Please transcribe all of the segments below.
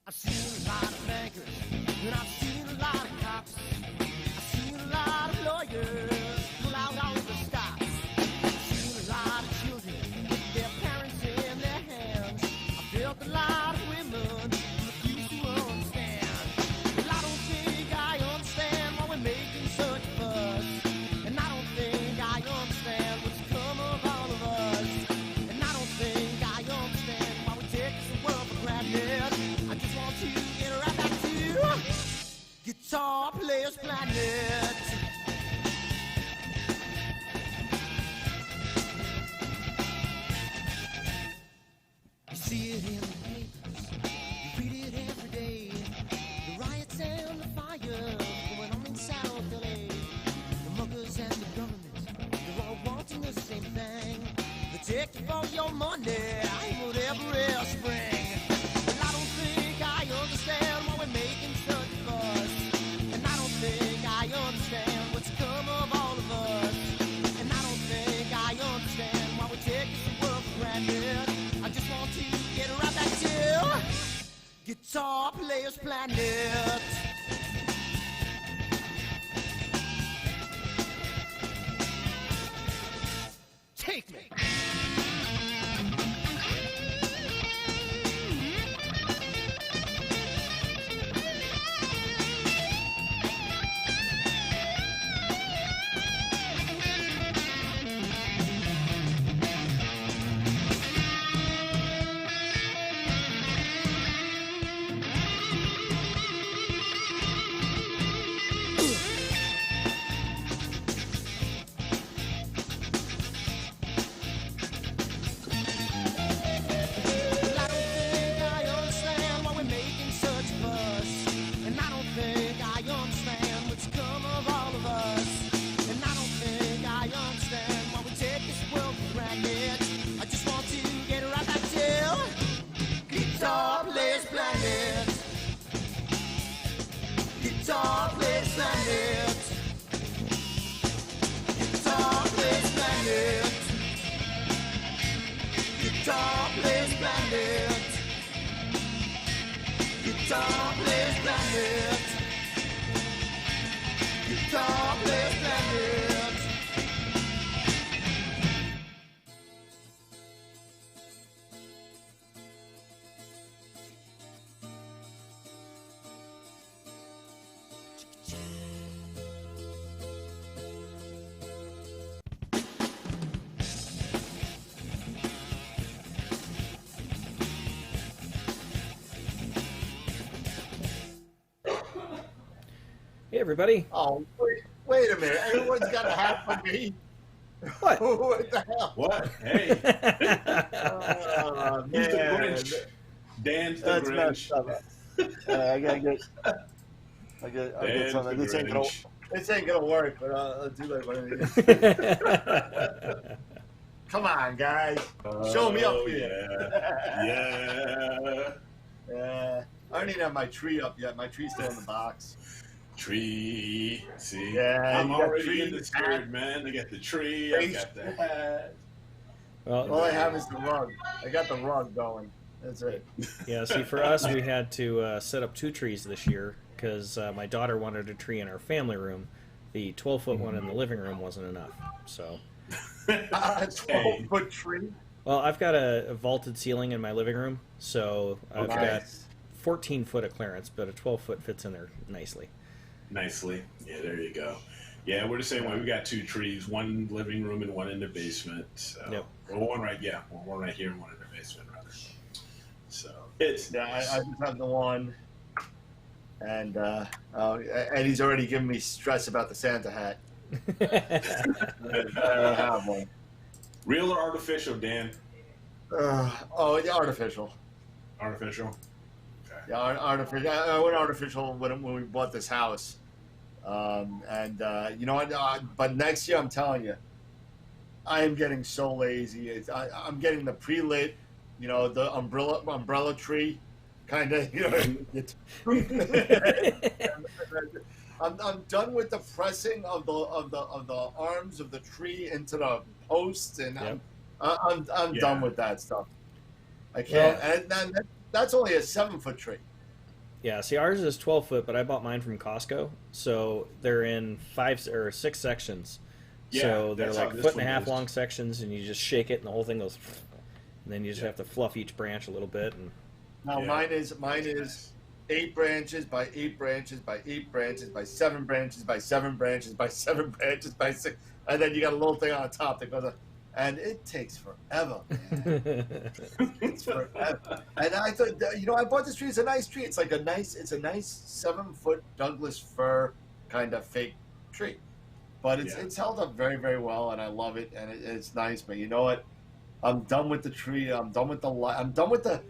I've seen a lot of bankers, and I've seen a lot of cops. I've seen a lot of lawyers pull out all the stops. I've seen a lot of children with their parents in their hands. I've felt a lot of women who refuse to understand. Well, I don't think I understand why we're making such a fuss. And I don't think I understand what's come of all of us. And I don't think I understand why we take this world for granted. I just want to get right back to Guitar Players Planet. You see it in the papers, you read it every day. The riots and the fires going on in South LA. The muggers and the government, they're all wanting the same thing. They take you for your money and whatever else bring. Well, I don't think I understand why we're making such a fuss. And I don't think I understand what's come of all of us. And I don't think I understand why we take this world for granted. I just want to get right back to Guitar Players Planet. Take me. Guitar Players Planet. Guitar Players Planet. Guitar Players Planet. Guitar Players Planet. Guitar Players Planet. Hey, everybody. Oh, wait a minute. Everyone's got a hat for me. What? What the hell? What? Hey. He's the Man. Grinch. Dan's the That's Grinch. messed up. I gotta get Dan's something. the This ain't gonna work, but I'll do like one of these. Come on, guys. Show me up here. Yeah. Yeah. I don't even have my tree up yet. My tree's still in the box. Tree. See? Yeah, I'm you got already tree, in the spirit, man. I got the tree. I got the hat. All Well, I have is the rug. I got the rug going. That's it. yeah, see, for us, we had to set up 2 trees this year because my daughter wanted a tree in our family room. The 12-foot one in the living room wasn't enough. So, A 12-foot tree? well, I've got a vaulted ceiling in my living room, so I've got 14 foot of clearance, but a 12-foot fits in there nicely. Nicely. Yeah, there you go. Yeah, we're the same way. We got 2 trees, one living room and one in the basement. So, Yep. Well, one right here and one in the basement, rather. So it's Yeah, I just have the one, and Eddie's already giving me stress about the Santa hat. I don't have one. real or artificial, Dan? Oh, yeah, artificial. Artificial. Okay. Yeah, artificial. I went artificial when we bought this house, you know what? But next year, I'm telling you, I am getting so lazy. I'm getting the pre-lit, you know, the umbrella tree, kind of. You know, I'm done with the pressing of the arms of the tree into the posts, and Yep. I'm done with that stuff. I can't. Yeah. And that's only a 7-foot tree. Yeah, see, ours is 12 foot, but I bought mine from Costco, so they're in 5 or 6 sections. Yeah, So they're that's how like this foot and a one half is. long sections, and you just shake it, and the whole thing goes. And then you just have to fluff each branch a little bit, and Now Yeah. mine is 8 branches by 8 branches by 8 branches by 7 branches by 7 branches by 7 branches by 6, and then you got a little thing on top that goes on, and it takes forever, man. It's forever. And I thought, I bought this tree. It's a nice tree. It's a nice 7-foot Douglas fir kind of fake tree, but it's held up very, very well, and I love it, and it's nice. But you know what? I'm done with the tree. I'm done with the light. I'm done with the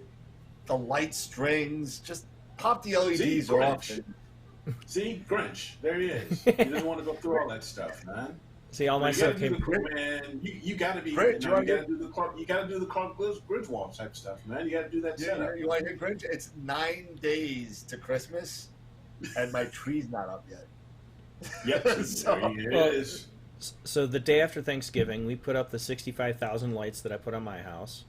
light strings. Just pop the LEDs See, off. Grinch. See, Grinch. There he is. He doesn't want to go through all that stuff, man. see, all my You stuff gotta do came. the man. You gotta be. Grinch, You gotta do the Clark. You gotta do the Clark Griswold type stuff, man. You gotta do that setup. You want to hear Grinch? It's 9 days to Christmas, and my tree's not up yet. Yep. So- There he Well, is. So the day after Thanksgiving, we put up the 65,000 lights that I put on my house.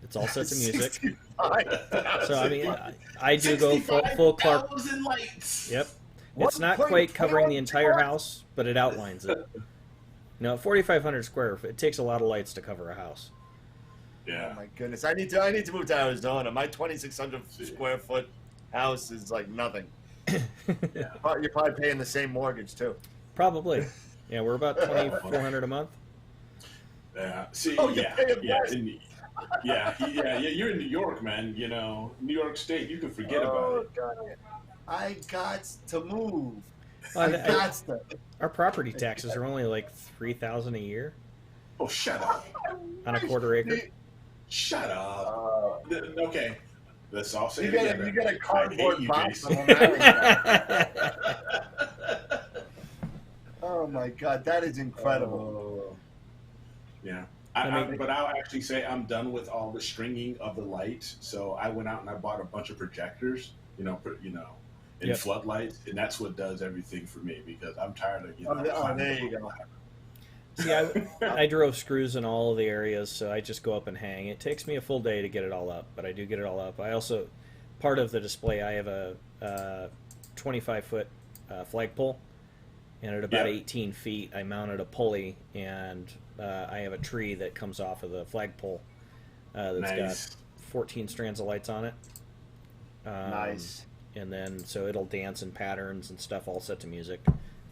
It's all set to music. 65,000. So I mean, I do go full Clark. 65,000 lights. Yep. What? It's not Wait, quite covering the what? entire house, but it outlines it. No, 4,500 square. It takes a lot of lights to cover a house. Oh Yeah. my goodness! I need to move to Arizona. My 2,600 square foot house is like nothing. Yeah. You're probably paying the same mortgage too. Probably. Yeah, we're about 2,400 a month. Yeah. See. Oh, you're yeah. paying Yeah. less. Yeah. You're in New York, man. You know, New York State. You can forget about it. God. I got to move. Well, I got to. Our property taxes are only like 3,000 a year Oh, shut up. on a quarter acre. Shut up. Okay. Let's all say You it got together. a, you got a I hate cardboard you, box. Jason. on that. Oh my God, that is incredible. Oh. Yeah. I mean- But I'll actually say I'm done with all the stringing of the lights. So I went out and I bought a bunch of projectors, and Yep. floodlights, and that's what does everything for me because I'm tired of There you go. See, I drove screws in all of the areas, so I just go up and hang. It takes me a full day to get it all up, but I do get it all up. I also, part of the display, I have a 25-foot flagpole, and at about Yeah. 18 feet, I mounted a pulley, and I have a tree that comes off of the flagpole that's Nice. got 14 strands of lights on it. Nice. And then, so it'll dance in patterns and stuff, all set to music.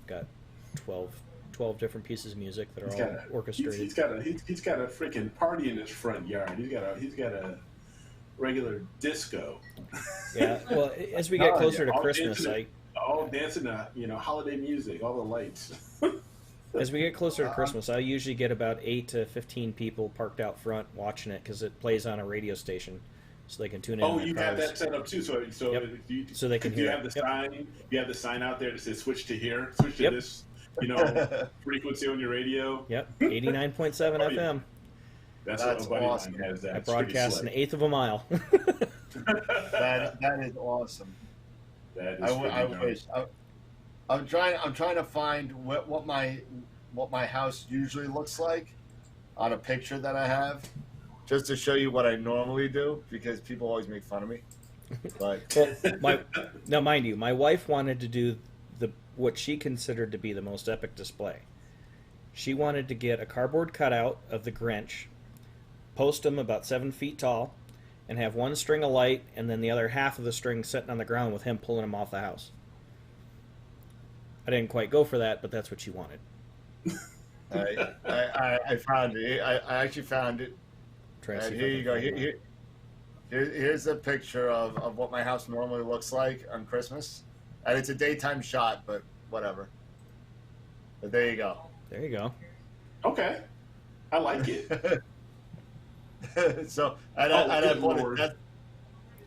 Got 12 different pieces of music that are all orchestrated. He's got a freaking party in his front yard. He's got a regular disco. Yeah, well, as we get closer to All Christmas, dancing to holiday music, all the lights. as we get closer to Christmas, I usually get about 8 to 15 people parked out front watching it because it plays on a radio station, so they can tune in. Oh, in you their have cars. that set up too. So Yep. so they can do you hear have it. the sign. You have the sign out there that says "switch to here," switch to Yep. this, frequency on your radio. Yep, 89.7 Oh, yeah. FM. That's That's what a buddy awesome. of mine has. That. I It's pretty broadcast an slick. eighth of a mile. That is awesome. That is I pretty darn- wish. I'm trying to find what my house usually looks like on a picture that I have, just to show you what I normally do because people always make fun of me. But Now, mind you, my wife wanted to do what she considered to be the most epic display. She wanted to get a cardboard cutout of the Grinch, post him about 7 feet tall, and have one string of light, and then the other half of the string sitting on the ground with him pulling him off the house. I didn't quite go for that, but that's what she wanted. I found it. I actually found it. Trying to see And if I here you can go. find that. Here's a picture of what my house normally looks like on Christmas, and it's a daytime shot, but whatever. But there you go. There you go. Okay, I like it. So Oh, I good put Lord. it.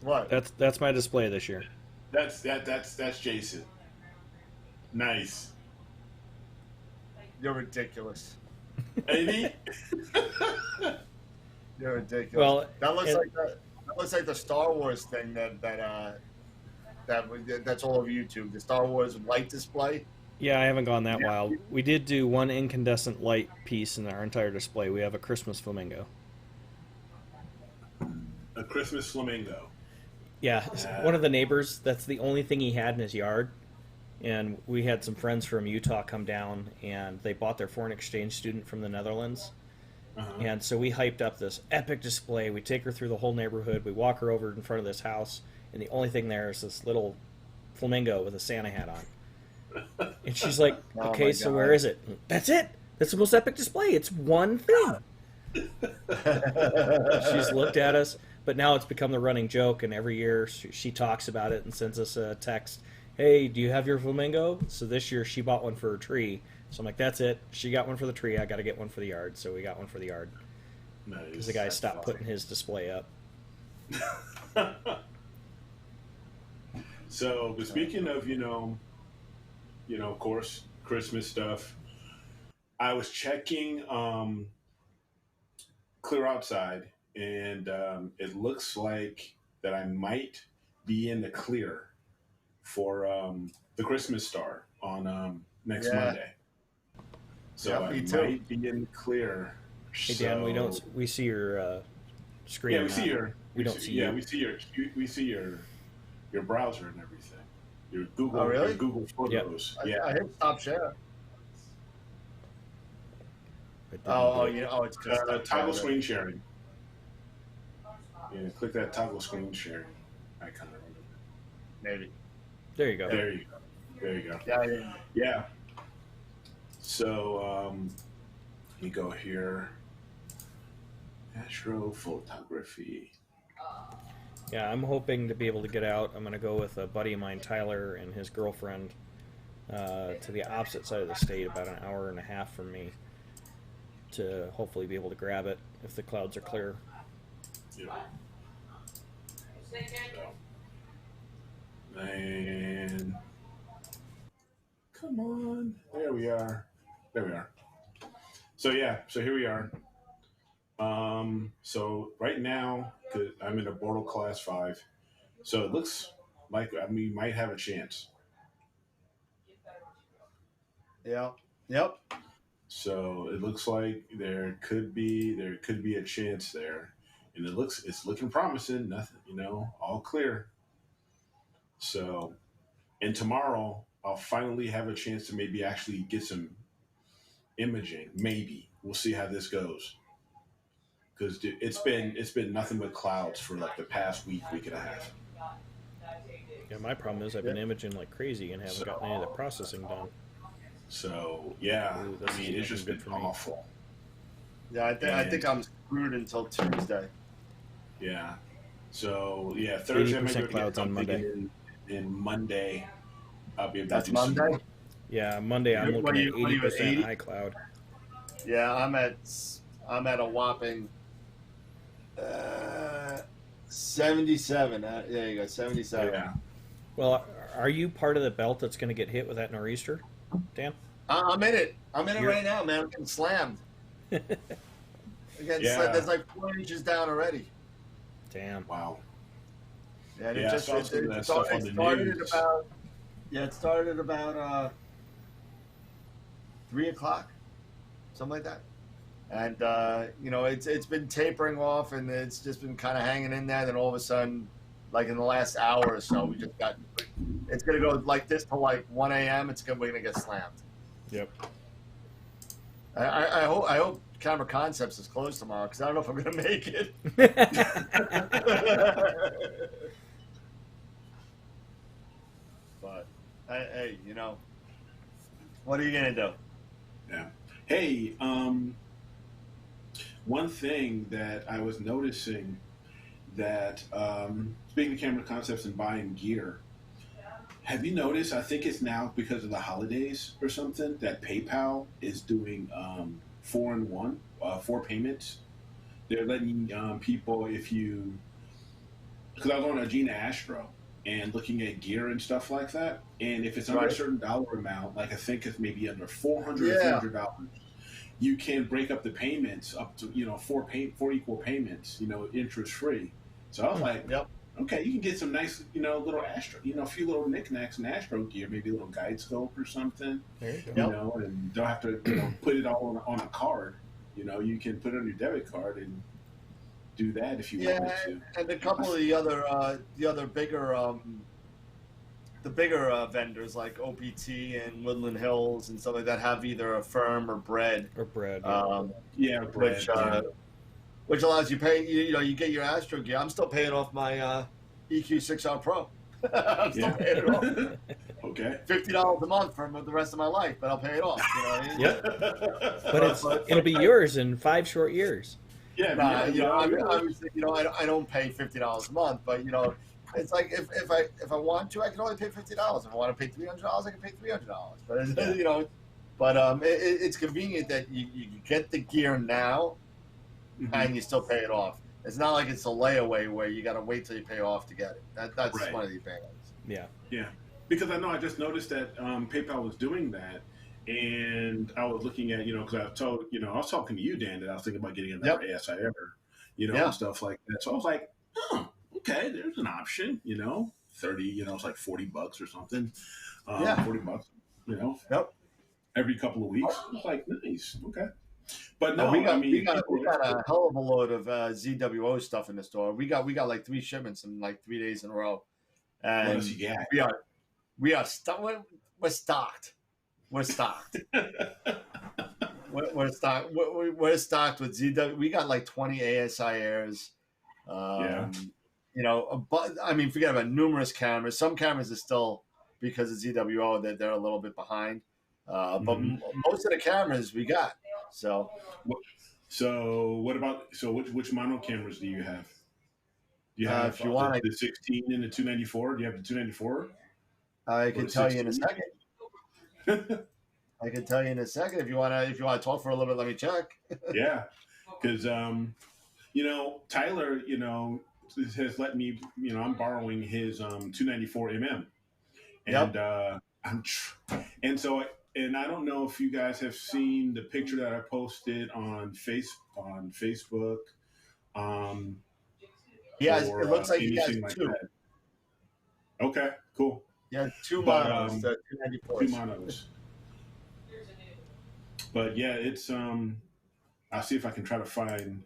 What? That's my display this year. That's Jason. Nice. You're ridiculous. Ain't he? You're ridiculous. Well, that looks and- like that looks like the Star Wars thing that's all over YouTube. The Star Wars light display. Yeah, I haven't gone that Yeah. wild. We did do one incandescent light piece in our entire display. We have a Christmas flamingo. A Christmas flamingo. Yeah, one of the neighbors, that's the only thing he had in his yard. And we had some friends from Utah come down, and they bought their foreign exchange student from the Netherlands. Uh-huh. And so we hyped up this epic display. We take her through the whole neighborhood. We walk her over in front of this house, and the only thing there is this little flamingo with a Santa hat on. And she's like, Oh okay, my so God. where is it? That's it. That's the most epic display. It's one thing. She's looked at us, but now it's become the running joke, and every year she talks about it and sends us a text. Hey, do you have your flamingo? So this year she bought one for her tree. So I'm like, that's it. She got one for the tree. I got to get one for the yard. So we got one for the yard. Because the guy stopped putting his display up. So, but speaking of, of course, Christmas stuff, I was checking Clear Outside, and it looks like that I might be in the clear for the Christmas star on next Monday. So Yeah, I me too. might be in the clear. Hey Dan, we see your screen. Yeah, we see your. We don't see you. We see your browser and everything. Your Google. Oh, really? Your Google Photos. I Yeah. hit stop share. It didn't Oh, do it. it's just Toggle screen sharing. Yeah, click that toggle screen sharing icon. Maybe. There you go. There you go. There you go. Yeah. Yeah. So let me go here. Astrophotography. Yeah, I'm hoping to be able to get out. I'm going to go with a buddy of mine, Tyler, and his girlfriend to the opposite side of the state, about an hour and a half from me, to hopefully be able to grab it if the clouds are clear. Yeah. And come on. There we are. There we are. So yeah, so here we are. So right now, 'cause I'm in a Bortle Class 5, so it looks like we might have a chance. Yeah. Yep. So it looks like there could be a chance there, and it's looking promising. Nothing, all clear. So, and tomorrow I'll finally have a chance to maybe actually get some imaging. Maybe we'll see how this goes. Because it's been nothing but clouds for like the past week and a half. Yeah, my problem is I've been imaging like crazy and haven't gotten any of the processing done. So yeah, Ooh, I mean it's just been good for me. awful. Yeah, I think I'm screwed until Tuesday. Yeah. So yeah, Thursday I'm 80% going to clouds on Monday. And Monday I'll be able to That's do some Monday? more. Yeah, Monday I'm What looking are at you at, 80% 80? high cloud. Yeah, I'm at a whopping 77. There you go, 77. Yeah. Well, are you part of the belt that's going to get hit with that nor'easter, Dan? I'm in it. I'm in it You're- right now, man. I'm getting slammed. Yeah. There's like 4 inches down already. Damn. Wow. Yeah, and Yeah, I saw some of that it stuff started, on the it started news. at about it started at about 3 o'clock, something like that. And it's been tapering off, and it's just been kind of hanging in there. Then all of a sudden, like in the last hour or so, we just got. It's gonna go like this till like 1 a.m. We're gonna get slammed. Yep. I hope Camera Concepts is closed tomorrow because I don't know if I'm gonna make it. But hey, what are you gonna do? Yeah. Hey, one thing that I was noticing that speaking of Camera Concepts and buying gear, have you noticed? I think it's now because of the holidays or something that PayPal is doing 4-in-1, 4 payments. They're letting people, because I was on Agena Astro and looking at gear and stuff like that, and if it's under a certain dollar amount, like I think it's maybe under $400 or $300, you can break up the payments up to 4 equal payments, interest free. So I was like, Yep. Okay, you can get some nice, little Astro, a few little knickknacks and Astro gear, maybe a little guide scope or something, There you go. and don't have to, put it all on a card. You can put it on your debit card and do that if you Yeah, wanted to. and a couple of the other bigger vendors like OPT and Woodland Hills and stuff like that have either a firm or bread, Or bread. Yeah, bread. which allows you pay. You get your Astro gear. I'm still paying off my EQ6R Pro. I'm still paying it off. Okay. $50 a month for the rest of my life, but I'll pay it off. You know what I mean? Yep. But it'll be yours in 5 short years. Yeah, obviously, I don't pay $50 a month, but it's like if I want to, I can only pay $50. If I want to pay $300, I can pay $300. But it's convenient that you get the gear now, and you still pay it off. It's not like it's a layaway where you got to wait till you pay off to get it. That's Right. one of the advantages. Yeah. Yeah, because I just noticed that PayPal was doing that, and I was looking at because I was talking to you, Dan, that I was thinking about getting another ASI Ever, and stuff like that. So I was like, oh, okay, there's an option, 30, it's like $40 or something, $40, Yep. every couple of weeks. It's like nice, okay. But no, we got a hell of a load of ZWO stuff in the store. We got like 3 shipments in like 3 days in a row, and what else you got? we are we're stocked. We're stocked. we're stocked. We're stocked with ZW. We got like 20 ASI Airs. But I mean, forget about numerous cameras. Some cameras are still, because of ZWO, that they're a little bit behind. But most of the cameras we got. So what about which mono cameras do you have? Do you have if you want the 16 and the 294? Do you have the 294? I can tell you in a second. I can tell you in a second if you want to talk for a little bit. Let me check. Yeah, because Tyler has let me I'm borrowing his 294 mm, and and I don't know if you guys have seen the picture that I posted on Facebook. Yes, it looks like you guys like 2. That. Okay, cool. Yeah, 2 monos, 294s. 2 monos. But yeah, it's I'll see if I can try to find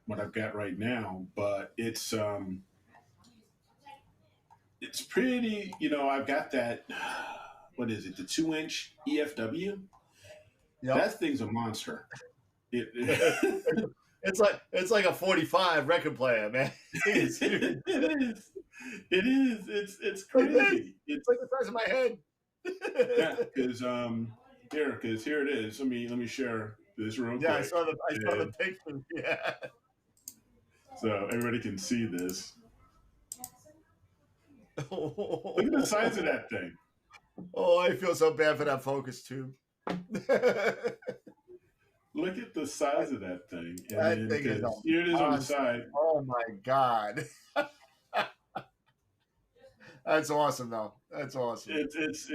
what I've got right now. But it's pretty. I've got that. What is it? The 2-inch EFW. Yep. That thing's a monster. It's like a 45 record player, man. It is. It's crazy. It's like the size of my head. Yeah, because here it is. Let me share this real quick. Yeah, I saw the picture. Yeah. So everybody can see this. Look at the size of that thing. Oh, I feel so bad for that focus tube. Look at the size of that thing. That thing is here it is on the side. Oh my God. That's awesome, though. That's awesome. It's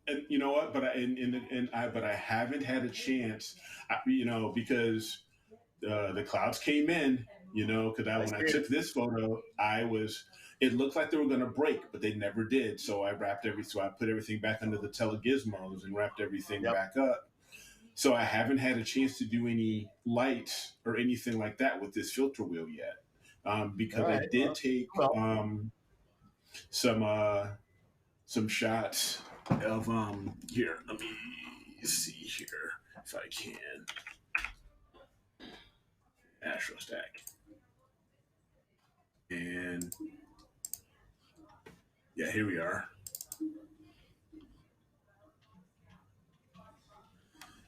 and you know what? But I haven't had a chance, because the clouds came in. Because when I took this photo, it looked like they were going to break, but they never did. So I put everything back under the telegizmos and wrapped everything back up. So I haven't had a chance to do any lights or anything like that with this filter wheel yet, because I did take some shots of here. Let me see here if I can. AstroStack. And yeah, here we are.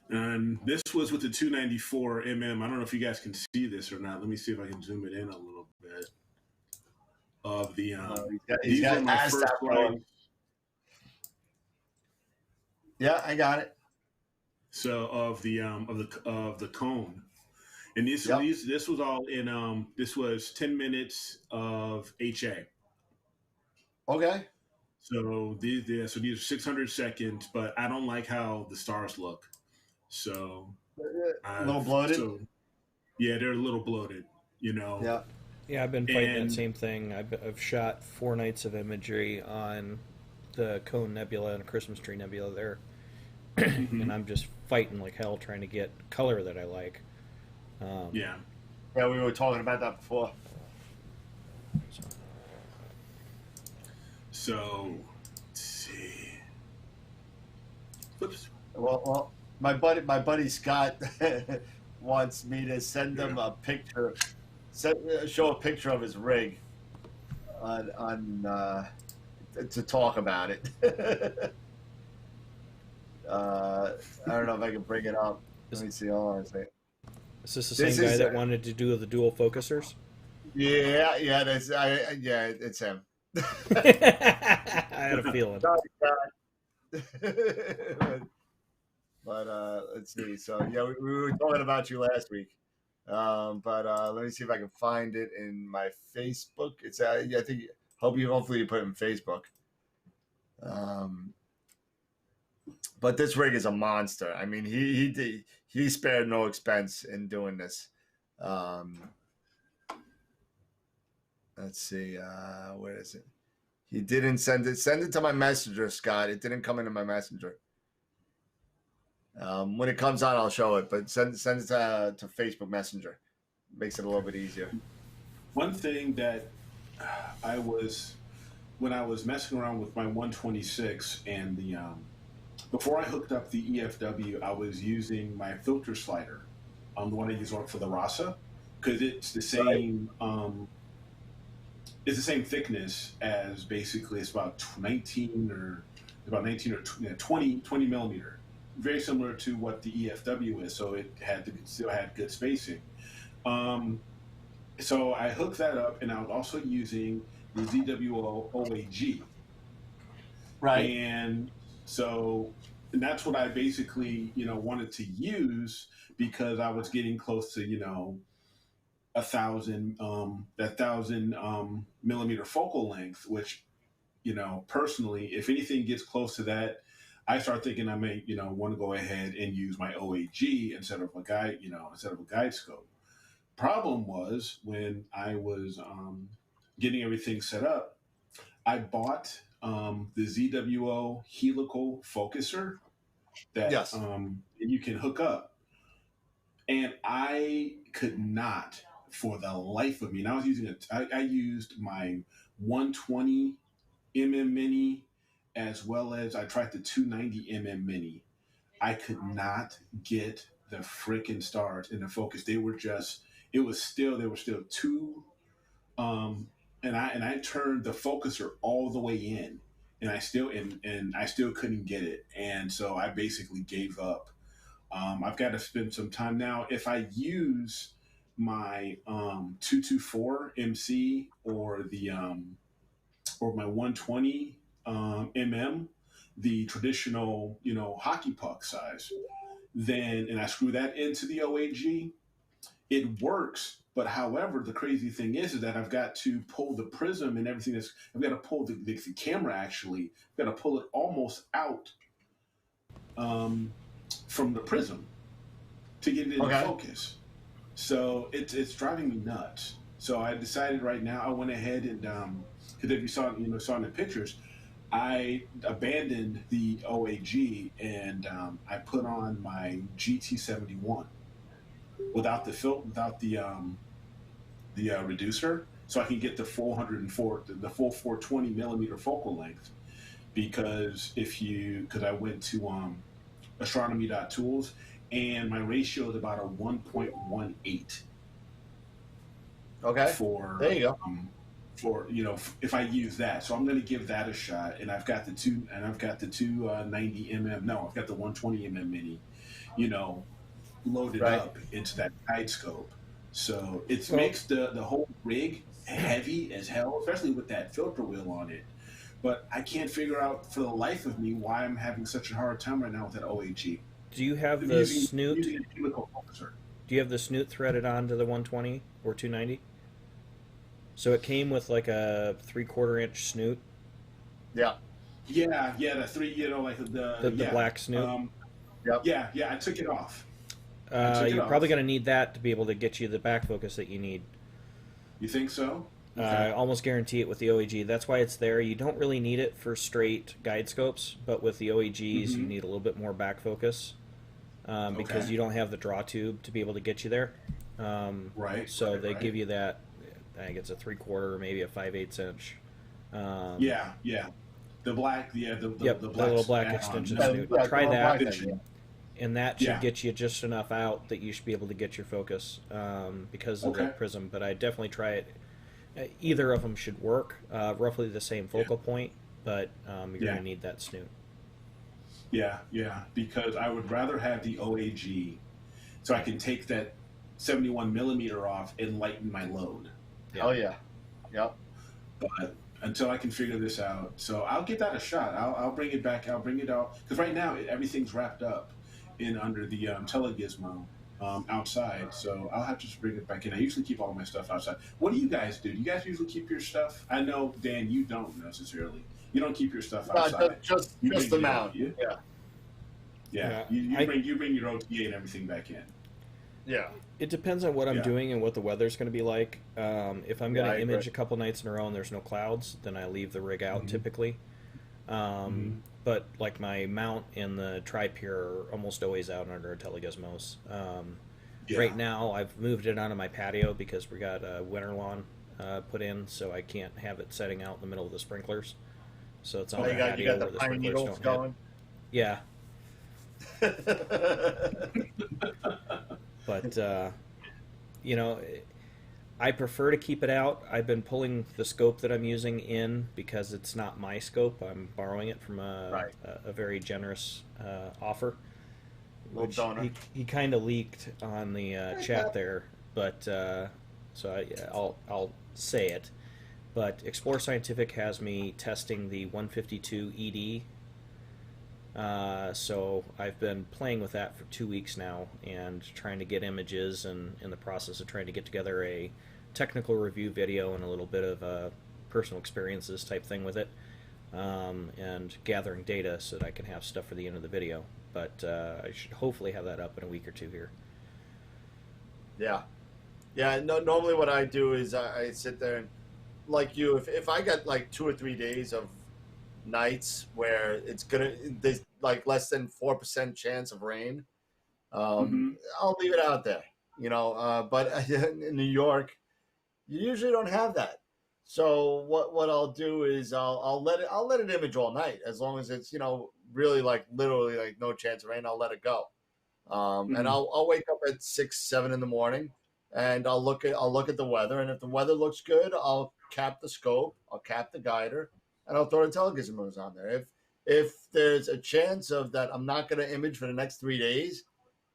And this was with the 294 mm. I don't know if you guys can see this or not. Let me see if I can zoom it in a little bit. Of the these are my first lights. Yeah, I got it. So of the cone. And this was all in this was 10 minutes of HA. Okay. So these are 600 seconds, but I don't like how the stars look. So a little bloated. Yeah, they're a little bloated, Yeah. Yeah, I've been fighting that same thing. I've shot 4 nights of imagery on the Cone Nebula and Christmas Tree Nebula there. And I'm just fighting like hell trying to get color that I like. Yeah, Yeah, we were talking about that before. So, let's see. Whoops. Well, my buddy Scott wants me to send him a picture, show a picture of his rig on to talk about it. I don't know if I can bring it up. Let me see. Hold on a second. Is this the same guy that wanted to do the dual focusers? Yeah, it's him. I had a feeling. Sorry, Scott. But let's see. So yeah, we were talking about you last week. But let me see if I can find it in my Facebook. It's I think hopefully you put it in Facebook. But this rig is a monster. I mean, he spared no expense in doing this. Let's see. Where is it? He didn't send it. Send it to my messenger, Scott. It didn't come into my messenger. When it comes on, I'll show it. But send it to Facebook Messenger. Makes it a little bit easier. One thing that when I was messing around with my 126 and the before I hooked up the EFW, I was using my filter slider, the one I use for the Rasa, because it's the same. Right. It's the same thickness as basically it's about 19 or 20 millimeter. Very similar to what the EFW is, so it still had good spacing. So I hooked that up, and I was also using the ZWO OAG. Right. And that's what I basically, wanted to use because I was getting close to, 1,000 millimeter focal length, which, personally, if anything gets close to that, I start thinking I may, want to go ahead and use my OAG instead of a guide scope. Problem was when I was getting everything set up, I bought the ZWO helical focuser that you can hook up, and I could not, for the life of me. And I was using I used my 120 mm mini, as well as I tried the 290 mm mini. I could not get the freaking stars in the focus. They were still too, and I turned the focuser all the way in, and I still couldn't get it. And so I basically gave up. I've got to spend some time now. If I use my 224 MC or my 120 mm, the traditional hockey puck size, and I screw that into the OAG, it works. But however, the crazy thing is that I've got to pull the prism and everything. I've got to pull the camera actually. I've got to pull it almost out from the prism to get it into focus. So it's driving me nuts. So I decided right now, I went ahead and because if you saw in the pictures, I abandoned the OAG and I put on my GT71 without the reducer, so I can get the full 420 millimeter focal length. Because I went to astronomy.tools, and my ratio is about a 1.18. Okay. There you go. If I use that, so I'm going to give that a shot. And I've got the 290 mm. No, I've got the 120 mm mini. Loaded up into that guide scope. So it makes the whole rig heavy as hell, especially with that filter wheel on it. But I can't figure out for the life of me why I'm having such a hard time right now with that OAG. Do you have the snoot? Do you have the snoot threaded onto the 120 or 290? So it came with like a 3/4 inch snoot. Yeah. Yeah, the three, like the black snoot. Yeah, I took it off. You're probably going to need that to be able to get you the back focus that you need. You think so? Okay. I almost guarantee it with the OAG. That's why it's there. You don't really need it for straight guide scopes, but with the OAGs, you need a little bit more back focus because you don't have the draw tube to be able to get you there. Right. So Right. they Right. give you that. I think it's a 3/4, maybe a 5/8 inch. Um, Yeah. Yeah. The black. Yeah. yep, The the black little black add-on. extension Yeah, snoot. yeah, Try the that, black That thing, yeah. should- and that should yeah. get you just enough out that you should be able to get your focus because of the Okay. prism. But I definitely try it. Either of them should work. Roughly the same Yeah. focal point, but you're going Yeah. to need that snoot. Yeah. Yeah. Because I would rather have the OAG, so I can take that 71 millimeter off and lighten my load. Yeah. Oh yeah, yep. But until I can figure this out, so I'll give that a shot. I'll bring it back. I'll bring it out because right now everything's wrapped up in under the telegizmo outside. So I'll have to just bring it back in. I usually keep all my stuff outside. What do you guys do? Do you guys usually keep your stuff? I know, Dan, you don't necessarily. You don't keep your stuff outside. Just You just bring the it in, mount. you? Yeah, Yeah. Yeah, You bring your OTA and everything back in. yeah. It depends on what I'm Yeah. doing and what the weather's going to be like. If I'm going Yeah, I to image agree. a couple nights in a row and there's no clouds, then I leave the rig out Mhm. typically. Mhm. But like my mount and the tri-pier are almost always out under a telegizmos. Yeah. Right now, I've moved it onto my patio because we got a winter lawn put in, so I can't have it setting out in the middle of the sprinklers. So it's on Oh, the you patio got the where the pine sprinklers needles don't hit. going. Yeah, but you know, I prefer to keep it out. I've been pulling the scope that I'm using in because it's not my scope. I'm borrowing it from Right. a very generous offer. Little Which donor. he kind of leaked on the chat there, but I'll say it. But Explore Scientific has me testing the 152 ED. So I've been playing with that for 2 weeks now and trying to get images and in the process of trying to get together a technical review video and a little bit of a personal experiences type thing with it, and gathering data so that I can have stuff for the end of the video. But I should hopefully have that up in a week or two here. Yeah, yeah. No, normally what I do is I sit there and, like you, if I got like 2 or 3 days of nights where there's like less than 4% chance of rain, Mhm. I'll leave it out there. But in New York, you usually don't have that. So what I'll do is I'll let it image all night as long as it's really like literally like no chance of rain. I'll let it go. And Mhm. I'll wake up at 6, 7 in the morning, and I'll look at the weather, and if the weather looks good, I'll cap the scope, I'll cap the guider, and I'll throw the telegizmos on there. If there's a chance of that I'm not going to image for the next 3 days,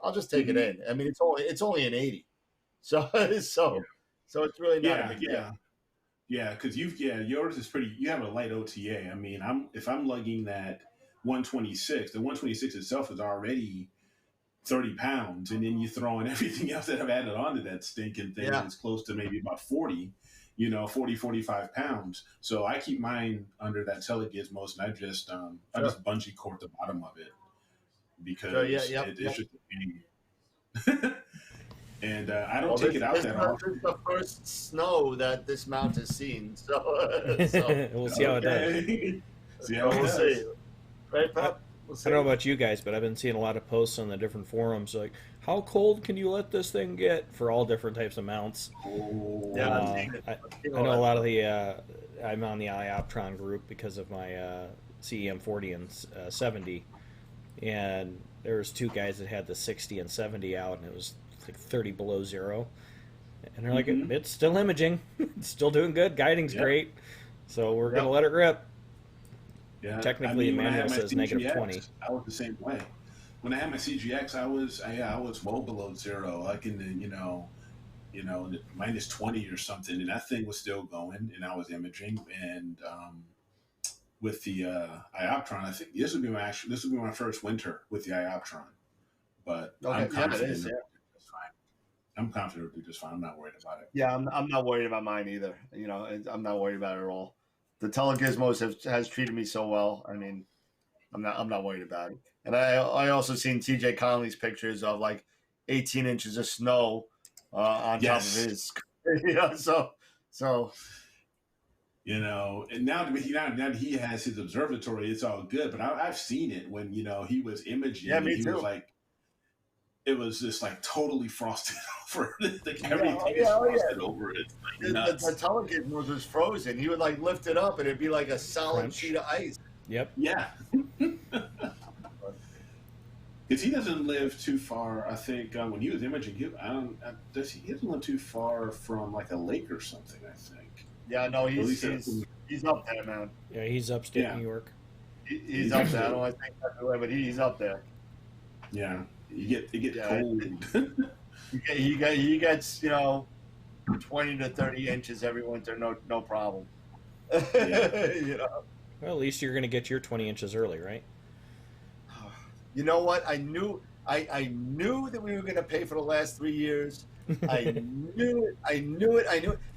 I'll just take it Mhm. in. I mean, it's only an 80, so so it's really not a Yeah. big deal. Yeah. Yeah, because yours is pretty. You have a light OTA. I mean, if I'm lugging that 126, the 126 itself is already 30 pounds, and then you throw in everything else that I've added onto that stinking thing, Yeah. it's close to maybe about 40, 45 pounds. So I keep mine under that telegizmos, and I just bungee cord the bottom of it because So yeah, it's just a pain. And I don't Well, take it out that often. this is the first snow that this mount has seen, so We'll see how it does. Okay. See how it we'll does. see. Right, Pop? We'll I see. don't know about you guys, but I've been seeing a lot of posts on the different forums like, how cold can you let this thing get for all different types of mounts? Oh, Yeah, I've Uh, seen it. I, I've seen I all know a that. lot of the. I'm on the iOptron group because of my CEM 40 and 70, and there was two guys that had the 60 and 70 out, and it was like 30 below zero, and they're like, Mhm. it's still imaging, it's still doing good, guiding's Yep. great, so we're Yep. gonna let it rip. yeah. Technically, the when I manual had my says negative CGX, 20. I was the same way. When I had my CGX, I was well below zero, like in the minus 20 or something, and that thing was still going, and I was imaging. And with the iOptron, I think this would be my first winter with the iOptron. But Okay, I'm yeah, it confident is. it'll Yeah, do just fine. I'm confident it'll do just fine. I'm not worried about it. yeah. I'm not worried about mine either. I'm not worried about it at all. The telegizmos has treated me so well. I mean, I'm not worried about it. And I also seen TJ Conley's pictures of like 18 inches of snow on top of Yes. his. So And now that he has his observatory, it's all good. But I've seen it when he was imaging. Yeah, and me he too. was like, it was just like totally frosted over. Like Yeah, everything is frosted over. It's like nuts. The television was frozen. He would like lift it up, and it'd be like a solid Crunch. sheet of ice. Yep. Yeah. Because he doesn't live too far. I think when he was imaging, he doesn't live too far from like a lake or something. I think. Yeah, no, At least he's up there, man. Yeah, he's upstate Yeah. New York. He's up there. I don't want to think everywhere, but he's up there. Yeah, it gets Yeah, cold. He gets 20 to 30 inches every winter, no problem. Yeah. Well, at least you're going to get your 20 inches early, right? You know what? I knew that we were going to pay for the last 3 years. I knew it.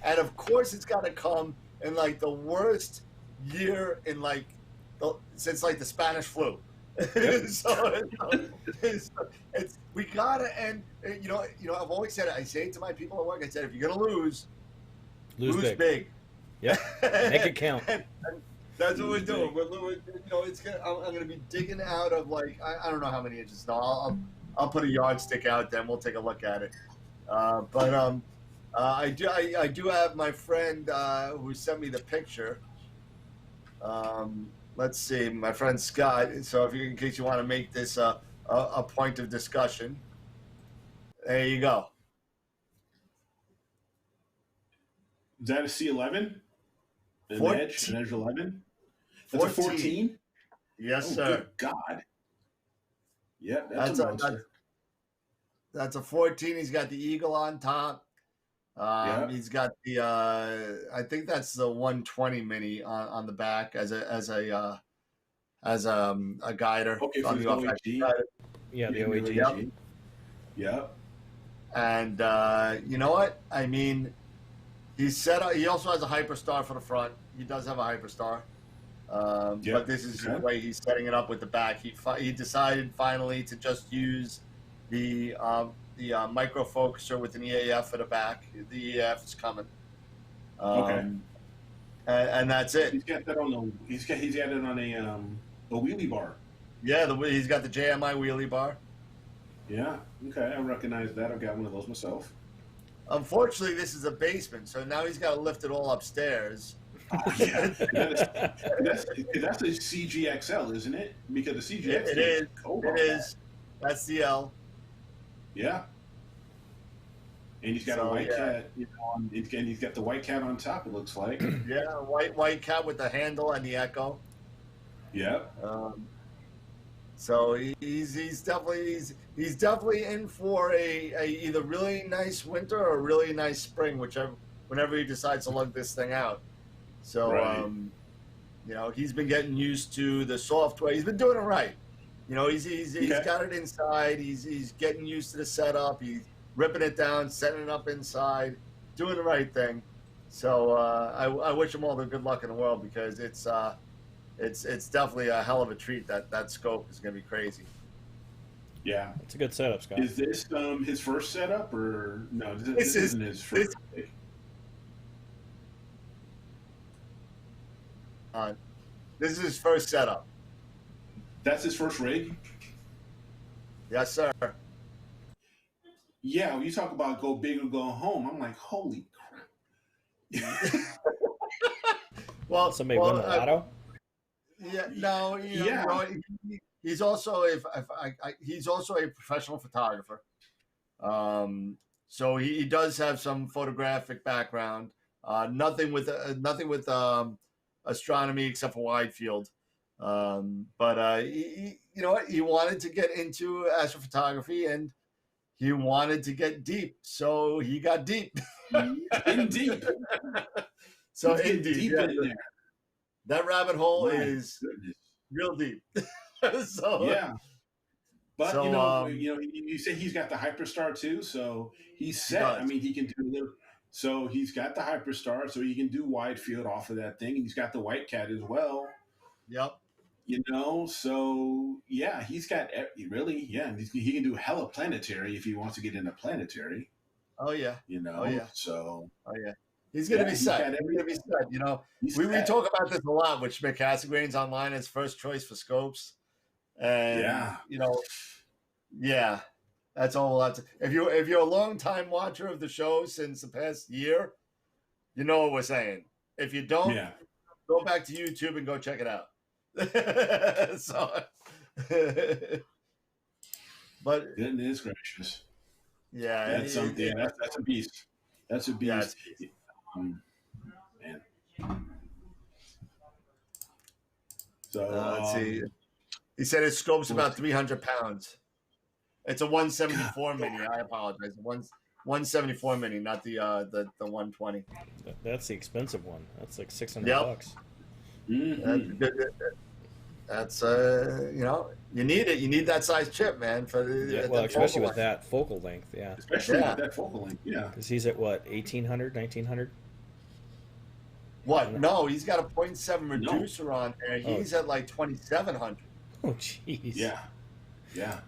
And of course, it's got to come in like the worst year in since like the Spanish flu. So we gotta end. I've always said it. I say it to my people at work. I said, if you're gonna lose big. Yep. Make it count. And that's what we're doing. I'm gonna be digging out of I don't know how many inches. No, I'll put a yardstick out there and we'll take a look at it. I do have my friend who sent me the picture. Let's see, my friend Scott. So in case you want to make this a point of discussion, there you go. Is that a C11? An 14. Edge 11? That's a 14? Yes, oh, sir. Good God. Yep, that's a monster. That's a 14. He's got the eagle on top. He's got the I think that's the 120 mini on the back as a guider. Okay, for the OAG. Yeah, the OAG. Yep. And you know what? I mean, he also has a Hyperstar for the front. He does have a Hyperstar. But this is the way he's setting it up with the back. He decided finally to just use the micro focuser with an EAF for the back. The EAF is coming. And that's it. He's got that on he's got it on a wheelie bar. Yeah, he's got the JMI wheelie bar. Yeah. Okay, I recognize that. I've got one of those myself. Unfortunately, this is a basement, so now he's got to lift it all upstairs. Yeah, that's a CGXL, isn't it? Because the CGXL it is. It is. That's the L. Yeah. And he's got a white cat, and he's got the white cat on top. It looks like. Yeah, white cat with the handle and the echo. Yep. So he's definitely in for a either really nice winter or a really nice spring, whenever he decides to lug this thing out. So right. He's been getting used to the software. He's been doing it right. He's got it inside. He's getting used to the setup. He's ripping it down, setting it up inside, doing the right thing. So I wish him all the good luck in the world because it's definitely a hell of a treat. That scope is going to be crazy. Yeah, it's a good setup, Scott. Is this his first setup or no? This isn't his first. This is his first setup. That's his first rig? Yes, sir. Yeah, when you talk about go big or go home, I'm like, holy crap. Well, somebody won the lotto? Yeah, no, he's also he's also a professional photographer. So he does have some photographic background. Nothing with astronomy except for wide field. But he wanted to get into astrophotography and he wanted to get deep, so he got deep. In deep. So in deep. Yeah, in there. That rabbit hole is real deep. So yeah. But you say he's got the Hyperstar too, so he's set. I mean, he can do a little. So he's got the Hyperstar, so he can do wide field off of that thing. And he's got the White Cat as well. Yep. So yeah, he's got really, he can do hella planetary if he wants to get into planetary. Oh yeah. Oh yeah. So. Oh yeah. He's gonna be set. He's gonna be set. We talk about this a lot with Schmidt Cassegrain's online as first choice for scopes. And That's all. If you're a long time watcher of the show since the past year, you know what we're saying. If you don't, Yeah. go back to YouTube and go check it out. So, but Goodness gracious. yeah, That's something. Yeah, that's a beast. That's a beast. Yeah, Man. So let's see. He said his scope's about 300 pounds. It's a 174 mini. I apologize. 174 mini, not the 120. That's the expensive one. That's like $600. Yep. mhm. That's you know, you need it. You need that size chip, man. For the, Yeah, the well, especially focal with that focal length, yeah. Especially Yeah. with that focal length. Yeah. Because he's at what, 1800, 1900? What? No, he's got a 0.7 No. reducer on there. He's at like 2,700. Oh, jeez. Yeah. Yeah.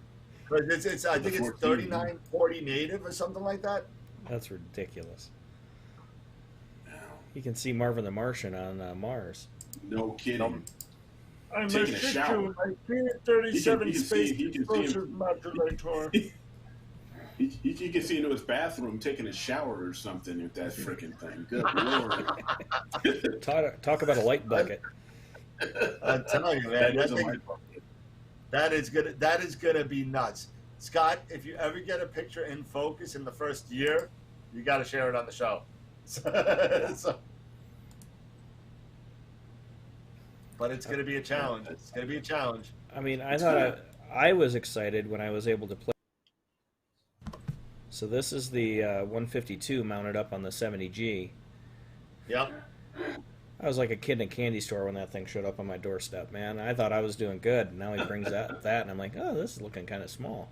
But it's I think it's 14. 3940 native or something like that. That's ridiculous. No, You can see Marvin the Martian on Mars. no kidding. Nope. I'm Taking a shower. My 37 He can space see him. exposure modulator. You can see into his bathroom taking a shower or something with that freaking thing. Good lord. Talk about a light bucket. I'm telling you, man, that is gonna be nuts. Scott, if you ever get a picture in focus in the first year, you got to share it on the show. But it's gonna be a challenge. It's gonna be a challenge. I mean, I thought I was excited when I was able to play. So this is the 152 mounted up on the 70G. Yep. I was like a kid in a candy store when that thing showed up on my doorstep, man. I thought I was doing good. Now he brings that, and I'm like, oh, this is looking kind of small.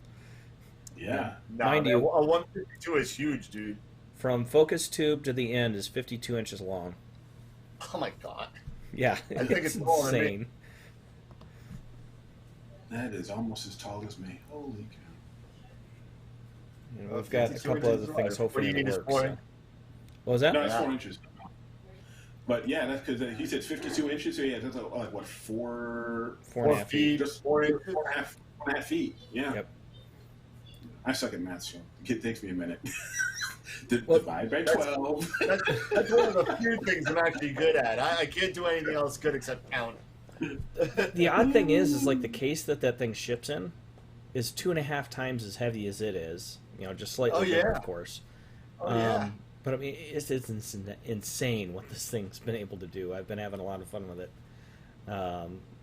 Yeah. No, Mind man, you- a 152 is huge, dude. From focus tube to the end is 52 inches long. Oh my god. Yeah, I think it's smaller than me. insane. That is almost as tall as me. Holy cow. And we've got a 52 couple inches other things wide. hopefully What do in you the mean it's works. 4 So. What was that? No, it's Yeah. 4 inches. But yeah, that's because he said 52 inches. So yeah, that's like what, Four and a 4 half feet. feet, just 4 4 inches. and a half feet. Yeah. Yep. I suck at math, so it takes me a minute. Well, Divide by 12. That's one of the few things I'm actually good at. I can't do anything else good except count. The odd thing is like the case that thing ships in is 2.5 times as heavy as it is. You know, just slightly Oh, bigger, yeah. of course. Oh yeah. But I mean, it's insane what this thing's been able to do. I've been having a lot of fun with it.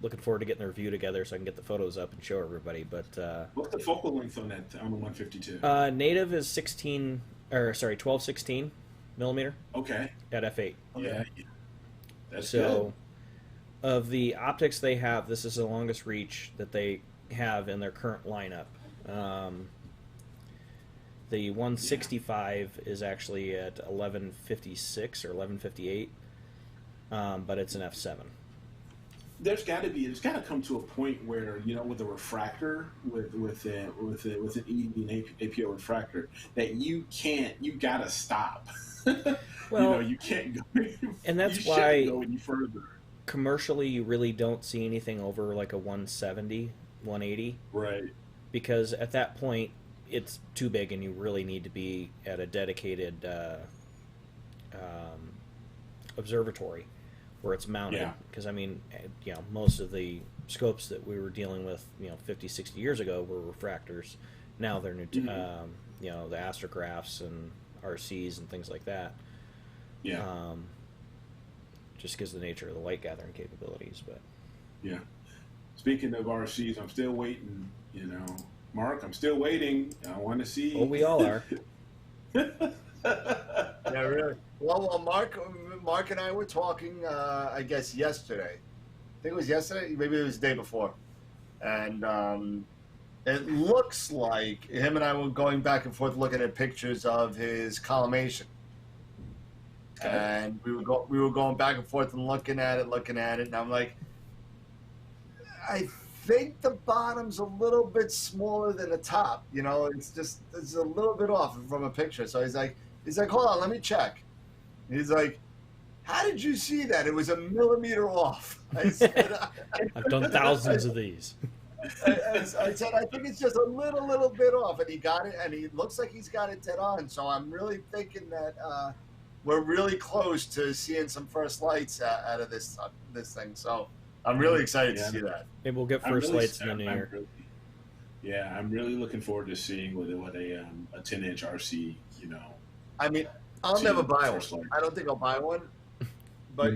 Looking forward to getting the review together so I can get the photos up and show everybody. But What's the focal length on that on the 152? native is 1216 millimeter Okay. at f8. Yeah. That's So, of the optics they have, this is the longest reach that they have in their current lineup. The 165 is actually at 1156 or 1158, but it's an f7. There's got to come to a point where, you know, with a refractor, with an ED and APO refractor, that you gotta stop. Well, you can't go. and that's you why shouldn't go any further. commercially you really don't see anything over like a 170, 180, Right. because at that point it's too big and you really need to be at a dedicated observatory where it's mounted. Yeah. Because I mean, you know, most of the scopes that we were dealing with, you know, 50, 60 years ago were refractors. Now they're new, you know, the astrographs and RCs and things like that. Yeah. Just because of the nature of the light gathering capabilities, but Yeah. Speaking of RCs, I'm still waiting. You know, Mark, I'm still waiting. I want to see. well, we all are. Yeah, really. Well, Mark and I were talking, I guess yesterday. I think it was yesterday. Maybe it was the day before. And it looks like him and I were going back and forth looking at pictures of his collimation. And we were going back and forth and looking at it, and I'm like, I think the bottom's a little bit smaller than the top. You know, it's a little bit off from a picture. So he's like, hold on, let me check. He's like, how did you see that? It was a millimeter off. I said, I've done thousands of these. As I said, I think it's just a little bit off, and he got it, and he looks like he's got it dead on. So I'm really thinking that we're really close to seeing some first lights out of this thing. So I'm really excited to see that. Maybe we'll get first lights in the new year. Yeah, I'm really looking forward to seeing what a 10-inch RC, I mean, I'll never buy one. first light. I don't think I'll buy one, but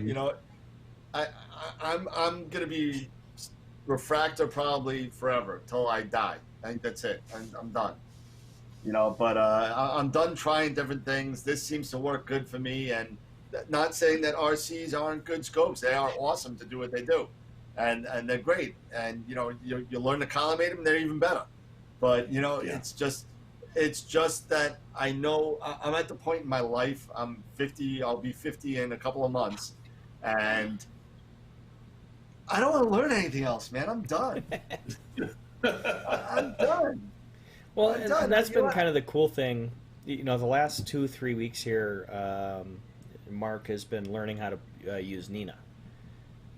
I'm gonna be refractor probably forever till I die. I think that's it. I'm done. But I'm done trying different things. This seems to work good for me, and not saying that RCs aren't good scopes. They are awesome to do what they do, and they're great. And you learn to collimate them, they're even better. But it's just that I know I'm at the point in my life. I'm 50. I'll be 50 in a couple of months, and I don't want to learn anything else, man. I'm done. I'm done. Well, and that's been kind of the cool thing. The last 2-3 weeks here, Mark has been learning how to use Nina.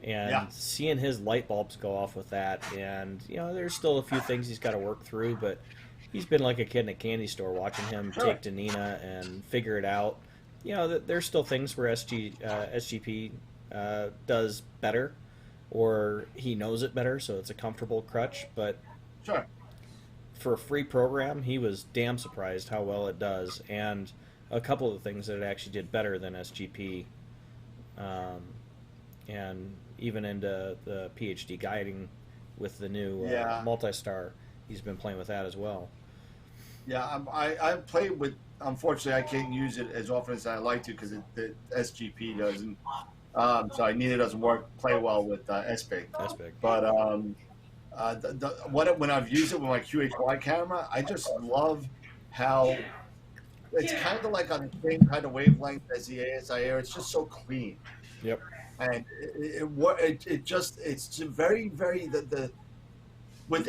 And seeing his light bulbs go off with that, and there's still a few things he's got to work through, but he's been like a kid in a candy store watching him take to Nina and figure it out. There's still things where SGP does better, or he knows it better, so it's a comfortable crutch. But for a free program, he was damn surprised how well it does, and a couple of the things that it actually did better than SGP, and even into the PhD guiding with the new multi-star. He's been playing with that as well. Yeah, I played with. Unfortunately, I can't use it as often as I like to because the SGP doesn't. So Nina doesn't play well with SPIG. But when I've used it with my QHY camera, I just love how it's kind of like on the same kind of wavelength as the ASI Air. It's just so clean. Yep. And it's very with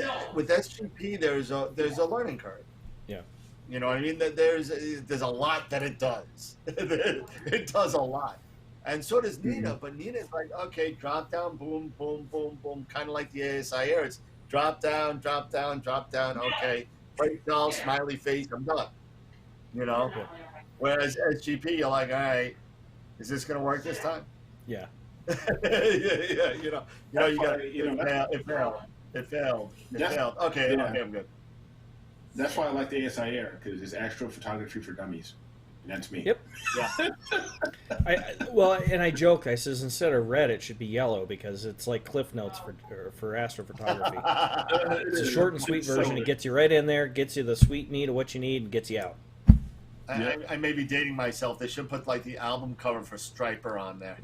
SGP there's a learning curve. Yeah. You know what I mean? That there's a lot that it does. It does a lot. And so does Nina, but Nina's like, okay, drop down, boom, boom, boom, boom, kind of like the ASI Air. It's drop down, drop down, drop down, okay, break doll, smiley face, I'm done. Whereas SGP, you're like, all right, is this going to work this time? Yeah. yeah, you got it failed. Okay, I'm good. That's why I like the ASI Air, because it's astrophotography for dummies. And that's me. Yep. Yeah. And I joke. I says instead of red, it should be yellow because it's like Cliff Notes for astrophotography. It's a short and sweet version. It gets you right in there, gets you the sweet meat of what you need, and gets you out. I may be dating myself. They should put like the album cover for Striper on there.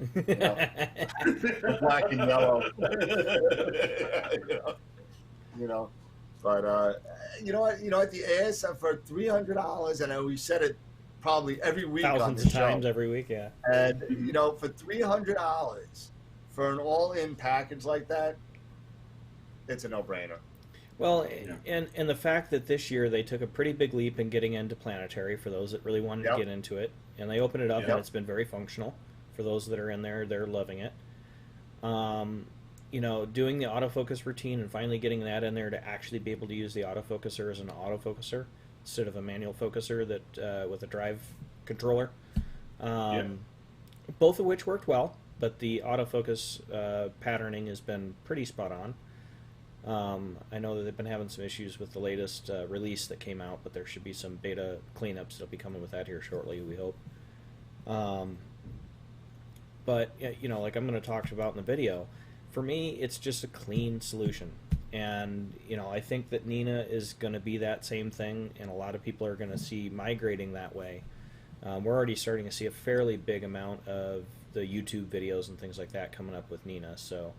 Black and yellow. But at the ASF for $300, and we said it probably every week thousands of times every week, yeah. And for $300 for an all-in package like that, it's a no-brainer. Well, and the fact that this year they took a pretty big leap in getting into planetary for those that really wanted to get into it, and they opened it up, and it's been very functional for those that are in there. They're loving it. Doing the autofocus routine and finally getting that in there to actually be able to use the autofocuser as an autofocuser instead of a manual focuser that with a drive controller. Both of which worked well, but the autofocus patterning has been pretty spot on. I know that they've been having some issues with the latest release that came out, but there should be some beta cleanups that'll be coming with that here shortly, we hope. But, like I'm going to talk about in the video, for me, it's just a clean solution. And, I think that Nina is going to be that same thing, and a lot of people are going to see migrating that way. We're already starting to see a fairly big amount of the YouTube videos and things like that coming up with Nina, so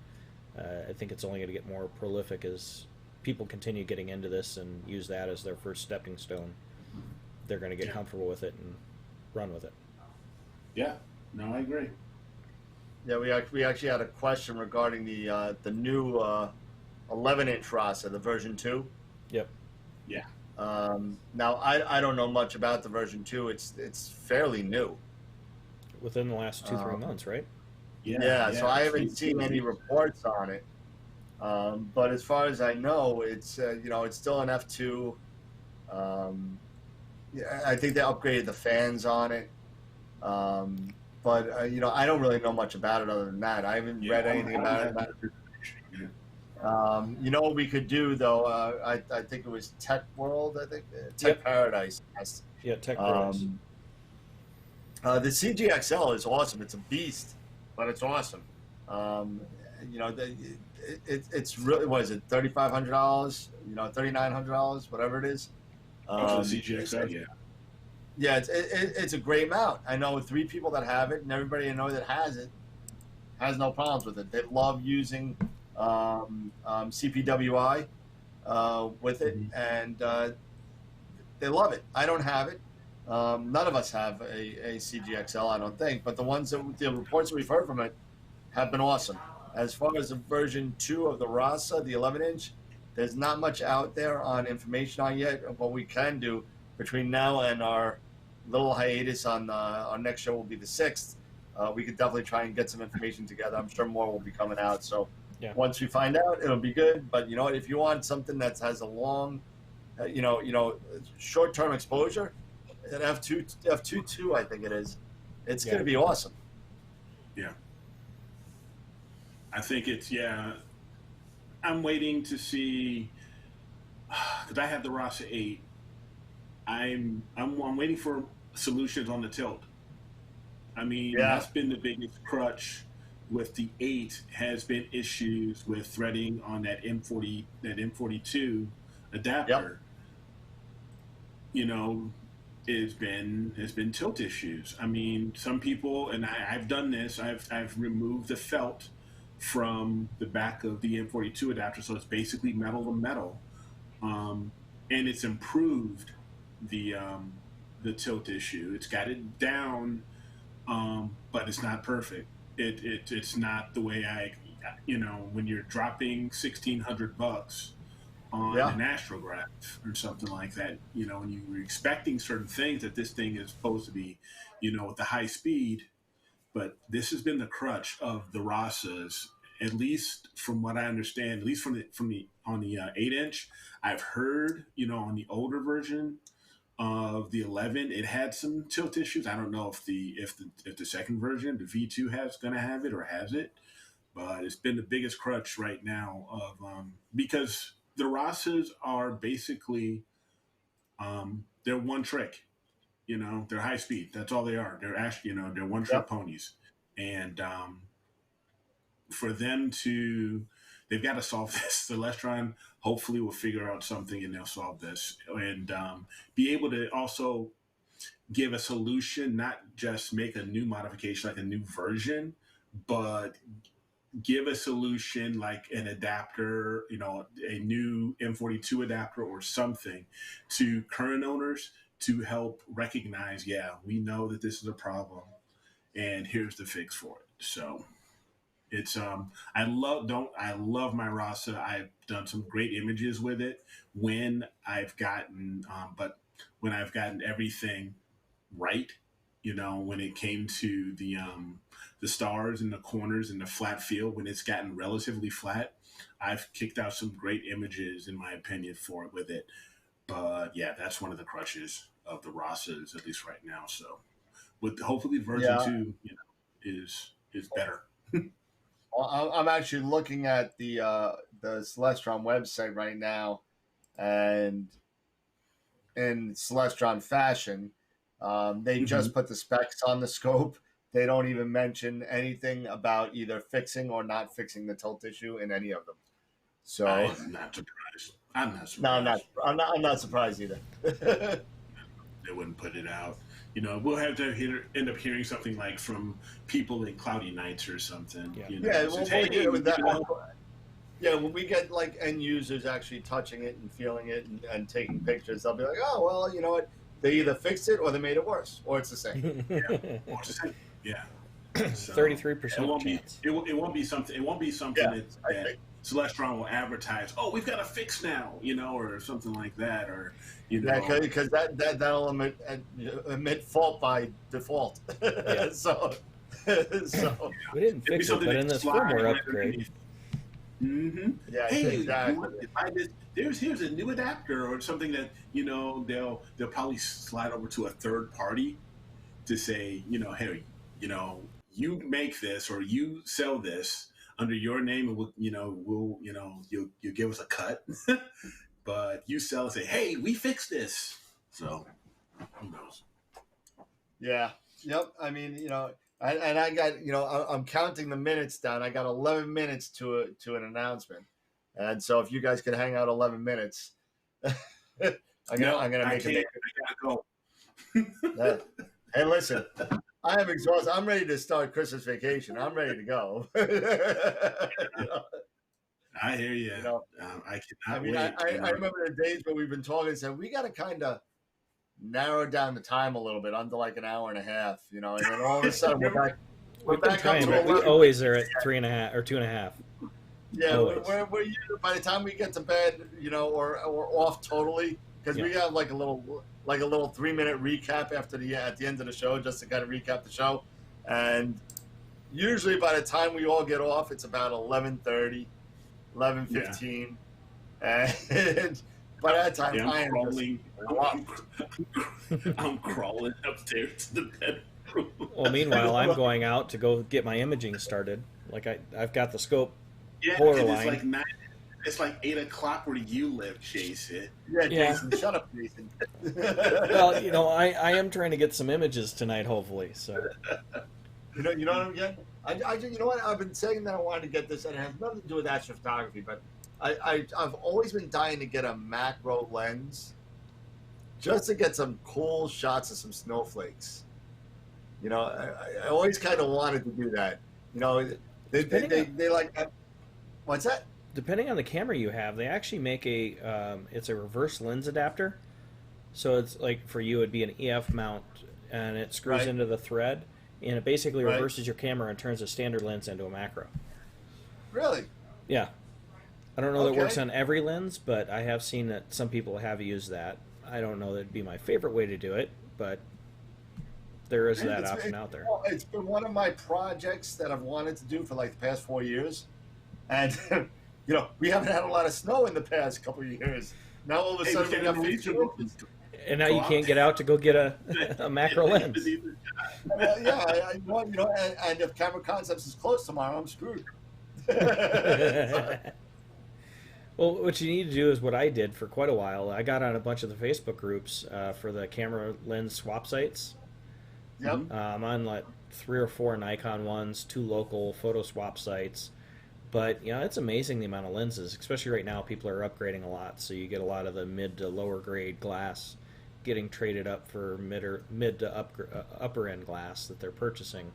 I think it's only going to get more prolific as people continue getting into this and use that as their first stepping stone. They're going to get comfortable with it and run with it. Yeah, no, I agree. Yeah, we actually had a question regarding the new 11-inch Rasa, the version 2. Yep. Yeah. Now I don't know much about the version 2. It's fairly new. Within the last 2-3 months, right? Yeah, so I haven't seen any reports on it. But as far as I know, it's it's still an F2. Yeah, I think they upgraded the fans on it. But I don't really know much about it other than that. I haven't read anything about it. What we could do though? I think it was Tech World. I think Tech Paradise. Yes. Yeah, Tech Paradise. The CGXL is awesome. It's a beast, but it's awesome. It's really, what is it? $3,500? $3,900? Whatever it is. The CGXL, yeah. Yeah, it's a great mount. I know 3 people that have it, and everybody I know that has it has no problems with it. They love using CPWI with it, and they love it. I don't have it. None of us have a CGXL, I don't think, but the reports that we've heard from it have been awesome. As far as the version 2 of the Rasa, the 11-inch, there's not much out there on information on yet. What we can do between now and our little hiatus on our next show will be the 6th. We could definitely try and get some information together. I'm sure more will be coming out. So once we find out, it'll be good. But you know what? If you want something that has a long, short-term exposure, an F2.2, I think it is. It's going to be awesome. Yeah. I think it's, I'm waiting to see, because I have the Rasa 8. I'm waiting for solutions on the tilt. I mean, that's been the biggest crutch with the 8 has been issues with threading on that M42 adapter. Has been tilt issues. I mean, some people, and I've done this. I've removed the felt from the back of the M42 adapter, so it's basically metal to metal, and it's improved the tilt issue. It's got it down, but it's not perfect. It's not the way when you're dropping $1,600 on an astrograph or something like that, when you were expecting certain things that this thing is supposed to be, with the high speed. But this has been the crutch of the Rasas, at least from what I understand, at least from the on the 8-inch. I've heard, on the older version of the 11, it had some tilt issues. I don't know if the second version, the V2, going to have it or has it, but it's been the biggest crutch right now of because the Rasas are basically they're one trick. They're high speed. That's all they are. They're actually, they're one trick ponies. And for them they've got to solve this. Celestron hopefully will figure out something and they'll solve this and be able to also give a solution, not just make a new modification, like a new version, but give a solution like an adapter, a new M42 adapter or something to current owners to help recognize, we know that this is a problem and here's the fix for it. So it's I love my Rasa. I've done some great images with it when I've gotten everything right, when it came to the stars and the corners and the flat field, when it's gotten relatively flat, I've kicked out some great images in my opinion for it with it. But that's one of the crutches of the Rasas, at least right now. So with hopefully version 2, is better. Well, I'm actually looking at the Celestron website right now, and in Celestron fashion, they just put the specs on the scope. They don't even mention anything about either fixing or not fixing the tilt issue in any of them. So I'm not surprised. No, I'm not surprised either. They wouldn't put it out. We'll have to end up hearing something like from people in Cloudy Nights or something. When we get like end users actually touching it and feeling it and taking pictures, they'll be like, oh, well, you know what? They either fixed it or they made it worse, or it's the same. Or it's the same. Yeah. 33% chance. It won't be something. It won't be something that Celestron will advertise. Oh, we've got a fix now, or something like that, or because that'll emit fault by default. So we didn't fix it, but in this firmware upgrade. Mm-hmm. Yeah, Hey, you exactly. want to buy this? Here's a new adapter or something that they'll probably slide over to a third party to say, hey, you make this or you sell this under your name, and you'll give us a cut, but you sell and say, hey, we fixed this. So who knows? Yeah. Yep. I mean, and I got, I'm counting the minutes down. I got 11 minutes to an announcement, and so if you guys can hang out 11 minutes, No, I'm gonna I make can't. it. I gotta go. Hey, listen, I am exhausted. I'm ready to start Christmas vacation. I'm ready to go. I hear you. You know, I I cannot mean, wait. I remember the days where we've been talking and said we got to kind of narrow down the time a little bit under like an hour and a half, and then all of a sudden we're We've been back up trying, to but we 11. always are at 3.5 or 2.5. Yeah, always. we're usually, by the time we get to bed, or off totally, because we have like a little 3-minute recap at the end of the show, just to kind of recap the show, and usually by the time we all get off, it's about 11:30, 11:15, and by that time Yeah, I am crawling. just I'm crawling upstairs to the bedroom. Well, meanwhile, I'm going out to go get my imaging started. Like I've got the scope Yeah, polar and line. it's like 9. It's like 8 o'clock where you live, Chase. Yeah, Jason, shut up, Jason. Well, I am trying to get some images tonight, hopefully. So You know what I'm getting? You know what? I've been saying that I wanted to get this, and it has nothing to do with astrophotography, but I've always been dying to get a macro lens, just to get some cool shots of some snowflakes. I always kind of wanted to do that. They like. What's that? depending on the camera you have, they actually make it's a reverse lens adapter. So it's like for you, it'd be an EF mount, and it screws Right. into the thread, and it basically Right. reverses your camera and turns a standard lens into a macro. Really? Yeah, I don't know that it works Okay. on every lens, but I have seen that some people have used that. I don't know that it'd be my favorite way to do it, but there is that option out there. It's been one of my projects that I've wanted to do for like the past 4 years, and we haven't had a lot of snow in the past couple of years. Now all of a Hey, sudden we got we 15 can- inches. And now you can't get out to go get a macro lens. Yeah, and if Camera Concepts is closed tomorrow, I'm screwed. Well, what you need to do is what I did for quite a while. I got on a bunch of the Facebook groups for the camera lens swap sites. Yep. I'm on like 3 or 4 Nikon ones, 2 local photo swap sites. But it's amazing the amount of lenses, especially right now. People are upgrading a lot, so you get a lot of the mid to lower grade glass getting traded up for mid to upper end glass that they're purchasing.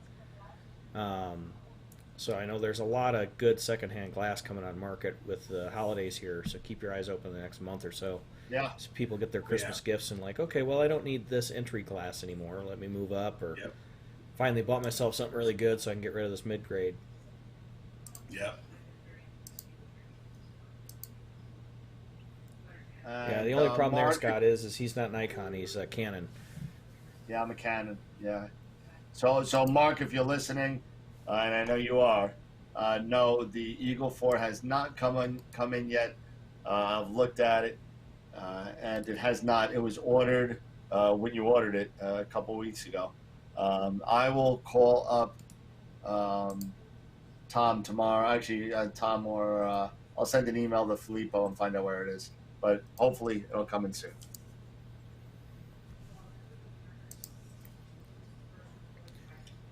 So I know there's a lot of good secondhand glass coming on market with the holidays here. So keep your eyes open the next month or so. Yeah. So people get their Christmas gifts and like, okay, well I don't need this entry glass anymore. Let me move up, or finally bought myself something really good so I can get rid of this mid grade. Yeah. Yeah, the only problem there, Scott, is he's not Nikon, he's Canon. Yeah, I'm a Canon. Yeah. So Mark, if you're listening, and I know you are, no, the Eagle 4 has not come in yet. I've looked at it, and it has not. It was ordered when you ordered it a couple weeks ago. I will call up Tom tomorrow. Actually, Tom, or I'll send an email to Filippo and find out where it is. But hopefully it'll come in soon.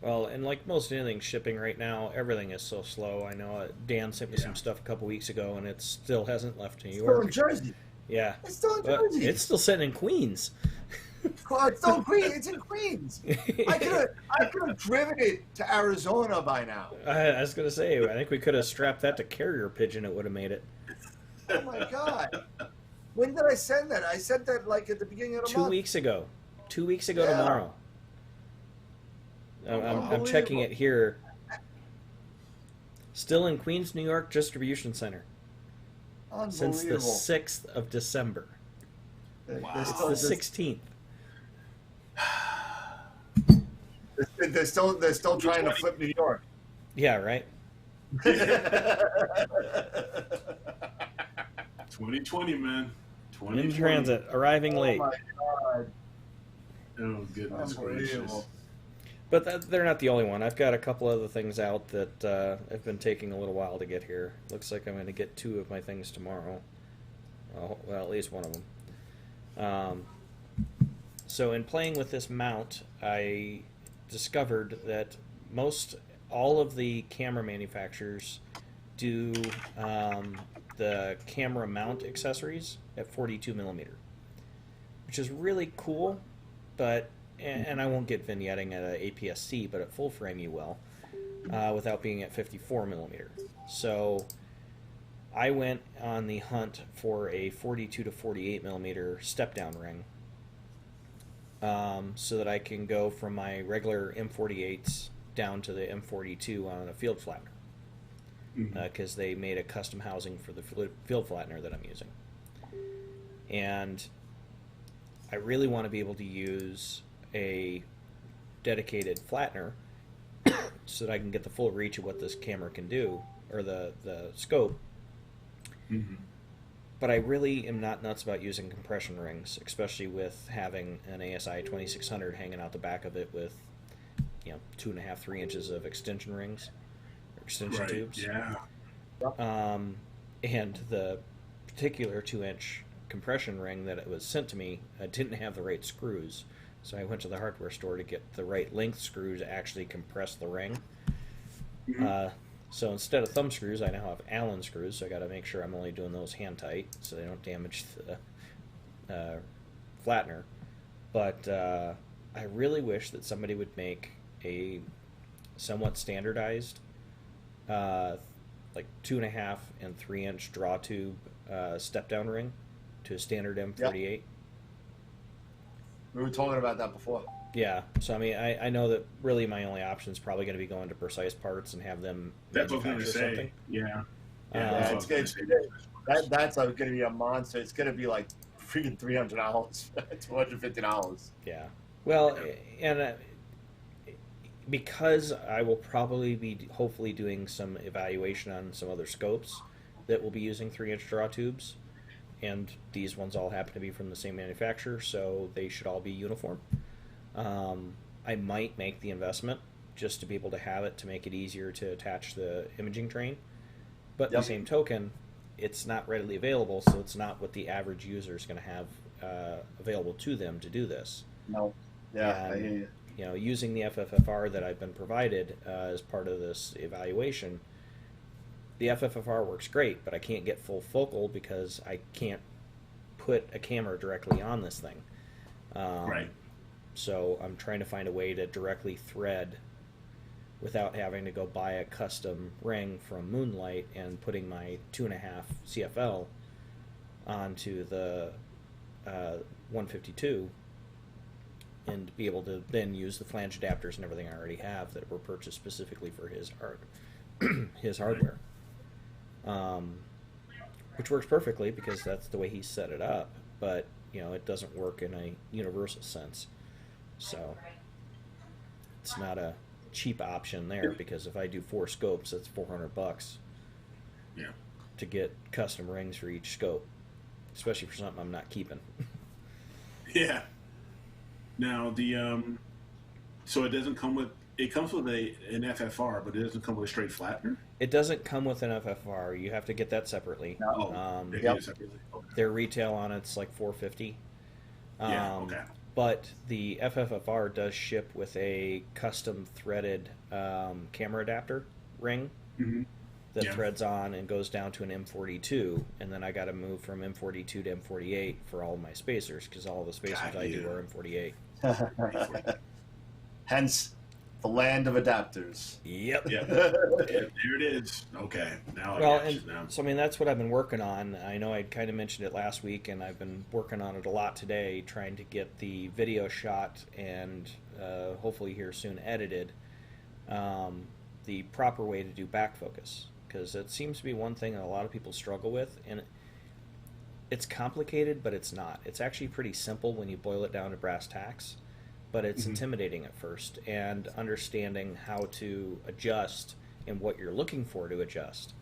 Well, and like most anything shipping right now, everything is so slow. I know Dan sent me some stuff a couple weeks ago, and it still hasn't left New York. It's still in Jersey. Yeah. It's still in But Jersey. it's still sitting in Queens. It's still in Queens. It's in Queens. I could have driven it to Arizona by now. I was going to say, I think we could have strapped that to carrier pigeon. It would have made it. Oh my God! When did I send that? I sent that like at the beginning of the 2 month. weeks ago. 2 weeks ago Yeah. tomorrow. I'm checking it here. Still in Queens, New York Distribution Center. Since the 6th of December. It's the 16th. They're still trying to flip New York. Yeah, right? 2020, man. 2020. In transit, arriving Oh late. my god. Oh, goodness gracious. Unbelievable. But they're not the only one. I've got a couple other things out that have been taking a little while to get here. Looks like I'm going to get 2 of my things tomorrow. Well, at least one of them. So in playing with this mount, I discovered that all of the camera manufacturers do the camera mount accessories at 42 millimeter, which is really cool, but and I won't get vignetting at a APS-C, but at full frame you will, without being at 54 millimeter. So I went on the hunt for a 42 to 48 millimeter step-down ring, so that I can go from my regular M48s down to the M42 on a field flattener, because they made a custom housing for the field flattener that I'm using. And I really want to be able to use a dedicated flattener so that I can get the full reach of what this camera can do, or the scope. But I really am not nuts about using compression rings, especially with having an ASI 2600 hanging out the back of it with, 2.5, 3 inches of extension rings, or extension tubes. Yeah. And the particular 2-inch compression ring that it was sent to me didn't have the right screws, so I went to the hardware store to get the right length screws to actually compress the ring. So instead of thumb screws, I now have Allen screws, so I got to make sure I'm only doing those hand tight so they don't damage the flattener. But I really wish that somebody would make a somewhat standardized, like 2.5 and 3 inch draw tube step down ring to a standard M48. Yep. We were talking about that before. Yeah, so I mean, I know that really my only option is probably going to be going to Precise Parts and have them That's what I was manufacture going to say. something. Yeah. Yeah, it's going to be a monster. It's going to be like freaking $300, $250. Yeah. Well, and because I will probably be hopefully doing some evaluation on some other scopes that will be using 3-inch draw tubes, and these ones all happen to be from the same manufacturer, so they should all be uniform. I might make the investment just to be able to have it to make it easier to attach the imaging train. But in the same token, it's not readily available, so it's not what the average user is going to have available to them to do this. No. Yeah, And, I hear you. Using the FFFR that I've been provided as part of this evaluation, the FFFR works great, but I can't get full focal because I can't put a camera directly on this thing. Right. So I'm trying to find a way to directly thread without having to go buy a custom ring from Moonlight and putting my 2.5 CFL onto the 152, and be able to then use the flange adapters and everything I already have that were purchased specifically for his hardware. Which works perfectly because that's the way he set it up, but it doesn't work in a universal sense. So it's not a cheap option there, because if I do 4 scopes, that's $400 to get custom rings for each scope, especially for something I'm not keeping. Yeah. Now so it doesn't come with, it comes with an FFR, but it doesn't come with a straight flattener. It doesn't come with an FFR. You have to get that separately. They get it separately. Okay. Their retail on it's like $450. Yeah. Okay. But the FFFR does ship with a custom threaded camera adapter ring that threads on and goes down to an M42, and then I got to move from M42 to M48 for all of my spacers, because all the spacers I do are M48. Hence, the land of adapters. Yep. Yeah. There it is. Okay. Now I got you now. So I mean, that's what I've been working on. I know I kind of mentioned it last week, and I've been working on it a lot today, trying to get the video shot and hopefully here soon edited, the proper way to do back focus, because it seems to be one thing that a lot of people struggle with, and it's complicated, but it's not. It's actually pretty simple when you boil it down to brass tacks, but it's intimidating at first, and understanding how to adjust and what you're looking for to adjust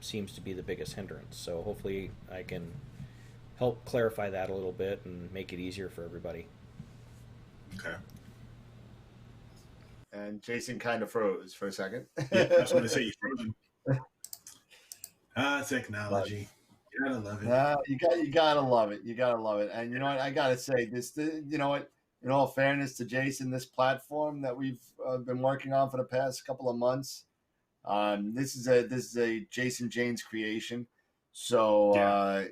seems to be the biggest hindrance. So hopefully I can help clarify that a little bit and make it easier for everybody. Okay. Jason kind of froze for a second. Yeah, that's what I say. You frozen. Technology. You gotta love it. You gotta love it. You gotta love it. And you know what? I gotta say this. You know what? In all fairness to Jason, this platform that we've been working on for the past couple of months, this is a Jason Janes creation. So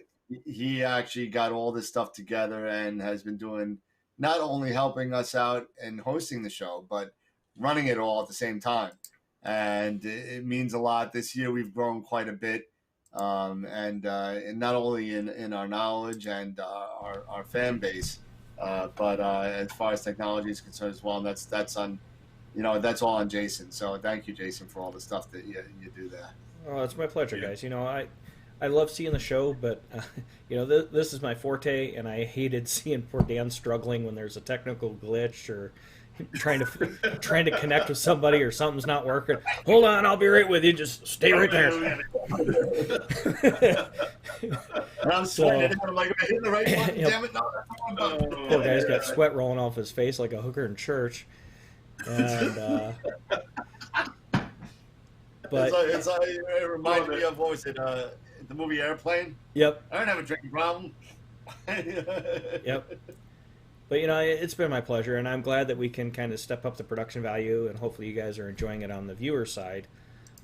he actually got all this stuff together and has been doing, not only helping us out and hosting the show, but running it all at the same time. And it means a lot. This year we've grown quite a bit, and not only in our knowledge and our fan base, but as far as technology is concerned as well. And that's on, that's all on Jason. So thank you, Jason, for all the stuff that you do there. Oh, it's my pleasure, guys. I love seeing the show, but this is my forte, and I hated seeing poor Dan struggling when there's a technical glitch or trying to connect with somebody or something's not working. Hold on, I'll be right with you. Just stay right there. And I'm sweating. I'm like, am I hitting the right button? Damn it! No. Poor guy's got sweat rolling off his face like a hooker in church. And but it reminded me of, what was it? The movie Airplane. Yep. I don't have a drinking problem. Yep. But it's been my pleasure, and I'm glad that we can kind of step up the production value, and hopefully you guys are enjoying it on the viewer side.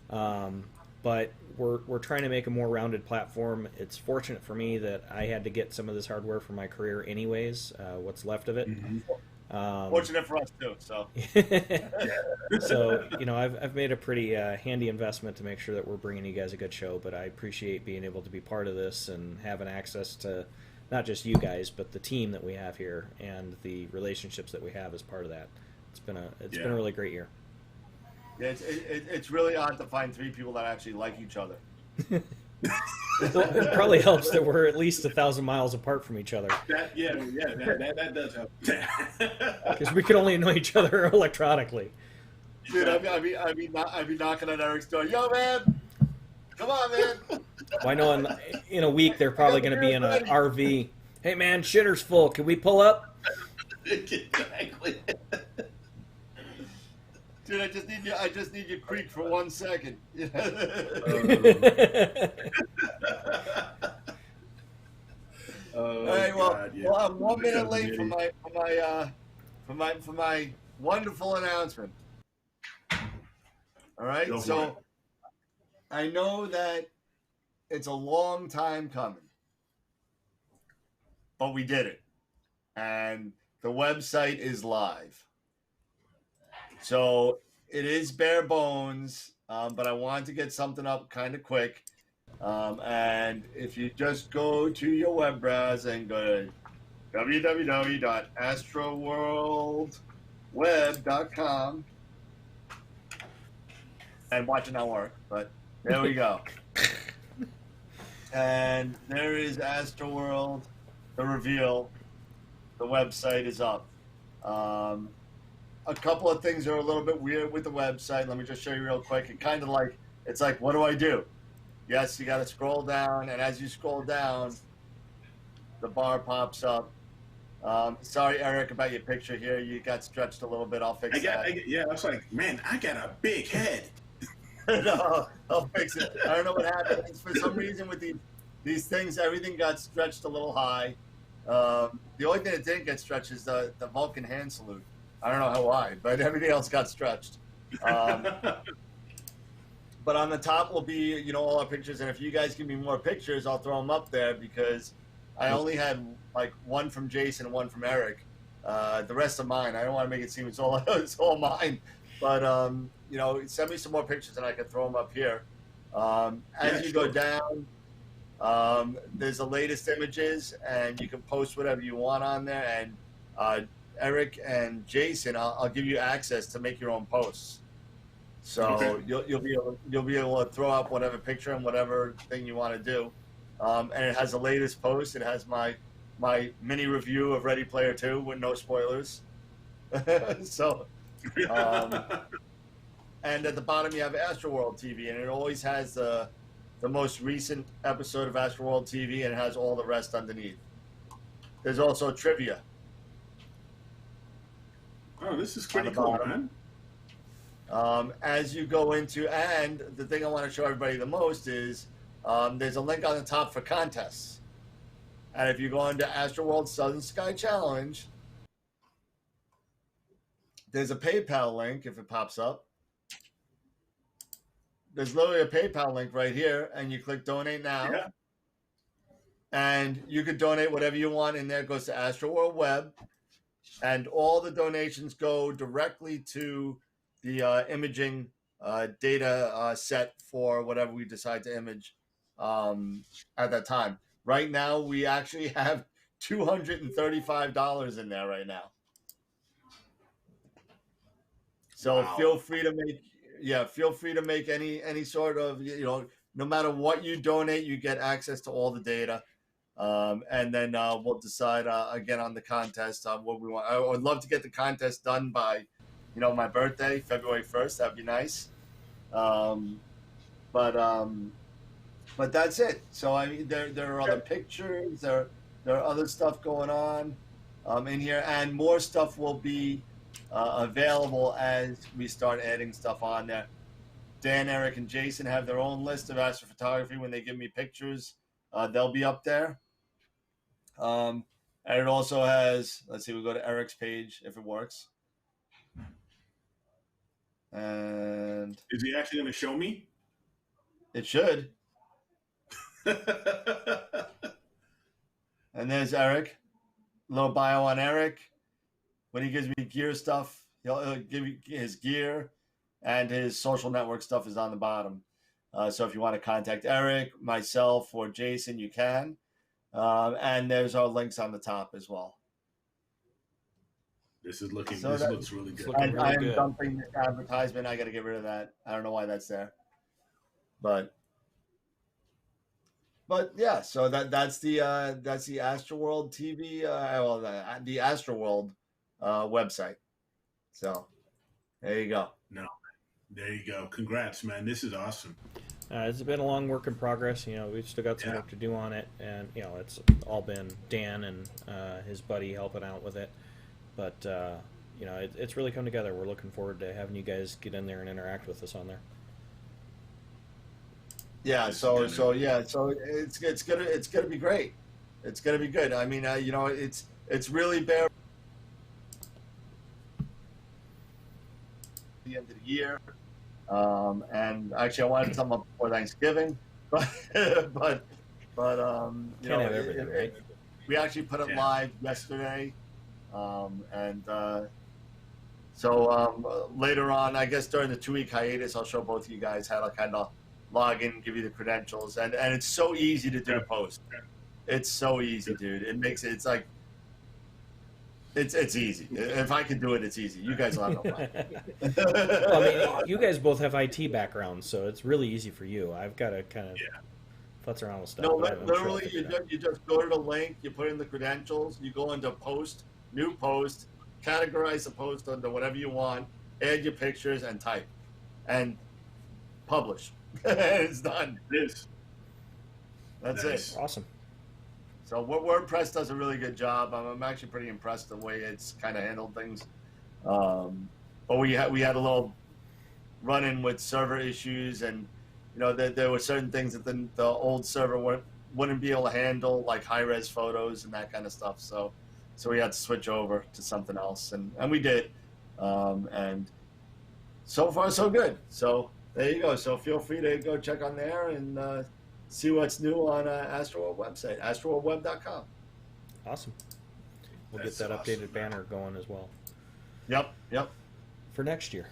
But we're trying to make a more rounded platform. It's fortunate for me that I had to get some of this hardware for my career anyways, what's left of it. Mm-hmm. Fortunate for us too. So, so I've made a pretty handy investment to make sure that we're bringing you guys a good show. But I appreciate being able to be part of this and having access to not just you guys, but the team that we have here and the relationships that we have as part of that. It's been a really great year. Yeah, it's really odd to find three people that actually like each other. Well, it probably helps that we're at least 1,000 miles apart from each other. That does help. Because we can only know each other electronically. Dude, I'd be knocking on Eric's door. Yo, man, come on, man. Well, I know in a week they're probably going to be in an RV. Hey, man, shitter's full. Can we pull up? Exactly. Dude, I just need you creak for 1 second. All right, well, I'm 1 minute late for my wonderful announcement. All right, so I know that it's a long time coming, but we did it, and the website is live. So it is bare bones, but I wanted to get something up kind of quick. And if you just go to your web browser and go to www.astroworldweb.com, and watch it not work, but there we go. And there is AstroWorld, the reveal. The website is up. A couple of things are a little bit weird with the website. Let me just show you real quick. It's like, what do I do? Yes, you got to scroll down, and as you scroll down, the bar pops up. Sorry, Eric, about your picture here. You got stretched a little bit. I'll fix that. I was like, man, I got a big head. No, I'll fix it. I don't know what happened. For some reason with these things, everything got stretched a little high. The only thing that didn't get stretched is the Vulcan hand salute. I don't know how why, but everything else got stretched. But on the top will be, all our pictures. And if you guys give me more pictures, I'll throw them up there because I only had like one from Jason and one from Eric. The rest of mine, I don't want to make it seem it's all mine. But, send me some more pictures and I can throw them up here. As you go down, there's the latest images and you can post whatever you want on there. And Eric and Jason, I'll give you access to make your own posts. So okay. you'll be able to throw up whatever picture and whatever thing you want to do. And it has the latest post. It has my mini review of Ready Player 2 with no spoilers. So and at the bottom you have AstroWorld TV, and it always has the most recent episode of AstroWorld TV, and it has all the rest underneath. There's also trivia. Oh, this is pretty cool, man. As you go into, and the thing I want to show everybody the most is there's a link on the top for contests. And if you go into AstroWorld Southern Sky Challenge, there's a PayPal link if it pops up. There's literally a PayPal link right here, and you click donate now. Yeah. And you could donate whatever you want in there. It goes to AstroWorld Web, and all the donations go directly to the imaging data set for whatever we decide to image at that time. Right now, we actually have $235 in there right now. So wow. feel free to make any sort of, no matter what you donate, you get access to all the data. And then we'll decide again on the contest what we want. I would love to get the contest done by, my birthday, February 1st. That'd be nice. But that's it. So I mean, there are other pictures. There are other stuff going on in here, and more stuff will be available as we start adding stuff on there. Dan, Eric, and Jason have their own list of astrophotography. When they give me pictures, they'll be up there. And it also has, let's see, we'll go to Eric's page if it works. And is he actually going to show me? It should. And there's Eric. A little bio on Eric. When he gives me gear stuff, he'll give you his gear, and his social network stuff is on the bottom. So if you want to contact Eric, myself, or Jason, you can. And there's our links on the top as well. This looks really good. I'm dumping this advertisement. I got to get rid of that. I don't know why that's there. But yeah, so that's the AstroWorld TV, the AstroWorld website. So there you go. No, there you go. Congrats, man. This is awesome. It's been a long work in progress. We've still got some work to do on it, and it's all been Dan and his buddy helping out with it. But it's really come together. We're looking forward to having you guys get in there and interact with us on there. Yeah. So it's gonna be great. It's gonna be good. I mean, it's really bare. The end of the year. And actually, I wanted to come up before Thanksgiving, but Can't have everything, right? We actually put it live yesterday, so later on, I guess during the 2-week hiatus, I'll show both of you guys how to kind of log in, give you the credentials, and it's so easy to do a post. It's so easy, dude. It's like. It's easy. If I can do it, it's easy. You guys will have no problem. Well, I mean, you guys both have IT backgrounds, so it's really easy for you. I've got to kind of futz around with stuff. No, literally, you just go to the link, you put in the credentials, you go into post, new post, categorize the post under whatever you want, add your pictures, and type. And publish. It's done. That's it. Awesome. So WordPress does a really good job. I'm actually pretty impressed the way it's kind of handled things. But we had a little run-in with server issues, and there were certain things that the old server wouldn't be able to handle, like high-res photos and that kind of stuff. So we had to switch over to something else, and we did. And so far so good. So there you go. So feel free to go check on there and see what's new on AstroWorld website, astroworldweb.com. Awesome. We'll get that updated banner going as well. Yep. For next year.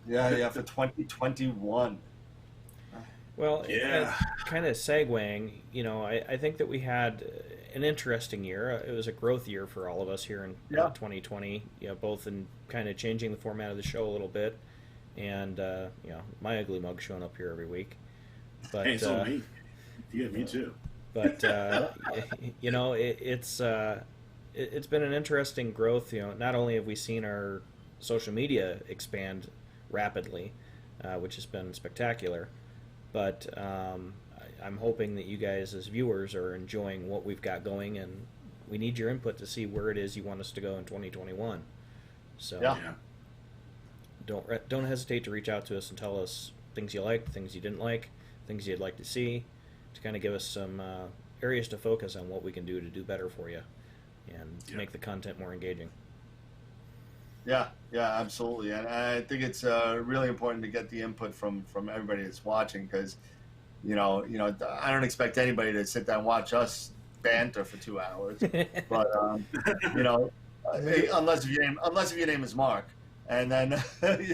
Yeah, for 2021. Well, kind of segueing, I think that we had an interesting year. It was a growth year for all of us here in 2020, both in kind of changing the format of the show a little bit, and my ugly mug showing up here every week. But hey, so me. Yeah, me too. But it's been an interesting growth. Not only have we seen our social media expand rapidly, which has been spectacular. But I'm hoping that you guys as viewers are enjoying what we've got going, and we need your input to see where it is you want us to go in 2021. So Yeah. don't hesitate to reach out to us and tell us things you liked, things you didn't like, things you'd like to see, to kind of give us some areas to focus on what we can do to do better for you and to make the content more engaging. Yeah, absolutely, and I think it's really important to get the input from everybody that's watching, because I don't expect anybody to sit down and watch us banter for 2 hours, but unless if your name is Mark, and then if any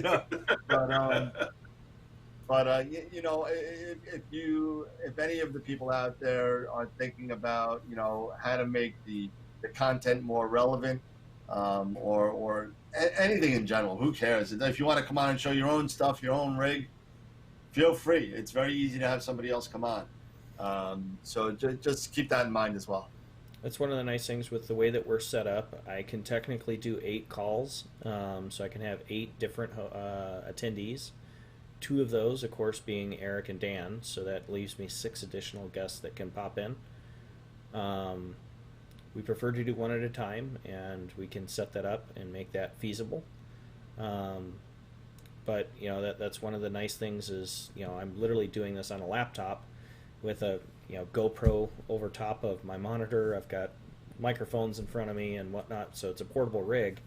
of the people out there are thinking about how to make the content more relevant, or anything in general, who cares? If you want to come on and show your own stuff, your own rig, feel free. It's very easy to have somebody else come on. So just keep that in mind as well. That's one of the nice things with the way that we're set up. I can technically do 8 calls, so I can have 8 different attendees. 2 of those, of course, being Eric and Dan, so that leaves me 6 additional guests that can pop in. We prefer to do one at a time, and we can set that up and make that feasible. But that's one of the nice things is I'm literally doing this on a laptop with a GoPro over top of my monitor. I've got microphones in front of me and whatnot, so it's a portable rig,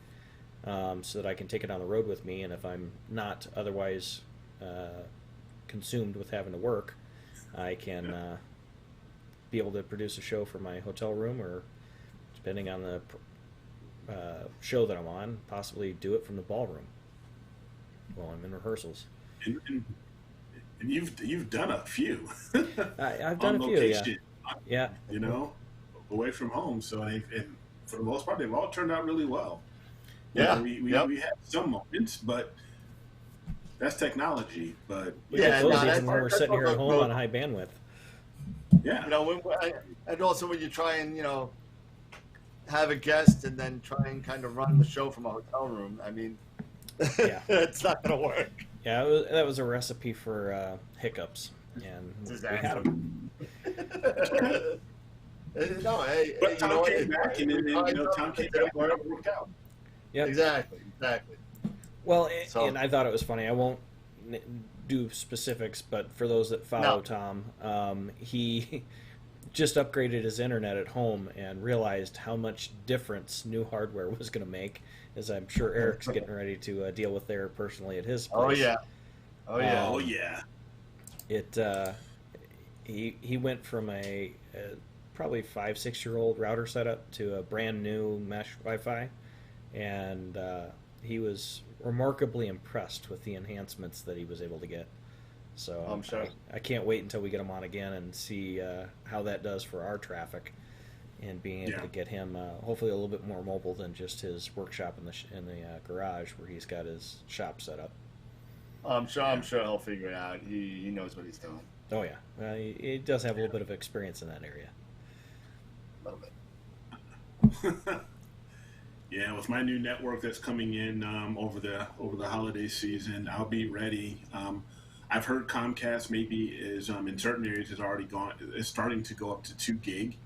so that I can take it on the road with me. And if I'm not otherwise consumed with having to work, I can be able to produce a show for my hotel room, or depending on the show that I'm on, possibly do it from the ballroom while I'm in rehearsals. And you've done a few. I've done a few, yeah. Away from home. So and for the most part, they've all turned out really well. Yeah, we had some moments, but that's technology. But when we're sitting here at home on high bandwidth. Yeah, and also when you try and have a guest and then try and kind of run the show from a hotel room, I mean, it's not going to work. Yeah, that was a recipe for hiccups, and we had them. No, but Tom came back, and Tom came back where it worked out. Yeah, exactly. Well, and I thought it was funny. I won't do specifics, but for those that follow Tom, he just upgraded his internet at home and realized how much difference new hardware was going to make, as I'm sure Eric's getting ready to deal with there personally at his place. Oh yeah. He went from a probably 5-6-year-old router setup to a brand new mesh Wi-Fi, and he was remarkably impressed with the enhancements that he was able to get. So I'm sure. I can't wait until we get him on again and see how that does for our traffic, and being able to get him hopefully a little bit more mobile than just his workshop in the garage where he's got his shop set up. I'm sure he'll figure it out. He knows what he's doing. Oh yeah, he does have a little bit of experience in that area. A little bit. Yeah, with my new network that's coming in over the holiday season, I'll be ready. I've heard Comcast maybe is in certain areas is starting to go up to 2 gig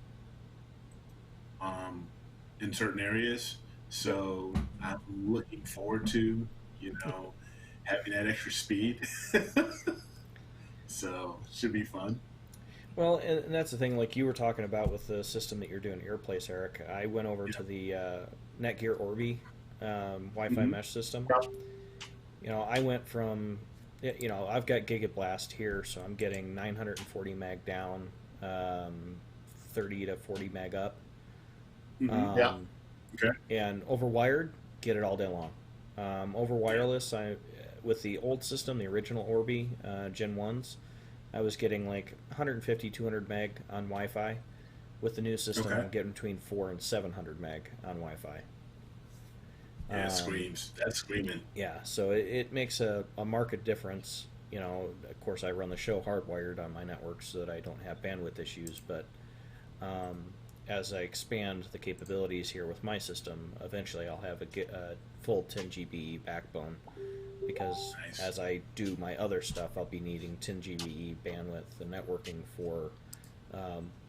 in certain areas. So I'm looking forward to having that extra speed. So should be fun. Well, and that's the thing, like you were talking about with the system that you're doing at your place, Eric. I went over to the Netgear Orbi Wi-Fi mesh system. I went from, I've got Gigablast here, so I'm getting 940 meg down, 30 to 40 meg up. Okay. And over wired, get it all day long. Over wireless, with the old system, the original Orbi Gen 1s, I was getting like 150, 200 meg on Wi-Fi. With the new system, I'm getting between 400 and 700 meg on Wi-Fi. Yeah, screams. That's screaming. Yeah, so it makes a marked difference. Of course, I run the show hardwired on my network so that I don't have bandwidth issues. But as I expand the capabilities here with my system, eventually I'll have a full 10 GB backbone, because Nice. as I do my other stuff, I'll be needing 10 GBE bandwidth and networking for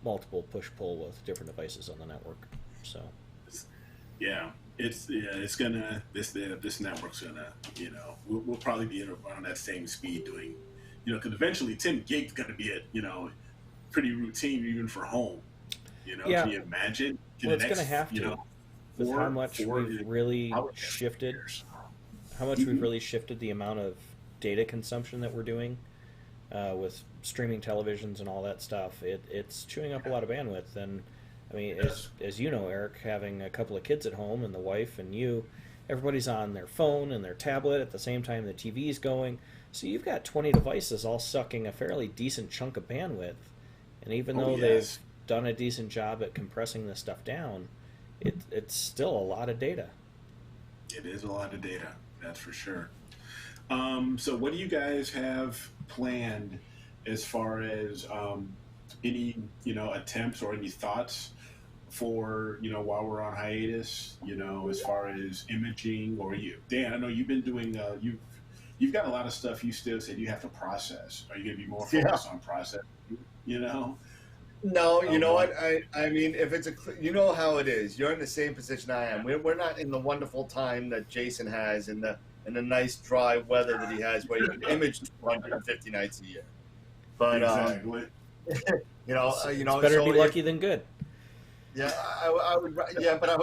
multiple push pull with different devices on the network. So Yeah, it's gonna this network's gonna, we'll probably be around that same speed doing, because eventually 10 gig's gonna be at, pretty routine even for home. yeah, Can you imagine? In well, the it's going to next, have to with how much four we've really probably shifted, years. how much we've Mhm. really shifted the amount of data consumption that we're doing with streaming televisions and all that stuff. It's chewing up a lot of bandwidth. And I mean, as you know, Eric, having a couple of kids at home and the wife and you, everybody's on their phone and their tablet at the same time the TV's going. So you've got 20 devices all sucking a fairly decent chunk of bandwidth. And even Oh though they've yes, done a decent job at compressing this stuff down, it's still a lot of data. it is a lot of data. That's for sure. So what do you guys have planned as far as any, attempts or any thoughts for, while we're on hiatus, as far as imaging or you, Dan, I know you've been doing, you've got a lot of stuff you still said you have to process. Are you going to be more Yeah. focused on process, you know? No, you Oh know boy. what? I mean, if it's you know how it is. You're in the same position I am. We're not in the wonderful time that Jason has in the nice dry weather that he has, where you can image 250 nights a year. But Exactly. It's better to so be if lucky than good. yeah, I would yeah, but I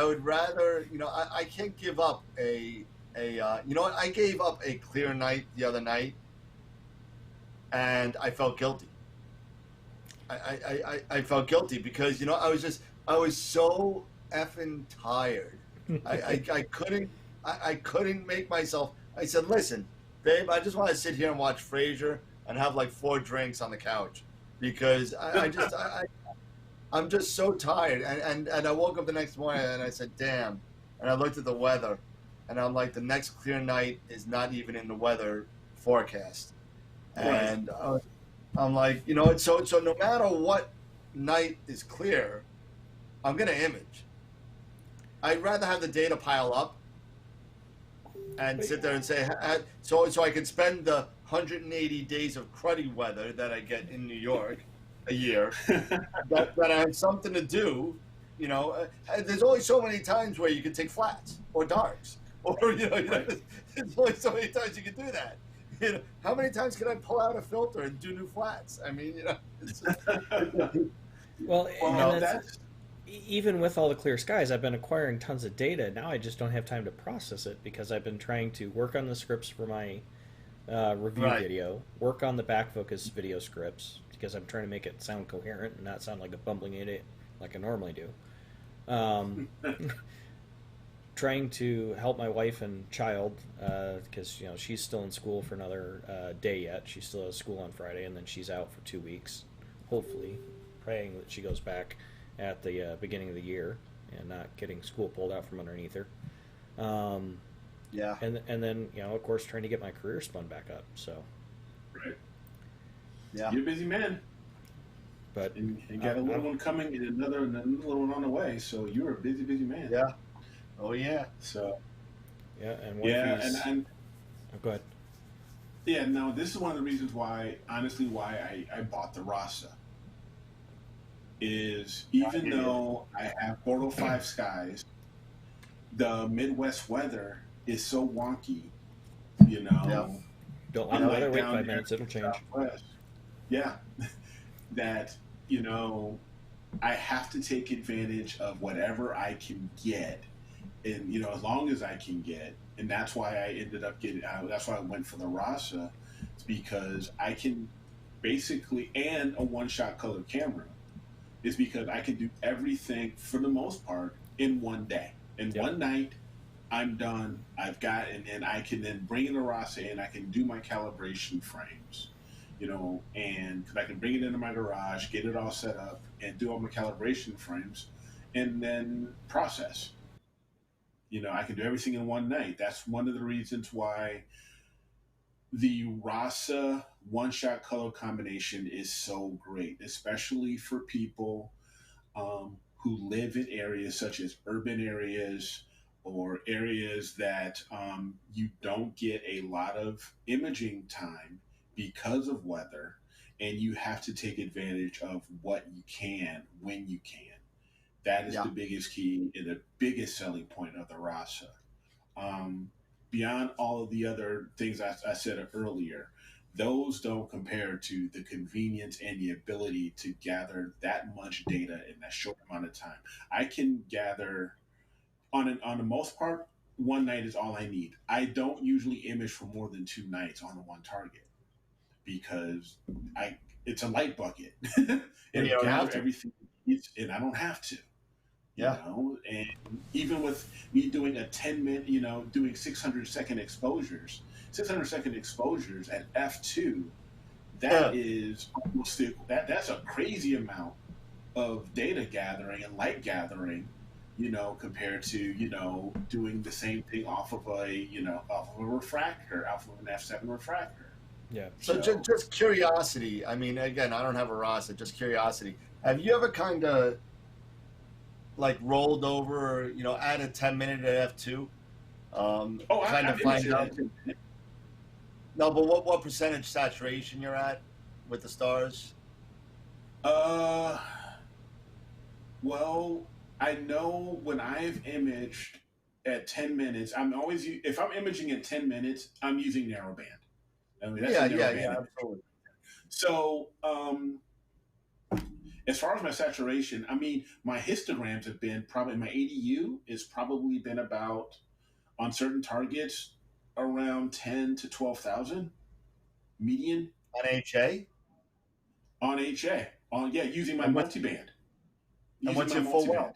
would rather I can't give up you know what? I gave up a clear night the other night, and I felt guilty. I felt guilty because I was so effing tired. I couldn't make myself. I said, listen, babe, I just want to sit here and watch Frasier and have like 4 drinks on the couch because I'm just so tired. And I woke up the next morning and I said, damn. And I looked at the weather and I'm like, the next clear night is not even in the weather forecast. Right. And I'm like, so no matter what night is clear, I'm gonna image. I'd rather have the data pile up and sit there and say, so I can spend the 180 days of cruddy weather that I get in New York a year, that I have something to do. There's only so many times where you can take flats or darks, or Right. there's only so many times you can do that. How many times can I pull out a filter and do new flats? I mean, it's just, Well, and Well, that's that's even with all the clear skies, I've been acquiring tons of data. Now I just don't have time to process it because I've been trying to work on the scripts for my review right. video, work on the back focus video scripts because I'm trying to make it sound coherent and not sound like a bumbling idiot like I normally do. Um, trying to help my wife and child because she's still in school for another day yet. She still has school on Friday, and then she's out for 2 weeks. Hopefully, praying that she goes back at the beginning of the year and not getting school pulled out from underneath her. Um, Yeah. and then of course trying to get my career spun back up. So, right. Yeah. You're a busy man. but And you got a little one coming and another little one on the way. So you're a busy, busy man. Yeah. Oh yeah. So yeah, and yeah, wifey's. and Oh, go ahead. yeah, no, this is one of the reasons why, honestly, why I bought the Rasa. Is even though I have 405 skies, the Midwest weather is so wonky, you know. Yeah. Don't like the Unlike weather. Wait down 5 here minutes. in It'll the change. Southwest. Yeah, that I have to take advantage of whatever I can get, and as long as I can get, and that's why I ended up getting. That's why I went for the Rasa, it's because I can basically, and a one-shot color camera, is because I can do everything for the most part in one day, in Yep. one night. I'm done. I've got, and I can then bring in the Rasa and I can do my calibration frames, and because I can bring it into my garage, get it all set up, and do all my calibration frames, and then process. I can do everything in one night. That's one of the reasons why the Rasa one shot color combination is so great, especially for people who live in areas such as urban areas or areas that you don't get a lot of imaging time because of weather, and you have to take advantage of what you can when you can. That is Yeah. the biggest key and the biggest selling point of the Rasa. Um, Beyond all of the other things I said earlier, those don't compare to the convenience and the ability to gather that much data in that short amount of time. I can gather on the most part, one night is all I need. I don't usually image for more than 2 nights on the one target because I it's a light bucket. And you It'll don't have gather to. everything, and I don't have to. Yeah. And even with me doing a 10 minute, doing 600-second exposures, 600-second exposures at f2, that is almost that's a crazy amount of data gathering and light gathering, compared to doing the same thing off of a refractor, off of an f7 refractor. Yeah. So just curiosity. I mean, again, I don't have a Rasa. Just curiosity. Have you ever kind of like rolled over, added 10 minute at f2? Kind of find out. No, but what percentage saturation you're at with the stars? Well, I know when I've imaged at 10 minutes, if I'm imaging at 10 minutes, I'm using narrowband. I mean, that's Yeah, a yeah, narrowband. yeah, absolutely. So, as far as my saturation, I mean, my histograms have been probably, my ADU has probably been about, on certain targets, around 10 to 12,000 median. On HA? On HA. Using my And what's, multiband. and Using what's my your full multiband.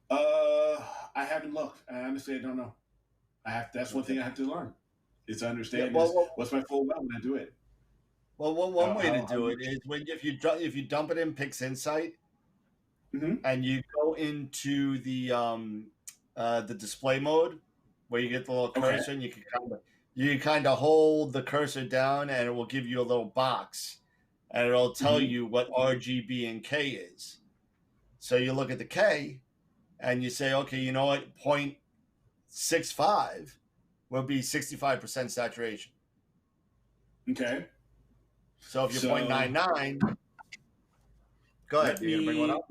well? I haven't looked. I honestly don't know. That's one thing I have to learn. Is to understand Yeah, what's my full well when I do it. well, one way to do it is when if you dump it in PixInsight Mm-hmm. and you go into the display mode where you get the little cursor and you kind of hold the cursor down and it will give you a little box and it'll tell you what RGB and K is. So you look at the K and you say, okay, you know what, 0.65 will be 65% saturation. Okay. So if you're 0.99, go ahead. You're gonna bring one up?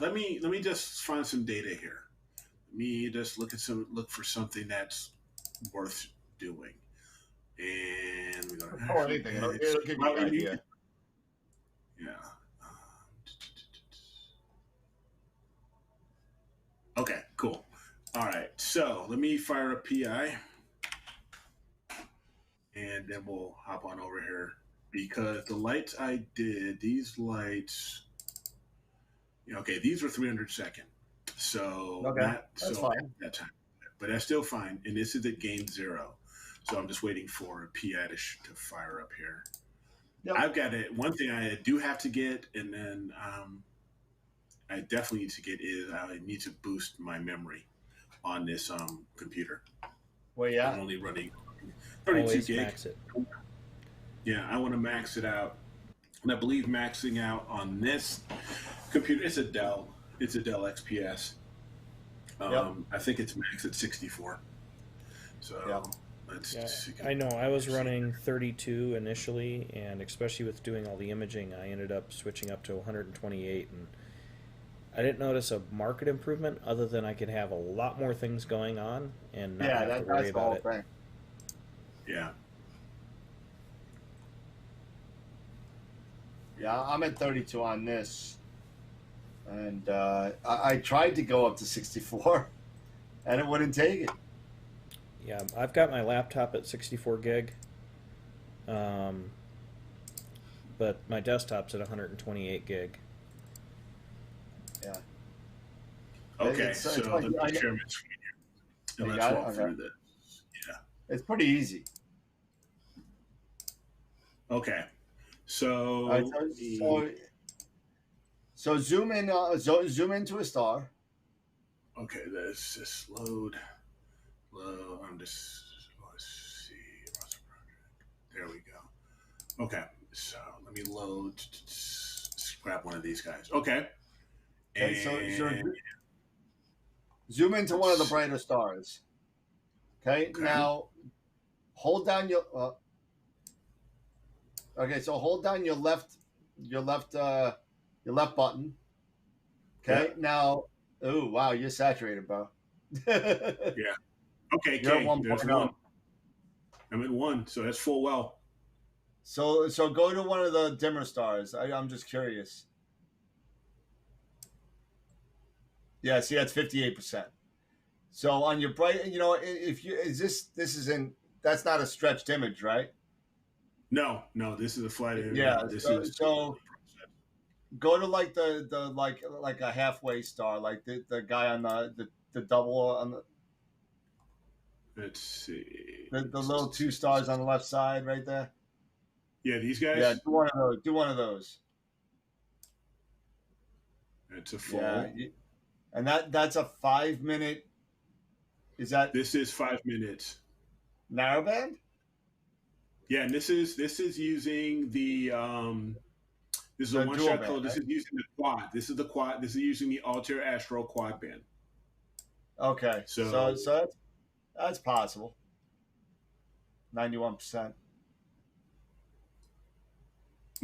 Let me just find some data here. Let me just look for something that's worth doing. And we're gonna Anything. It'll give you an idea. Yeah. Okay, cool. All right, so let me fire up PI, and then we'll hop on over here because the lights I did, these lights, these were 300 second, so that's fine. that time, but that's still fine. And this is at gain 0, so I'm just waiting for a PI to fire up here. Yep. I've got it. One thing I do have to get, and then I definitely need to get is I need to boost my memory on this computer. Well, yeah, I'm only running 32 Always gig. max it. Yeah, I want to max it out, and I believe maxing out on this computer. It's a Dell XPS. I think it's max at 64. So I know I was running 32 initially, and especially with doing all the imaging, I ended up switching up to 128, and I didn't notice a market improvement other than I could have a lot more things going on and not have to worry about it. Thing. Yeah. Yeah, I'm at 32 on this, and I tried to go up to 64, and it wouldn't take it. Yeah, I've got my laptop at 64 gig, but my desktop's at 128 gig. Yeah. Okay, so let me share my screen here, and let's walk through this. Yeah. It's pretty easy. Okay. So, so zoom in. Zoom into a star. Okay, let's just load. I'm just let's see. There we go. Okay, so let me load. Grab one of these guys. Okay. Okay. Zoom into one of the brighter stars. Okay. Now, hold down your. Okay, so hold down your left button. Okay. Yeah. Now, oh wow, you're saturated, bro. You're Yeah. Okay, at K. There's 1.0. one. I'm at 1, so that's full well. So go to one of the dimmer stars. I'm just curious. Yeah, see that's 58%. So on your bright, if you is this isn't that's not a stretched image, right? No, this is a flat area. Yeah. No, this is So go to like the like a halfway star, like the guy on the double on let's see. the little 2 stars on the left side, right there. Yeah, these Yeah, guys. do one of those. Do one of those. It's a full. Yeah, and that's a 5 minute. Is that This is 5 minutes. narrowband? Yeah, and this is using the this is The a one dual shot band, color. This right? is using the quad. This is the quad. This is using the Altair Astro quad band. Okay, So so that's possible. 91%.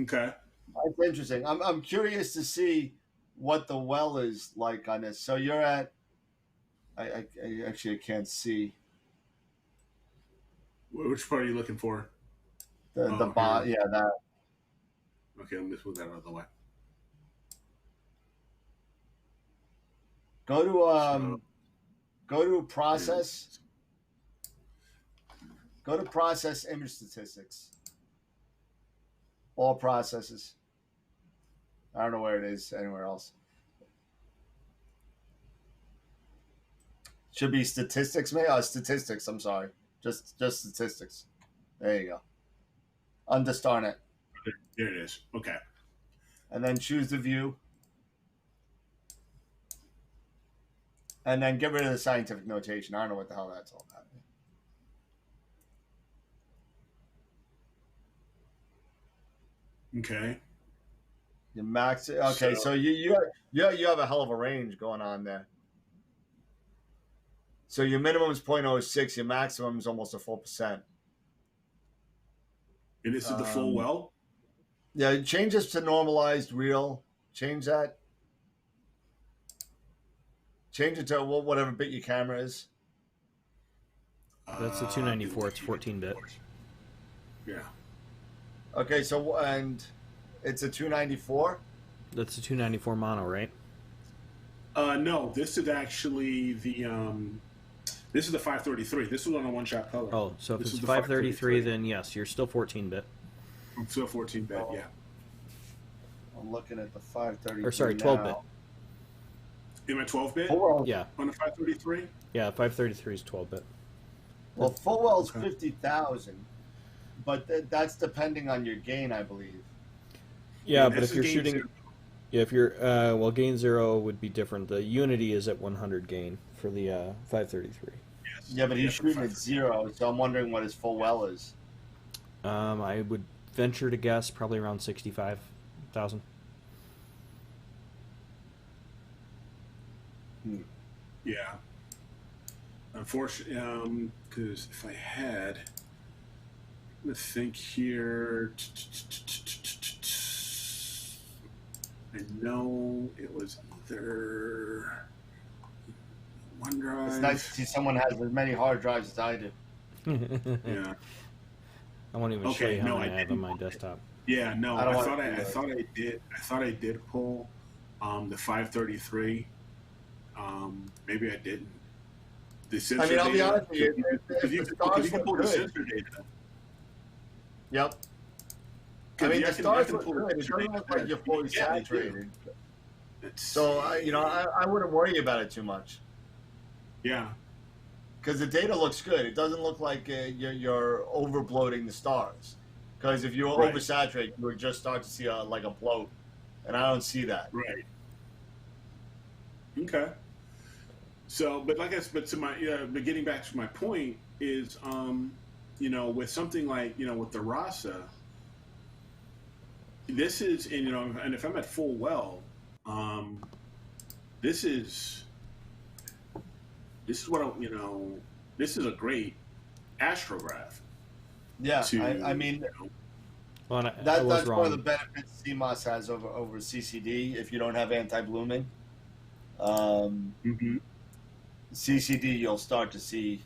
okay. That's interesting. I'm curious to see what the well is like on this. So you're at. I actually can't see Which part are you looking for? the Oh, bot. here. Yeah, that. Okay, let me just move that out of the way. Go to So, go to process. Go to process image statistics. All processes. I don't know where it is anywhere else. Should be statistics, maybe. Statistics. I'm sorry. Just statistics. There you go. Under StarNet, there it is. Okay. and then choose the view, and then get rid of the scientific notation. I don't know what the hell that's all about. Okay. Your max. Okay, so you have a hell of a range going on there. So your minimum is 0.06. Your maximum is almost a full percent. And this is the full well. Yeah, change this to normalized real. Change that. Change it to whatever bit your camera is. That's the 294. It's 14-bit. Yeah. Okay, so and it's a 294. That's the 294 mono, right? No, this is actually the this is the 533. This was on a one shot color. Oh, so if This it's is the 533, then yes, you're still 14-bit. I'm still 14 bit. Yeah. I'm looking at the 533. Or sorry, 12-bit. Am I 12 bit Yeah, on the 533? yeah, 533 is 12-bit. Well, full well's Okay. 50,000, but that's depending on your gain, I believe. Yeah, And but this if you're is gain shooting, zero. yeah, if you're well, gain 0 would be different. The Unity is at 100 gain for the 533. Yes. Yeah, but he's for shooting at 0, so I'm wondering what his full well is. I would venture to guess probably around 65,000. Yeah. Unfortunately, because if I had, I'm gonna think here. I know it was either OneDrive. It's nice to see someone has as many hard drives as I do. Yeah. I won't even show Okay, you how no, many I I have on didn't. my desktop. Yeah, no, I don't I want thought to I, do I that. thought I did. I thought I did pull the 533. Maybe I didn't. The sensor I mean, I'll be data, honest with you. because you The because stars you can look pull the good. sensor data. Yep. I Because mean, I the can stars pull look the good. It sensor doesn't data look like you're fully Yeah, they do. saturated. It's, So, I wouldn't worry about it too much. yeah, Because the data looks good. It doesn't look like you're over bloating the stars. Because if you were Right. oversaturated, you would just start to see like a bloat, and I don't see that. right. Okay. So, but like I said, but to my, but getting back to my point is, with something like, with the Rasa, this is, and if I'm at full well, this is this is what this is a great astrograph. Yeah, To I mean, Well, I that's was one of the wrong. benefits CMOS has over CCD. If you don't have anti-blooming, um, Mm-hmm. CCD you'll start to see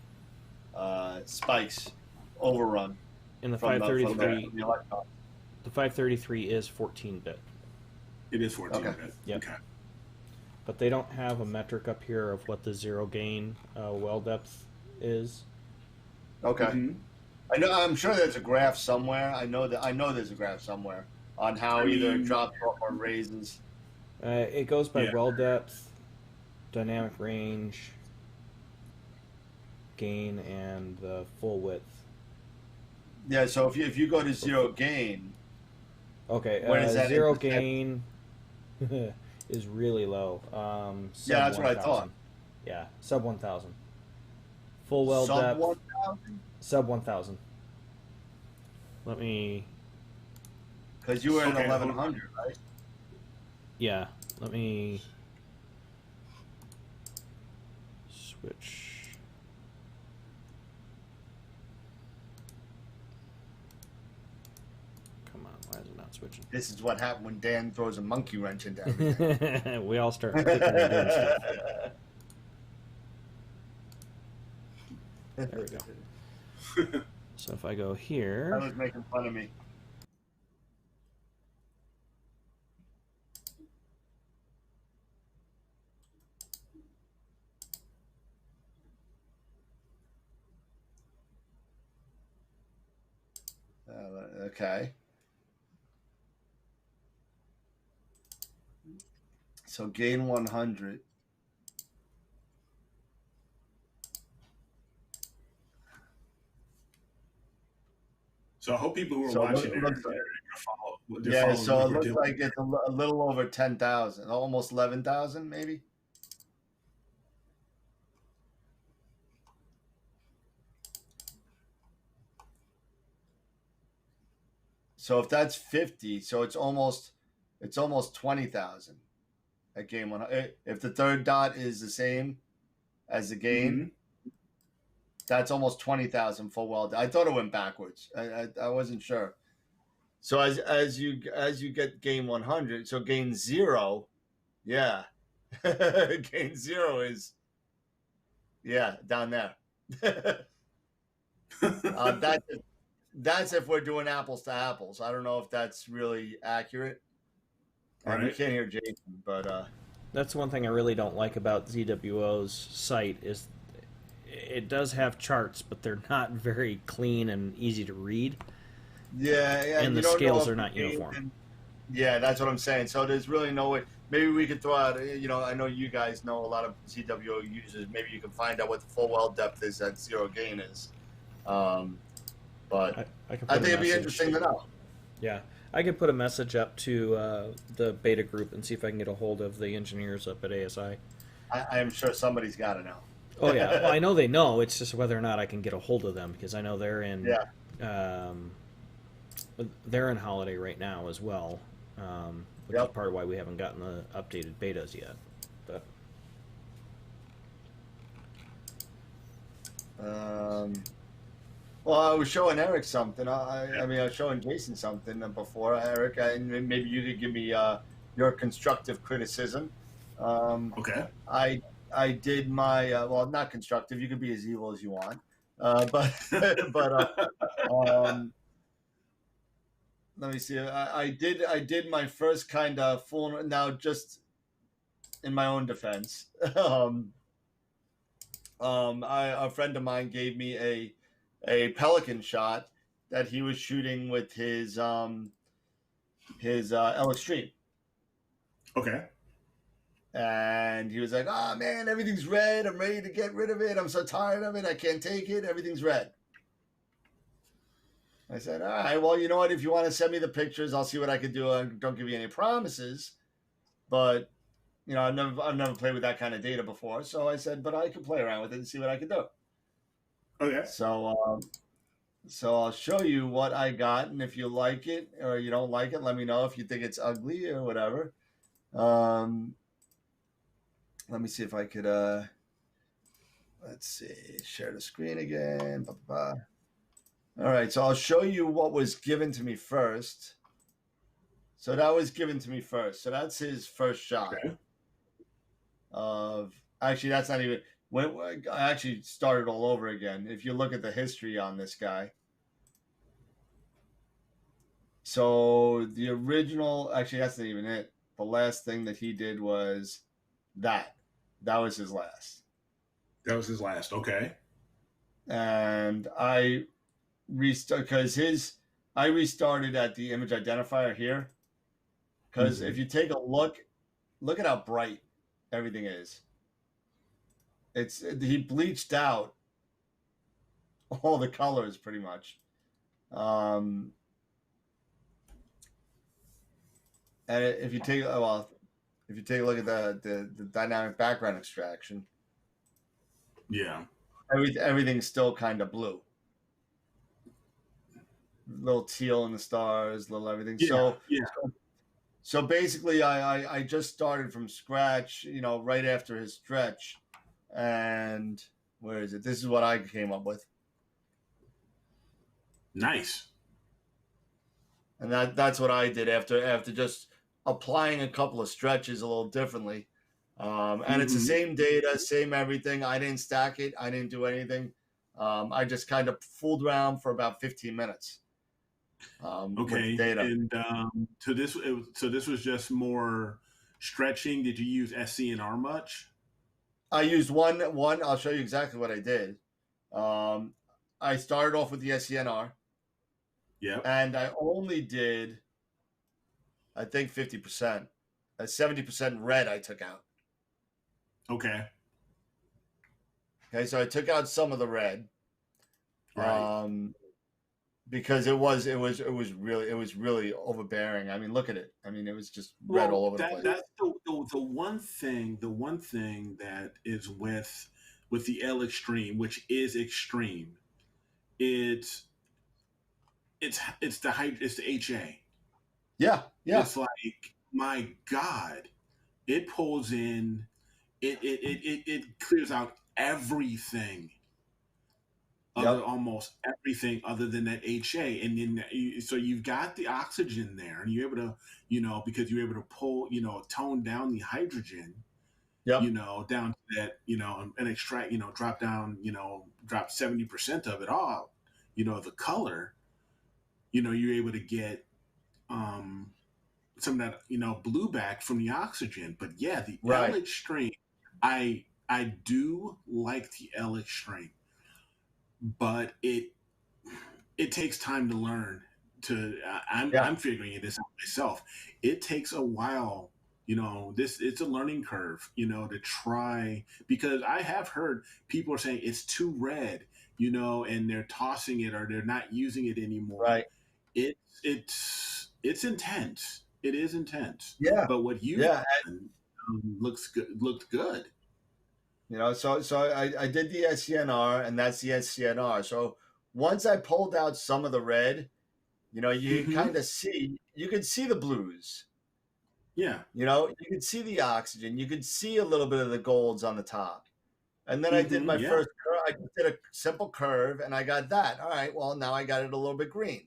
spikes overrun In the from the 533, electron. the 533 is 14-bit. It is 14 Okay. bit. Yep. Okay. But they don't have a metric up here of what the zero gain well depth is. Okay. Mm-hmm. I know. I'm sure there's a graph somewhere. I know there's a graph somewhere on how I either it mean, drops or raises. It goes by Yeah. well depth, dynamic range, gain, and the full width. Yeah. So if you go to zero gain, Okay, what is that? zero intercept? gain is really low. Sub Yeah, that's what I 1,000. thought. Yeah, sub 1,000. Full well Sub depth, 1,000. sub 1,000. Let me, Because you were in Okay, 1100, right? yeah, let me switch. Come on, why is it not switching? This is what happened when Dan throws a monkey wrench into everything. We all start clicking and doing stuff. There we go. So if I go That here, was making fun of me. Okay. So gain 100. so I hope people who are So it watching looks are like, follow. They're yeah, following so what it we're looks doing. like it's a little over 10,000, almost 11,000 maybe. So if that's 50, so it's almost 20,000 at gain 100. If the third dot is the same as the gain, Mm-hmm. that's almost 20,000 full well. I thought it went backwards. I wasn't sure. So as you get gain 100, so gain 0, yeah, gain 0 is down there. That's if we're doing apples to apples. I don't know if that's really accurate. And we Right. can't hear Jason, but that's one thing I really don't like about ZWO's site is it does have charts, but they're not very clean and easy to read. yeah, And you the don't know scales if are not the gain uniform. yeah, that's what I'm saying. So there's really no way. Maybe we could throw out. I know you guys know a lot of ZWO users. Maybe you can find out what the full well depth is at zero gain is. But I can I put think a it'd be message. interesting to know. Yeah, I could put a message up to the beta group and see if I can get a hold of the engineers up at ASI. I am sure somebody's got to know. Oh yeah, well I know they know. It's just whether or not I can get a hold of them because I know they're in. Yeah. They're in holiday right now as well, which is Yep. part of why we haven't gotten the updated betas yet. But Well, I was showing Eric something. I mean, I was showing Jason something before. Eric, and maybe you could give me your constructive criticism. Okay. I did my well, not constructive. You could be as evil as you want, but let me see. I did my first kind of full. Now, just in my own defense, a friend of mine gave me a pelican shot that he was shooting with his L Extreme. Okay. And he was like, "Oh man, everything's red. I'm ready to get rid of it. I'm so tired of it. I can't take it. Everything's red." I said, "All right, well, you know what? If you want to send me the pictures, I'll see what I can do. I don't give you any promises, but I've never played with that kind of data before. So I said, but I can play around with it and see what I can do." Okay. So I'll show you what I got, and if you like it or you don't like it, let me know if you think it's ugly or whatever. Let me see if I could. let's see, share the screen again. Blah, blah, blah. All right, so I'll show you what was given to me first. So that was given to me first. So that's his first shot Okay. of. Actually, that's not even. When I actually started all over again. If you look at the history on this guy. So the original, actually, that's not even it. The last thing that he did was that. That was his last. That was his last. Okay. And I I restarted at the image identifier here. Because if you take a look at how bright everything is. He bleached out all the colors pretty much. And if you take a look at the dynamic background extraction, Yeah. everything's still kind of blue. Little teal in the stars, little everything. Yeah. So basically, I just started from scratch, right after his stretch, and where is it? This is what I came up with, Nice. and that's what I did after just applying a couple of stretches a little differently, and it's the same data, same everything. I didn't stack it, I didn't do anything. I just kind of fooled around for about 15 minutes. Okay. With data. And so this was just more stretching. Did you use SCNR much? I used one. I'll show you exactly what I did. I started off with the SCNR. Yep. And I only did, I think, 50%. 70% red I took out. Okay. Okay, so I took out some of the red. Right. Because it was really overbearing. I mean, look at it. I mean, it was just red all over the place. That's the one thing. The one thing that is with the L Extreme, which is extreme, it's the HA. Yeah. It's like, my God, it pulls in, it clears out everything. Almost everything other than that HA, and then so you've got the oxygen there, and you're able to, because you're able to pull, tone down the hydrogen, down to that, and extract, drop down, drop 70% of it off, the color, you're able to get some of that, blue back from the oxygen. But yeah, the L Extreme, I do like the L Extreme. But it takes time to learn. I'm figuring this out myself. It takes a while, it's a learning curve, to try, because I have heard people are saying it's too red, and they're tossing it or they're not using it anymore. Right. It's intense. It is intense. Yeah. But what you've done looked good. So I did the SCNR, and that's the SCNR. So once I pulled out some of the red, you kind of you could see the blues. Yeah. You could see the oxygen. You could see a little bit of the golds on the top. And then I did my first curve. I did a simple curve, and I got that. All right, well, now I got it a little bit green.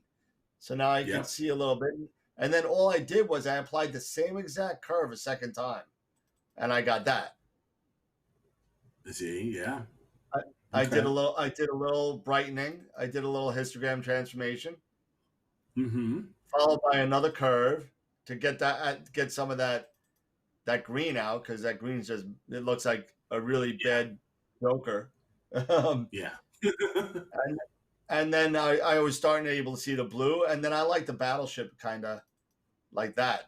So now I can see a little bit. And then all I did was I applied the same exact curve a second time, and I got that. See, yeah. I did a little brightening. I did a little histogram transformation. Followed by another curve to get some of that green out, because that green it looks like a really bad Joker. Yeah. and then I was starting to able to see the blue, and then I like the battleship kind of like that.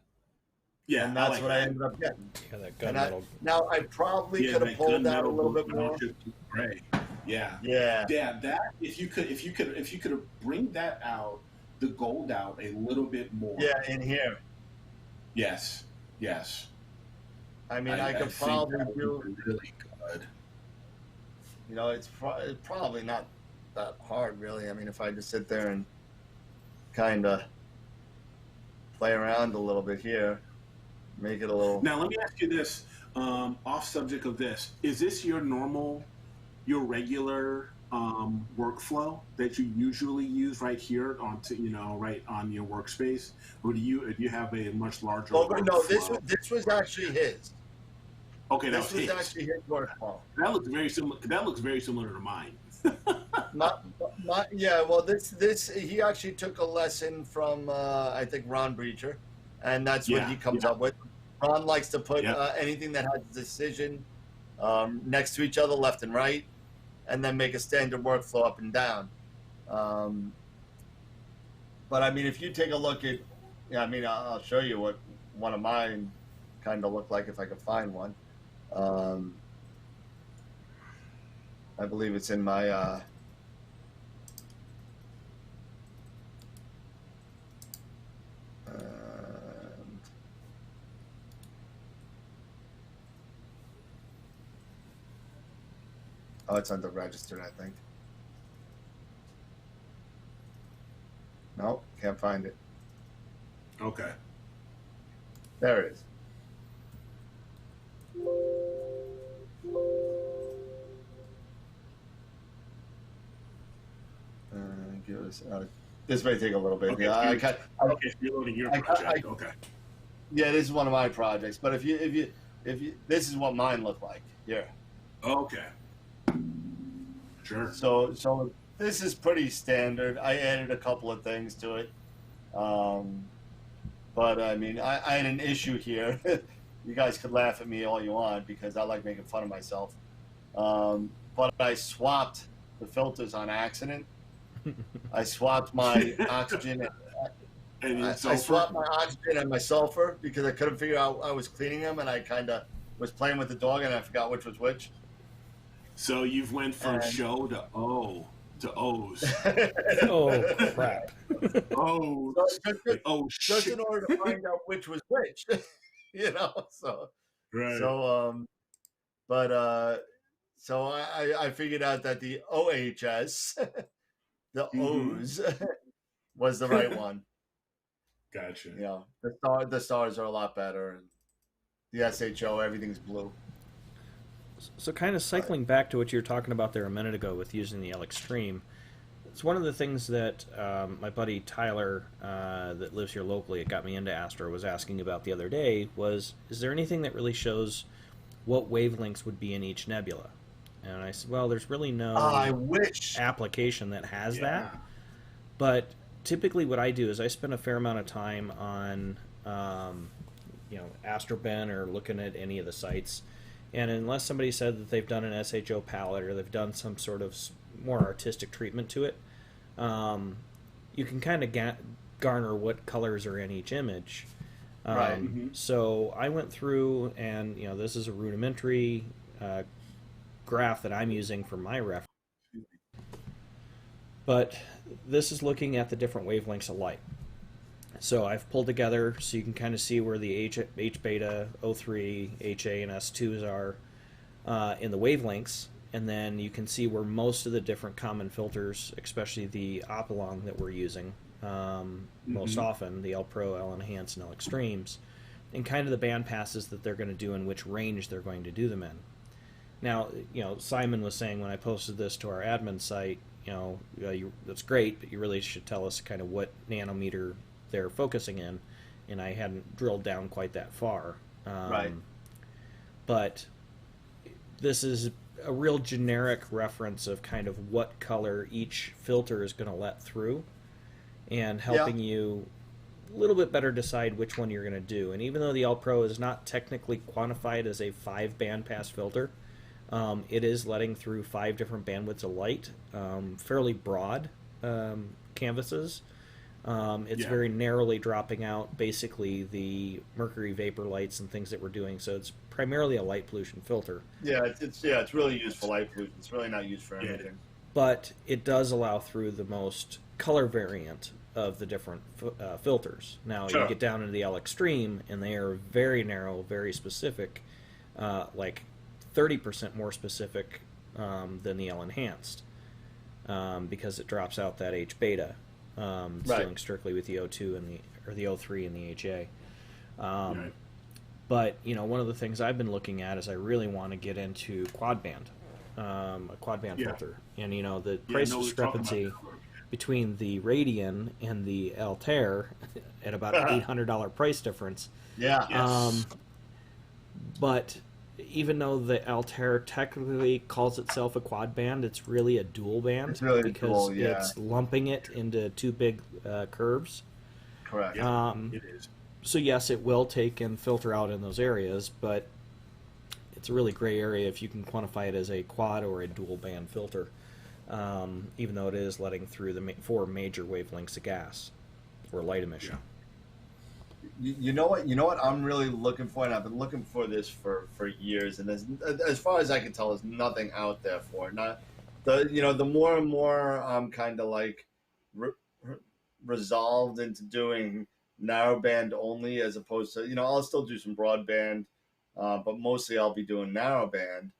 Yeah, and that's what I ended up getting. Yeah, that gunmetal. Now I probably could have pulled that a little bit more. Gray. Yeah. Yeah. That if you could bring that out, the gold out a little bit more. Yeah, in here. Yes. I mean, I could probably do really good. It's probably not that hard, really. I mean, if I just sit there and kind of play around a little bit here. Make it a little. Now let me ask you this, off subject of this: is this your normal your regular workflow that you usually use right here right on your workspace, or do you have a much larger Oh, workflow? no, this was actually his. Okay, that This was was his. actually his workflow. That looks very similar. That looks very similar to mine. Yeah. Well, this he actually took a lesson from I think Ron Breacher, and that's what he comes up with. Ron likes to put anything that has decision next to each other, left and right, and then make a standard workflow up and down. But I mean, if you take a look at, I mean, I'll show you what one of mine kind of looked like if I could find one. I believe it's in my. Oh, it's under registered, I think. Nope, can't find it. Okay. There it is. Give us, this may take a little bit. Okay, Yeah, okay, you're loading your project. Okay. Yeah, this is one of my projects. But if you, this is what mine looked like here. Okay. Sure. So this is pretty standard. I added a couple of things to it, but I mean, I had an issue here. You guys could laugh at me all you want because I like making fun of myself. But I swapped the filters on accident. I swapped my oxygen. I swapped my oxygen and my sulfur because I couldn't figure out I was cleaning them, and I kind of was playing with the dog, and I forgot which was which. So you've went from show to O to O's. Oh crap! Just in order to find out which was which, you know. So right. So I figured out that the OHS, the O's, was the right one. Gotcha. Yeah, the stars are a lot better, and the SHO, everything's blue. So kind of cycling back to what you were talking about there a minute ago with using the L Extreme, it's one of the things that my buddy Tyler that lives here locally, it got me into Astro, was asking about the other day was, is there anything that really shows what wavelengths would be in each nebula? And I said, well, there's really no application that has that. But typically what I do is I spend a fair amount of time on AstroBen or looking at any of the sites. And unless somebody said that they've done an SHO palette or they've done some sort of more artistic treatment to it, you can kind of garner what colors are in each image. Right. So I went through, and this is a rudimentary graph that I'm using for my reference. But this is looking at the different wavelengths of light. So I've pulled together so you can kind of see where the H beta, O3, HA, and S2s are in the wavelengths, and then you can see where most of the different common filters, especially the Opalong that we're using most often, the L Pro, L Enhanced, and L Extremes, and kind of the band passes that they're going to do and which range they're going to do them in. Now, Simon was saying when I posted this to our admin site, that's great, but you really should tell us kind of what nanometer they're focusing in, and I hadn't drilled down quite that far. Right. But this is a real generic reference of kind of what color each filter is going to let through, and helping you a little bit better decide which one you're going to do. And even though the L Pro is not technically quantified as a 5-band pass filter, it is letting through 5 different bandwidths of light, fairly broad canvases. It's very narrowly dropping out basically the mercury vapor lights and things that we're doing, so it's primarily a light pollution filter. It's really used for light pollution. It's really not used for anything. But it does allow through the most color variant of the different filters. Now you get down into the L Extreme, and they are very narrow, very specific, like 30% more specific than the L Enhanced, because it drops out that H beta. Dealing strictly with the O2 and the O3 and the HA. But one of the things I've been looking at is I really want to get into quad band, a quad band Yeah. filter, and you know the Yeah, price no, we're talking discrepancy about between the Radian and the Altair at about $800 price difference. Yeah. Yes. But even though the Altair technically calls itself a quad band, it's really a dual band It's really a because dual, yeah. it's lumping it into two big curves. Correct. Yeah, it is. So yes, it will take and filter out in those areas, but it's a really gray area if you can quantify it as a quad or a dual band filter, even though it is letting through the four major wavelengths of gas or light emission. You know what I'm really looking for, and I've been looking for this for years, and as far as I can tell, there's nothing out there for it. Not the more and more I'm kind of like resolved into doing narrowband only, as opposed to I'll still do some broadband, but mostly I'll be doing narrowband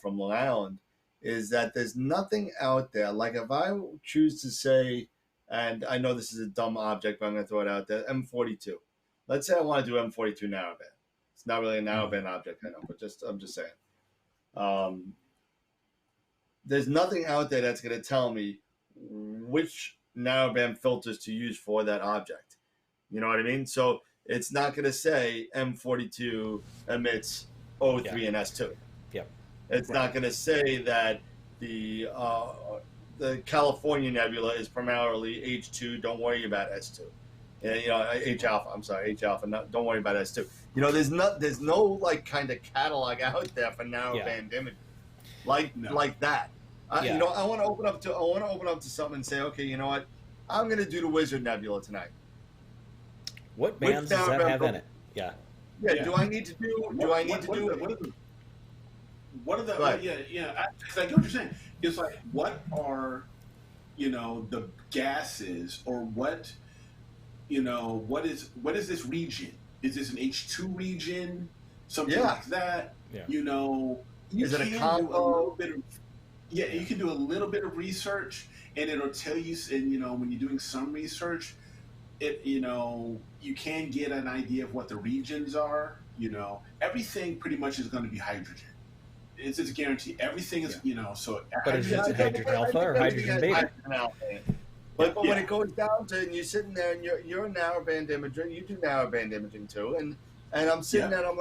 from Long Island. Is that there's nothing out there like if I choose to say, and I know this is a dumb object, but I'm going to throw it out there, M42. Let's say I want to do M42 narrowband. It's not really a narrowband object, I know, but I'm just saying. There's nothing out there that's going to tell me which narrowband filters to use for that object. You know what I mean? So it's not going to say M42 emits O3 and S2. Yep. It's not going to say that the California nebula is primarily H2. Don't worry about S2. H alpha. I'm sorry, H alpha. Don't worry about S2. There's no like kind of catalog out there for narrowband imaging, like that. I want to open up to something and say, okay, you know what? I'm going to do the Wizard Nebula tonight. What bands does that have in it? Yeah. Yeah. Do I need to do? What are the? Right. I get what you're saying. It's like what are, the gases or what. What is this region? Is this an H2 region? Something like that. Yeah. Is it a combo? You can do a little bit of research, and it'll tell you. And when you're doing some research, you can get an idea of what the regions are. Everything pretty much is going to be hydrogen. It's a guarantee. Everything is, So, but is it hydrogen alpha or hydrogen beta? But when it goes down to, and you're sitting there and you're a narrowband imager, you do narrowband imaging too, and I'm sitting there and I'm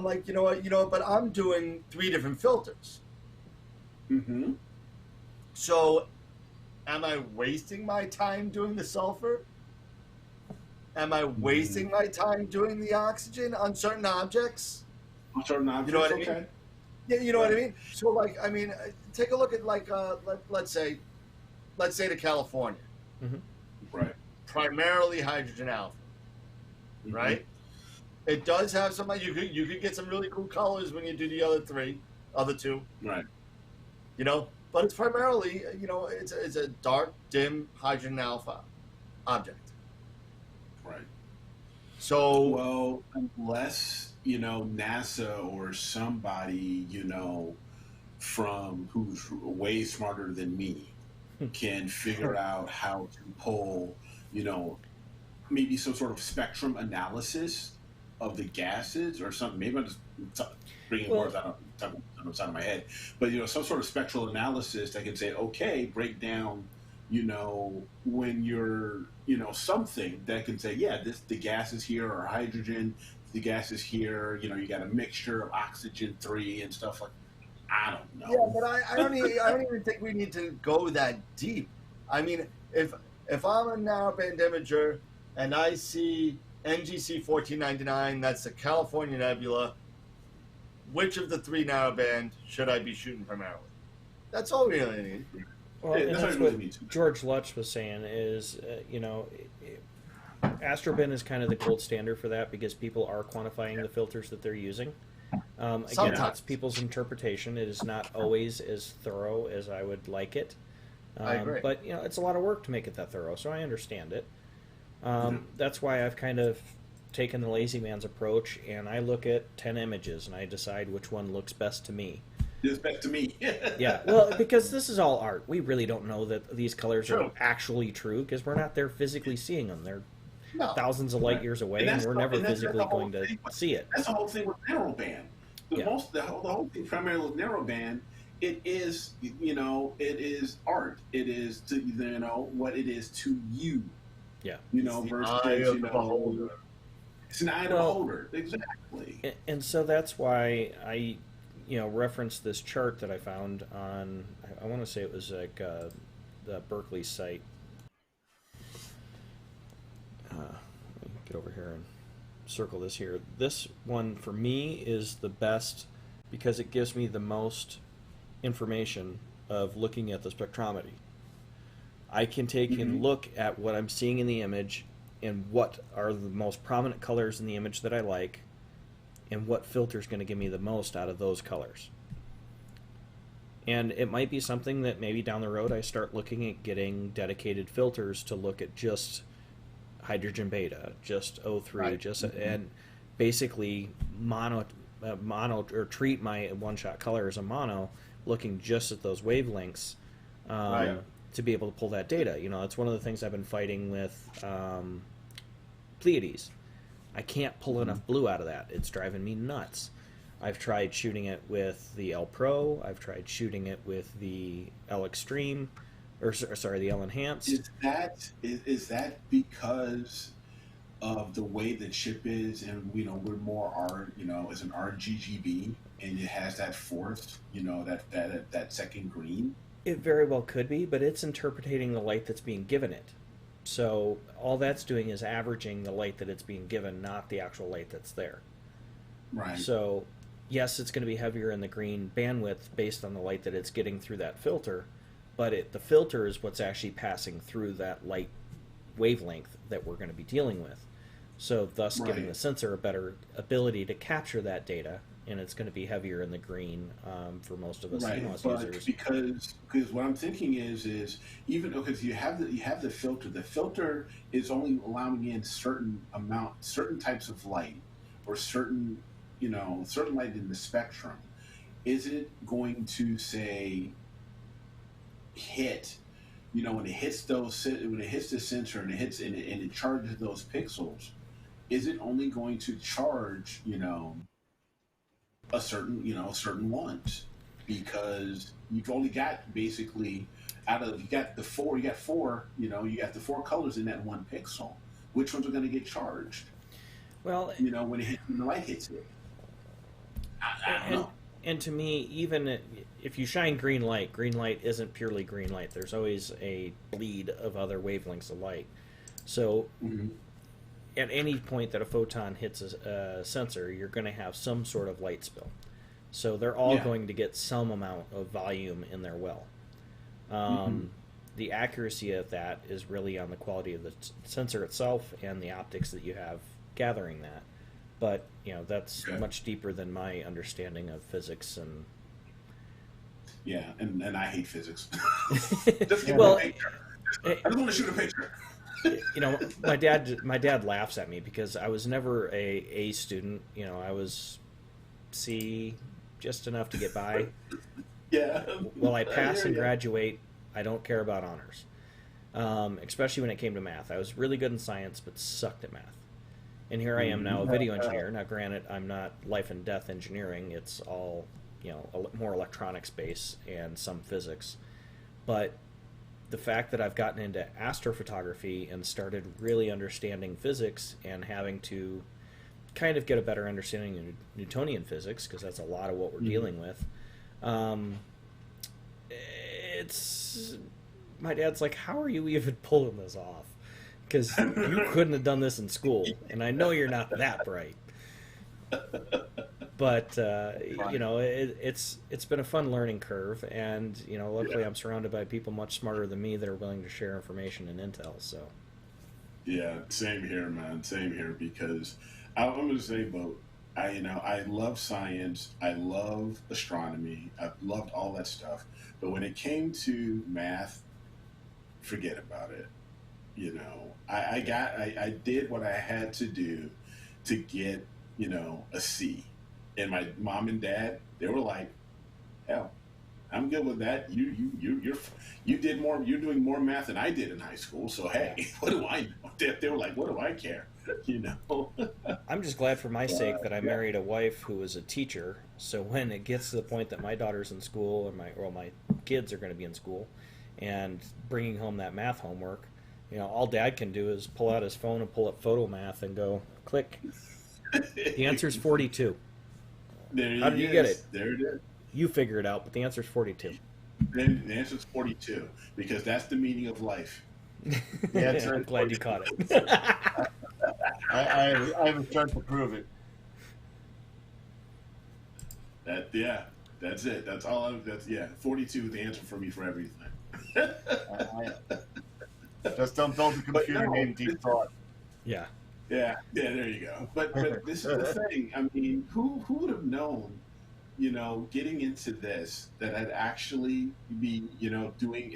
like, you know what, but I'm doing 3 different filters. Mm-hmm. So, am I wasting my time doing the sulfur? Am I wasting my time doing the oxygen on certain objects? On certain objects, you know what I mean? Yeah, you know what I mean. So, take a look at let's say to California, right? Primarily hydrogen alpha, right? It does have some. You could get some really cool colors when you do the other two, right? But it's primarily it's a dark, dim hydrogen alpha object, right? So unless NASA or somebody from who's way smarter than me can figure out how to pull, maybe some sort of spectrum analysis of the gases or something. Maybe I'm just bringing words out of the side of my head. But, some sort of spectral analysis that can say, okay, break down, when you're, something that can say, the gases here are hydrogen, the gases here, you got a mixture of oxygen 3 and stuff like that. I don't know. Yeah, but I don't even think we need to go that deep. I mean, if I'm a narrowband imager and I see NGC 1499, that's the California nebula, which of the 3 narrowband should I be shooting primarily? That's all we really need. Well, and that's what George Lutz was saying is, AstroBin is kind of the gold standard for that because people are quantifying the filters that they're using. Again, that's people's interpretation. It is not always as thorough as I would like it. I agree. But, it's a lot of work to make it that thorough, so I understand it. That's why I've kind of taken the lazy man's approach, and I look at 10 images, and I decide which one looks best to me. It's best to me. Yeah, well, because this is all art. We really don't know that these colors are actually true because we're not there physically seeing them. They're thousands of light years away, and we're never physically going to see it. That's the whole thing with narrowband. Yeah. The whole thing primarily with narrowband, it is, it is art. It is to, what it is to you, Yeah. It's the eye versus, of the beholder. it's an eye of the Well, beholder. Exactly. and so that's why I, referenced this chart that I found on, I want to say it was like the Berkeley site. Let me get over here and circle this here. This one for me is the best because it gives me the most information of looking at the spectrometry. I can take and look at what I'm seeing in the image and what are the most prominent colors in the image that I like and what filter is going to give me the most out of those colors. And it might be something that maybe down the road I start looking at getting dedicated filters to look at just hydrogen beta, just O3, Right. just and basically mono or treat my one-shot color as a mono, looking just at those wavelengths Right. to be able to pull that data. That's one of the things I've been fighting with Pleiades. I can't pull enough blue out of that. It's driving me nuts. I've tried shooting it with the L Pro. I've tried shooting it with the L Extreme, or sorry, the L Enhanced. Is that because of the way the chip is, and we're more as an RGGB, and it has that fourth, that second green. It very well could be, but it's interpreting the light that's being given it. So all that's doing is averaging the light that it's being given, not the actual light that's there. Right. So yes, it's going to be heavier in the green bandwidth based on the light that it's getting through that filter, but the filter is what's actually passing through that light wavelength that we're going to be dealing with. So thus giving the sensor a better ability to capture that data, and it's going to be heavier in the green for most of us CMOS but users. because what I'm thinking is even because you have the filter. The filter is only allowing in certain types of light, or certain light in the spectrum. Is it going to say hit? When it hits the sensor and it charges those pixels, is it only going to charge a certain ones? Because you've only got basically you got the four the four colors in that one pixel. Which ones are going to get charged? Well, when the light hits it. I don't know. And to me, even if you shine green light isn't purely green light. There's always a bleed of other wavelengths of light. So at any point that a photon hits a sensor, you're going to have some sort of light spill. So they're all going to get some amount of volume in their well. The accuracy of that is really on the quality of the sensor itself and the optics that you have gathering that. But that's much deeper than my understanding of physics and. Yeah, and I hate physics. Well, I just want to shoot a picture. my dad laughs at me because I was never a student. I was C, just enough to get by. Yeah. Well, I pass and graduate. I don't care about honors, especially when it came to math. I was really good in science, but sucked at math. And here I am now, a video engineer. Now, granted, I'm not life and death engineering. It's all, more electronics based and some physics. But the fact that I've gotten into astrophotography and started really understanding physics and having to kind of get a better understanding of Newtonian physics, because that's a lot of what we're dealing with, my dad's like, how are you even pulling this off? Because you couldn't have done this in school, and I know you're not that bright. But it's been a fun learning curve, and luckily I'm surrounded by people much smarter than me that are willing to share information and intel. So yeah, same here, man. Same here, because I'm going to say, Bo, I love science, I love astronomy, I've loved all that stuff, but when it came to math, forget about it. I did what I had to do to get, a C. And my mom and dad, they were like, hell, I'm good with that. You did more. You're doing more math than I did in high school. So hey, what do I know? They were like, what do I care? You know. I'm just glad for my sake that I married a wife who was a teacher. So when it gets to the point that my daughter's in school, or my kids are going to be in school, and bringing home that math homework, all Dad can do is pull out his phone and pull up photo math and go click. The answer's 42. How did you get it? There it is. You figure it out, but the answer's 42. Then the answer's 42 because that's the meaning of life. Yeah, I'm glad you caught it. I have a chance to prove it. That's it. That's all. 42 is the answer for me for everything. Just don't build a computer named Deep Thought. Yeah. Yeah, there you go. But this is the thing. I mean, who would have known, getting into this, that I'd actually be, doing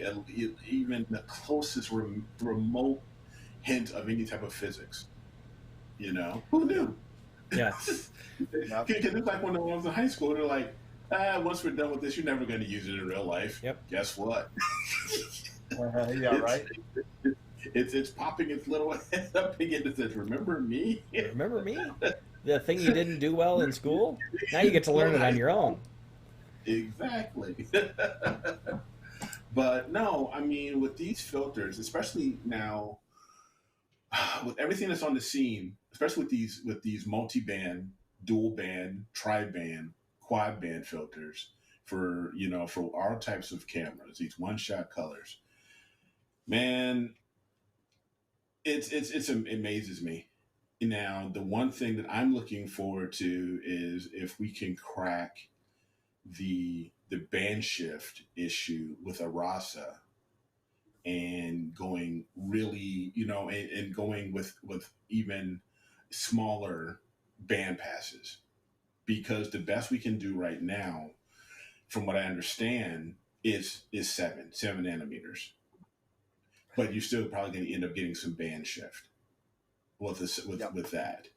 even the closest remote hint of any type of physics. Who knew? Yeah. Because it's like when I was in high school, they're like, once we're done with this, you're never going to use it in real life. Yep. Guess what? Yeah, right. It's popping its little head up again and says, "Remember me? Remember me? The thing you didn't do well in school? Now you get to learn it on your own." Exactly. But no, I mean, with these filters, especially now, with everything that's on the scene, especially with these multi-band, dual band, tri-band, quad band filters for our types of cameras, these one-shot colors, man. It amazes me. Now, the one thing that I'm looking forward to is if we can crack the band shift issue with Arasa and going really, and going with even smaller band passes, because the best we can do right now, from what I understand, is 7 nanometers. But you're still probably going to end up getting some band shift with that.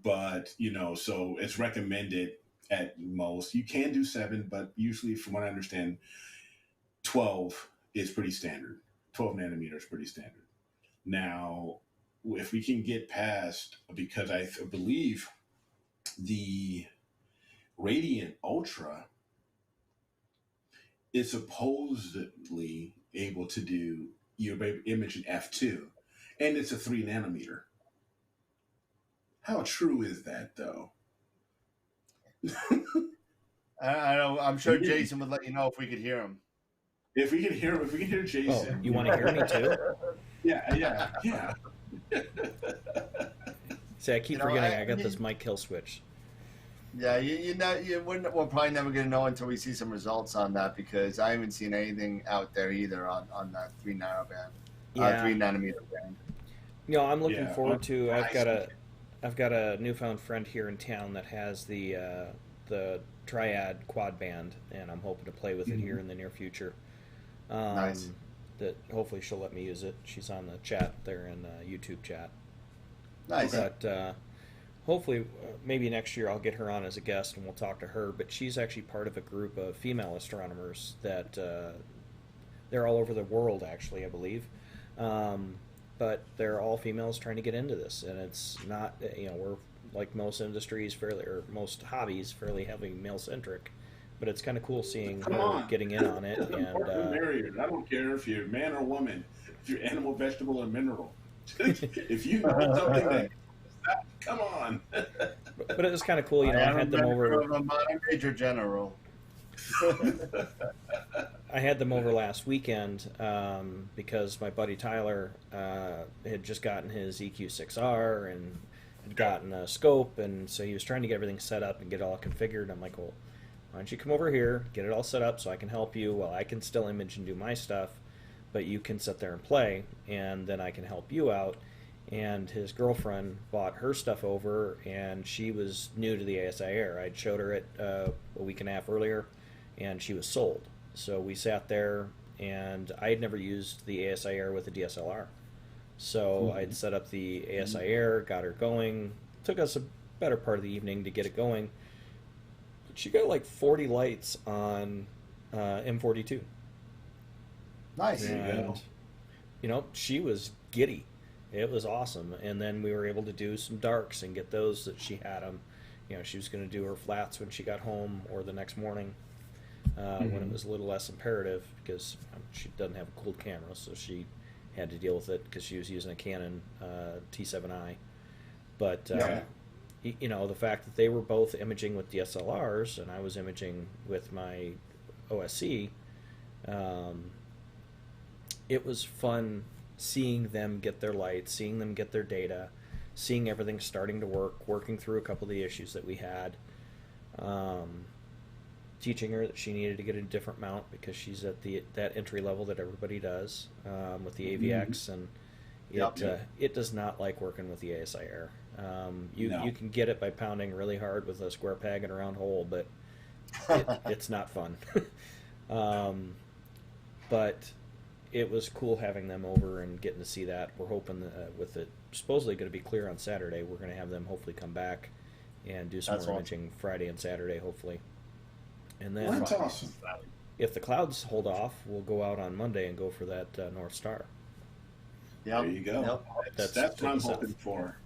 But, so it's recommended at most. You can do 7, but usually, from what I understand, 12 is pretty standard. 12 nanometers is pretty standard. Now, if we can get past, because I believe the Radiant Ultra is supposedly able to do your image in f2, and it's a 3 nanometer. How true is that, though? I don't know. I'm sure Jason would let you know if we could hear him. If we can hear Jason. Oh, you want to hear me too? Yeah. See, I keep forgetting I got this mic kill switch. Yeah, we're probably never going to know until we see some results on that, because I haven't seen anything out there either on that 3 nanometer band. I'm looking forward to. I've got a newfound friend here in town that has the Triad quad band, and I'm hoping to play with it here in the near future. Nice. That hopefully she'll let me use it. She's on the chat there in the YouTube chat. Nice. But hopefully, maybe next year I'll get her on as a guest and we'll talk to her. But she's actually part of a group of female astronomers that they're all over the world, actually, I believe. But they're all females trying to get into this, and it's not, we're like most industries, or most hobbies, fairly heavily male-centric. But it's kind of cool seeing her getting in on it. And I don't care if you're man or woman, if you're animal, vegetable, or mineral. If you know something that come on. But it was kind of cool, I had them over. I'm a major general. I had them over last weekend because my buddy Tyler had just gotten his EQ6R and had gotten a scope, and so he was trying to get everything set up and get it all configured. I'm like, well, why don't you come over here, get it all set up so I can help you while I can still image and do my stuff, but you can sit there and play, and then I can help you out. And his girlfriend bought her stuff over, and she was new to the ASI Air. I'd showed her it a week and a half earlier, and she was sold. So we sat there, and I had never used the ASI Air with a DSLR. So I'd set up the ASI Air, got her going. Took us a better part of the evening to get it going. But she got like 40 lights on M42. Nice. And, you know, she was giddy. It was awesome. And then we were able to do some darks and get those that she had them. You know, she was going to do her flats when she got home or the next morning when it was a little less imperative because she doesn't have a cooled camera, so she had to deal with it because she was using a Canon T7i. But, you know, the fact that they were both imaging with DSLRs and I was imaging with my OSC, it was fun seeing them get their lights, seeing them get their data, seeing everything starting to work, working through a couple of the issues that we had, teaching her that she needed to get a different mount because she's at that entry level that everybody does with the AVX, and it does not like working with the ASI Air. You can get it by pounding really hard with a square peg and a round hole, but it's not fun. But it was cool having them over and getting to see that. We're hoping that, with it supposedly going to be clear on Saturday, we're going to have them hopefully come back and do some more imaging Friday and Saturday, hopefully. And then that's awesome. If the clouds hold off, we'll go out on Monday and go for that North Star. Yep. There you go. Yep. That's what I'm hoping for.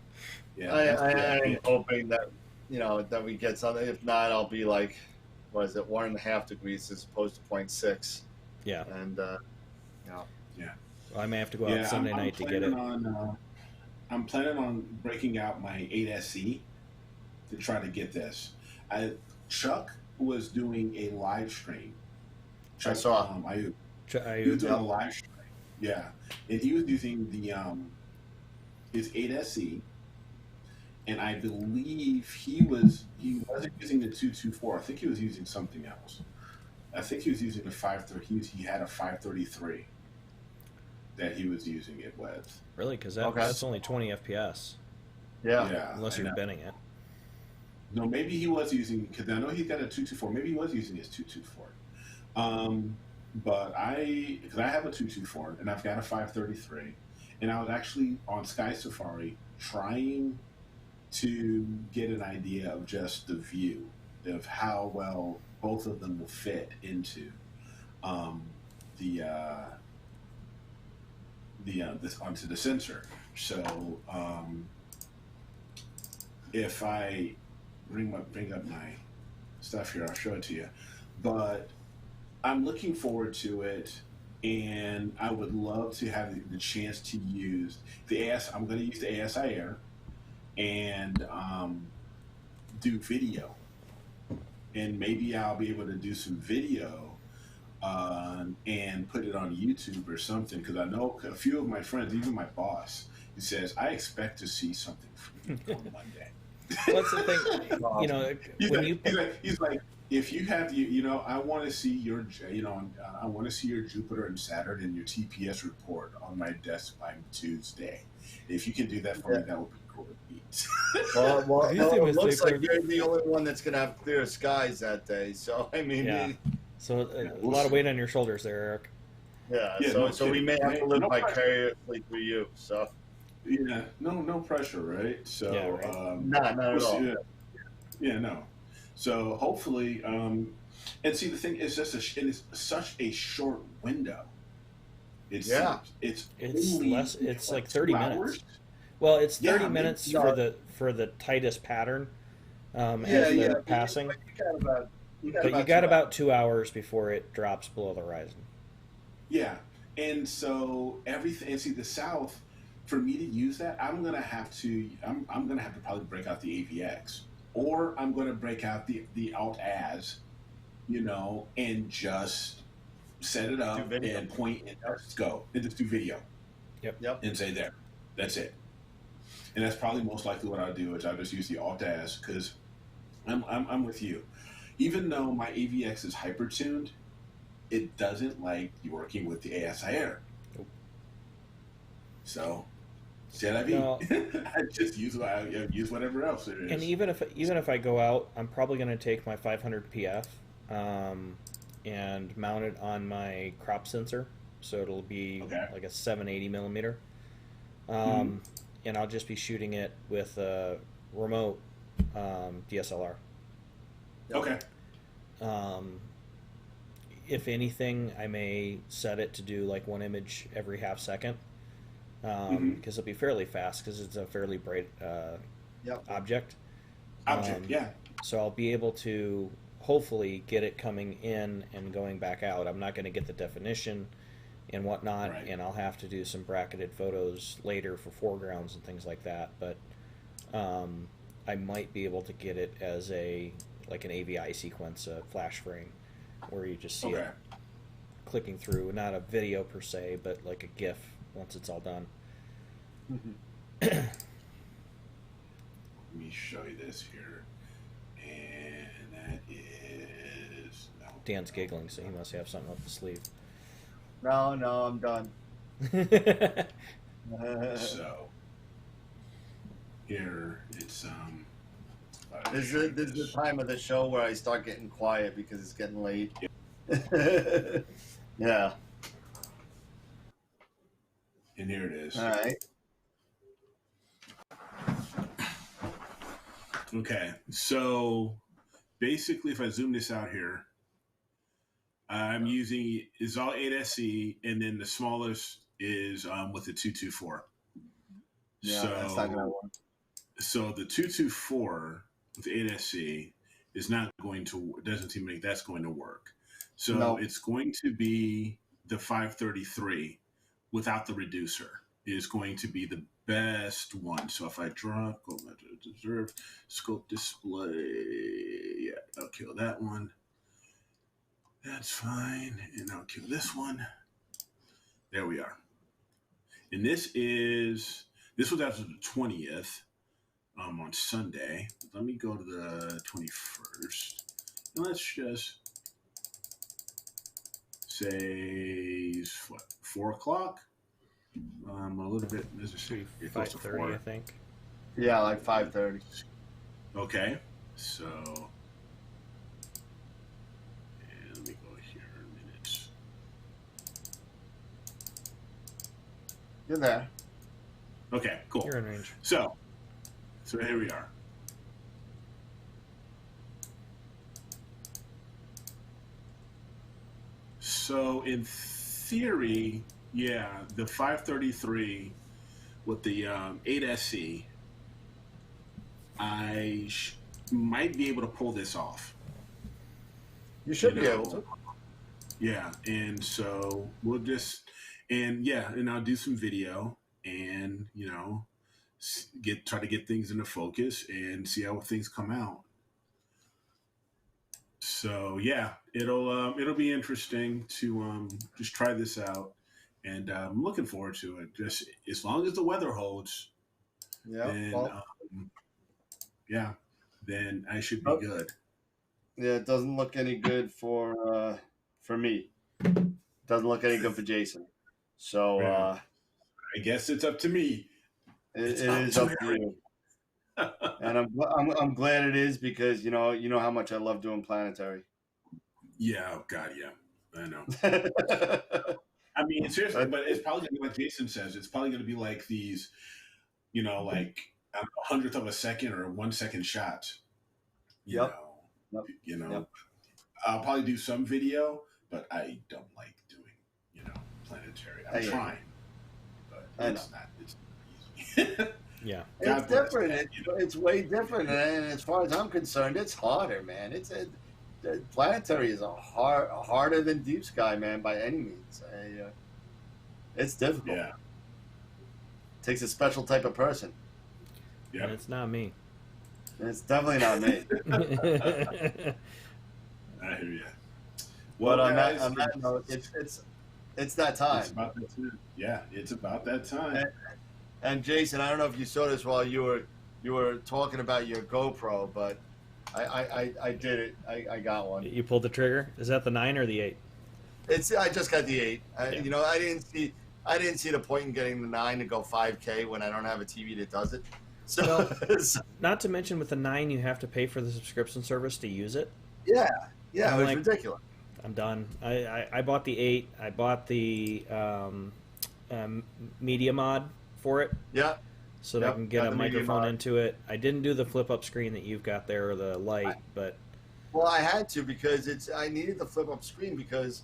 Yeah, I am hoping that, you know, that we get something. If not, I'll be like, what is it, 1.5 degrees as opposed to 0.6. Yeah. And, you know. Yeah. Well, I may have to go out Sunday night to get it. I'm planning on breaking out my 8SE to try to get this. Chuck was doing a live stream. Chuck, I saw. he was doing a live stream. Yeah. And he was using the his 8SE, and I believe he wasn't using the 224. I think he was using something else. I think he was using the 530. He had a 533 that he was using it with. Really? Because that's only 20 FPS. Yeah. Unless you're bending it. No, maybe he was using, because I know he's got a 224. Maybe he was using his 224. But because I have a 224 and I've got a 533, and I was actually on Sky Safari trying to get an idea of just the view of how well both of them will fit into onto the sensor. So if I bring up my stuff here, I'll show it to you. But I'm looking forward to it, and I would love to have the chance to use the AS. I'm going to use the ASI Air and do video, and maybe I'll be able to do some video and put it on YouTube or something. Because I know a few of my friends, even my boss, he says, "I expect to see something from you on Monday." What's the thing? You know, he's like, if you have I want to see your, I want to see your Jupiter and Saturn and your TPS report on my desk by Tuesday. If you can do that for me, that would be cool. Well, it looks like you're the only one that's going to have clear skies that day. So, I mean, so a lot of weight on your shoulders there, Eric. Yeah, so we may have to live vicariously through you. So, yeah, no pressure, right? So, right. Not at all. Yeah, no. So hopefully, and see, the thing is just it's such a short window. It's less. It's like 30 minutes. Well, it's 30 minutes for the tightest pattern as they're passing. But you got about 2 hours before it drops below the horizon. Yeah, and so everything. And see, the south, for me to use that, I'm gonna have to probably break out the AVX, or I'm gonna break out the Alt-Az, and just set it up and point and just go and just do video. Yep. And say there, that's it. And that's probably most likely what I'll do is I'll just use the Alt-Az, because I'm with you. Even though my AVX is hyper tuned, it doesn't like working with the ASI Air. Nope. So, I just use whatever else there is. And even if I go out, I'm probably going to take my 500 PF and mount it on my crop sensor, so it'll be like a 780 millimeter. And I'll just be shooting it with a remote DSLR. Okay. if anything, I may set it to do like one image every half second, because it'll be fairly fast because it's a fairly bright Yep. object. Yeah. So I'll be able to hopefully get it coming in and going back out. I'm not going to get the definition and whatnot, Right. and I'll have to do some bracketed photos later for foregrounds and things like that. But I might be able to get it as an AVI sequence, a flash frame, where you just see it clicking through, not a video per se, but like a GIF once it's all done. Let me show you this here, and that is Dan's giggling, so he must have something up his sleeve. No, I'm done. So here it's This is the time of the show where I start getting quiet because it's getting late. Yeah. and here it is. All right. Okay, so basically, if I zoom this out here, I'm using is all 8SE, and then the smallest is with the 224. Yeah, so, that's not gonna work. So the 224 with 8SE is not going to. It doesn't seem like that's going to work. So No. it's going to be the 533 without the reducer is going to be the best one. So if I drop, go back to reserve, scope display, yeah, I'll kill that one. That's fine. And I'll kill this one. There we are. And this was after the 20th on Sunday. Let me go to the 21st. And let's just say, what, 4 o'clock? A little bit. This is 5:30, I think. Yeah, like 5:30. Okay, so and let me go here in minutes. You're there. Okay, cool. You're in range. So here we are. So in theory, yeah, the 533 with the 8SE, I might be able to pull this off. You should be able to. Yeah, and so we'll just, and I'll do some video and, try to get things into focus and see how things come out. So yeah, it'll be interesting to just try this out, and I'm looking forward to it. Just as long as the weather holds, Yeah. then Well, then I should be good. yeah, it doesn't look any good for me. Doesn't look any good for Jason. So Yeah. I guess it's up to me. it It's is up up to to you. And I'm glad it is because you know how much I love doing planetary. Yeah, oh God, yeah, I know. I mean, seriously, but it's probably gonna be like Jason says. It's probably gonna be like these, like a hundredth of a second or 1 second shots. Yep. Yep. I'll probably do some video, but I don't like doing, planetary. I'm trying, but it's not easy. Yeah. It's different. It's way different, and as far as I'm concerned, it's harder, man. Planetary is harder than deep sky, man, by any means. It's difficult. Yeah. Takes a special type of person. And Yeah. it's not me. It's definitely not me. I hear you. But on guys, that note, it's that time. It's about that time. Yeah, it's about that time. And Jason, I don't know if you saw this while you were talking about your GoPro, but I did it. I got one. You pulled the trigger? Is that the 9 or the 8? I just got the 8. Yeah. I didn't see the point in getting the 9 to go 5K when I don't have a TV that does it. So, Not to mention with the 9, you have to pay for the subscription service to use it. yeah, it I'm was like, ridiculous. I'm done. I bought the 8. I bought the media mod for it. Yeah, So that I can get got a the media microphone mod. into it. I didn't do the flip up screen that you've got there or the light, but Well, I had to because I needed the flip up screen because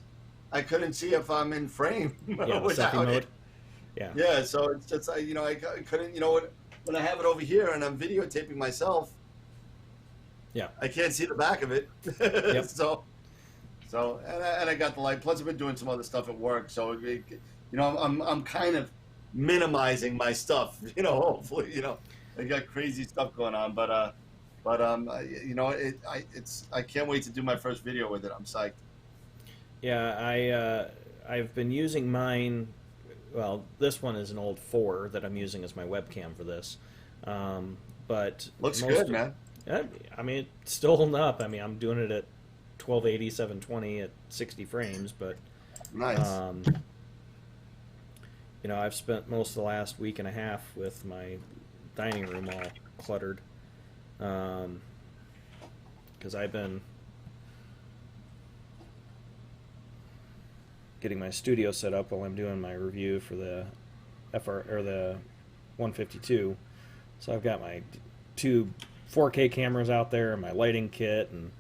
I couldn't see if I'm in frame Yeah, the without selfie mode. it. Yeah. Yeah, so it's just I couldn't when I have it over here and I'm videotaping myself, Yeah. I can't see the back of it. Yep. So and I got the light. Plus, I've been doing some other stuff at work, so I'm kind of minimizing my stuff. Hopefully, I got crazy stuff going on, I can't wait to do my first video with it. I'm psyched. Yeah, I've been using mine. Well, this one is an old 4 that I'm using as my webcam for this. But Looks good, man. I mean, it's still holding up. I mean, I'm doing it at 1280, 720 at 60 frames, but Nice. I've spent most of the last week and a half with my dining room all cluttered, because I've been getting my studio set up while I'm doing my review for the the 152. So I've got my 2 4K cameras out there, and my lighting kit, and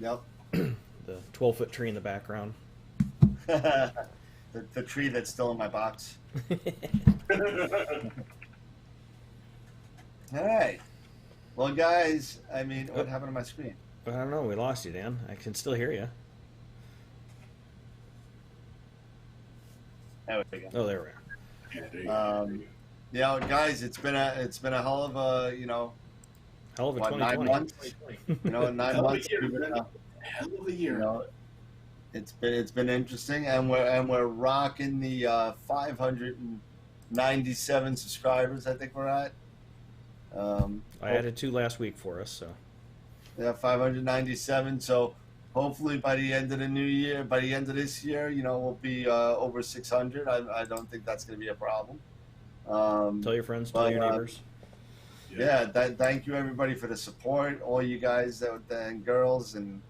Yep. the 12-foot tree in the background. the tree that's still in my box. All right. Well, guys, I mean, what happened to my screen? I don't know. We lost you, Dan. I can still hear you. There we go. Oh, there we are. Yeah, there you go. Yeah, guys, it's been a hell of a Hell of a what, 9 2020. months. In 9 Hell of a months. year, man. Hell of a year. It's been interesting, and we're rocking the 597 subscribers. I think we're at. I added 2 last week for us, so. Yeah, 597. So hopefully by the end of the new year, by the end of this year, we'll be over 600. I don't think that's going to be a problem. Tell your friends, tell your neighbors. Yeah, thank you everybody for the support. All you guys and girls and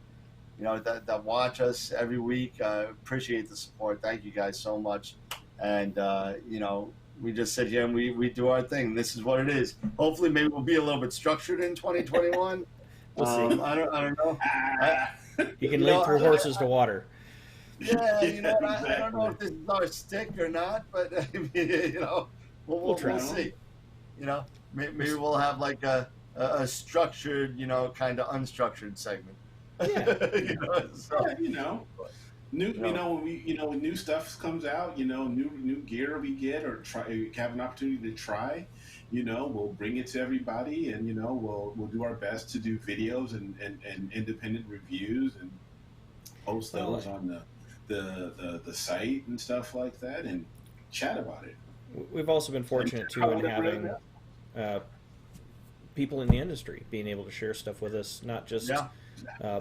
that watch us every week. Appreciate the support. Thank you guys so much. And we just sit here and we do our thing. This is what it is. Hopefully, maybe we'll be a little bit structured in 2021. We'll see. I don't know. You can lead 3 horses to water. Yeah, I don't know Exactly. if this is our stick or not, but I mean, we'll try. see. Maybe we'll have like a structured, kind of unstructured segment. Yeah. So, New, when new stuff comes out, new gear we get or have an opportunity to try, we'll bring it to everybody, and we'll do our best to do videos and independent reviews and post those on the site and stuff like that, and chat about it. We've also been fortunate too in having people in the industry being able to share stuff with us, not just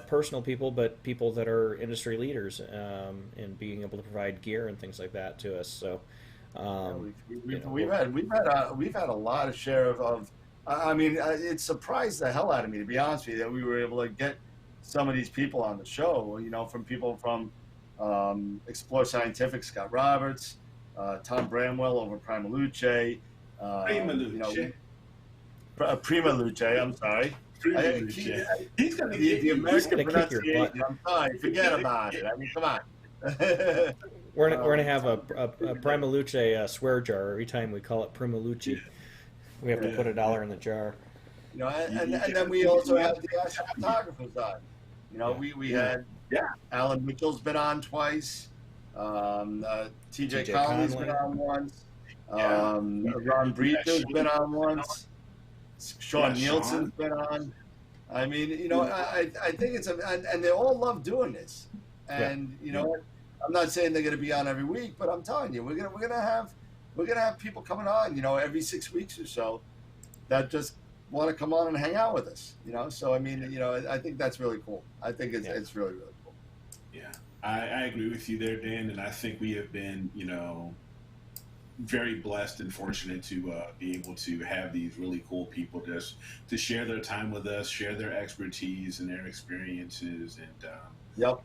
personal people, but people that are industry leaders, and being able to provide gear and things like that to us. So we've had a lot of share of. I mean, it surprised the hell out of me, to be honest with you, that we were able to get some of these people on the show. From people from Explore Scientific, Scott Roberts, Tom Bramwell over Prima Luce. Prima Luce, I'm sorry. He's gonna the American kick your pronunciation. butt. I'm sorry, forget about it. I mean, come on. we're gonna have a Prima Luce swear jar every time we call it Prima Luce. We have to put $1 in the jar. And then we also have the astrophotographers on. We had Alan Mitchell's been on twice. TJ Conley's been on once. Ron Breeder's been on once. Sean Nielsen's been on. I mean, I think it's and they all love doing this. And I'm not saying they're going to be on every week, but I'm telling you, we're gonna have people coming on, every 6 weeks or so, that just want to come on and hang out with us. So I mean, I think that's really cool. I think it's really cool. Yeah, I agree with you there, Dan, and I think we have been, very blessed and fortunate to be able to have these really cool people just to share their time with us, share their expertise and their experiences, and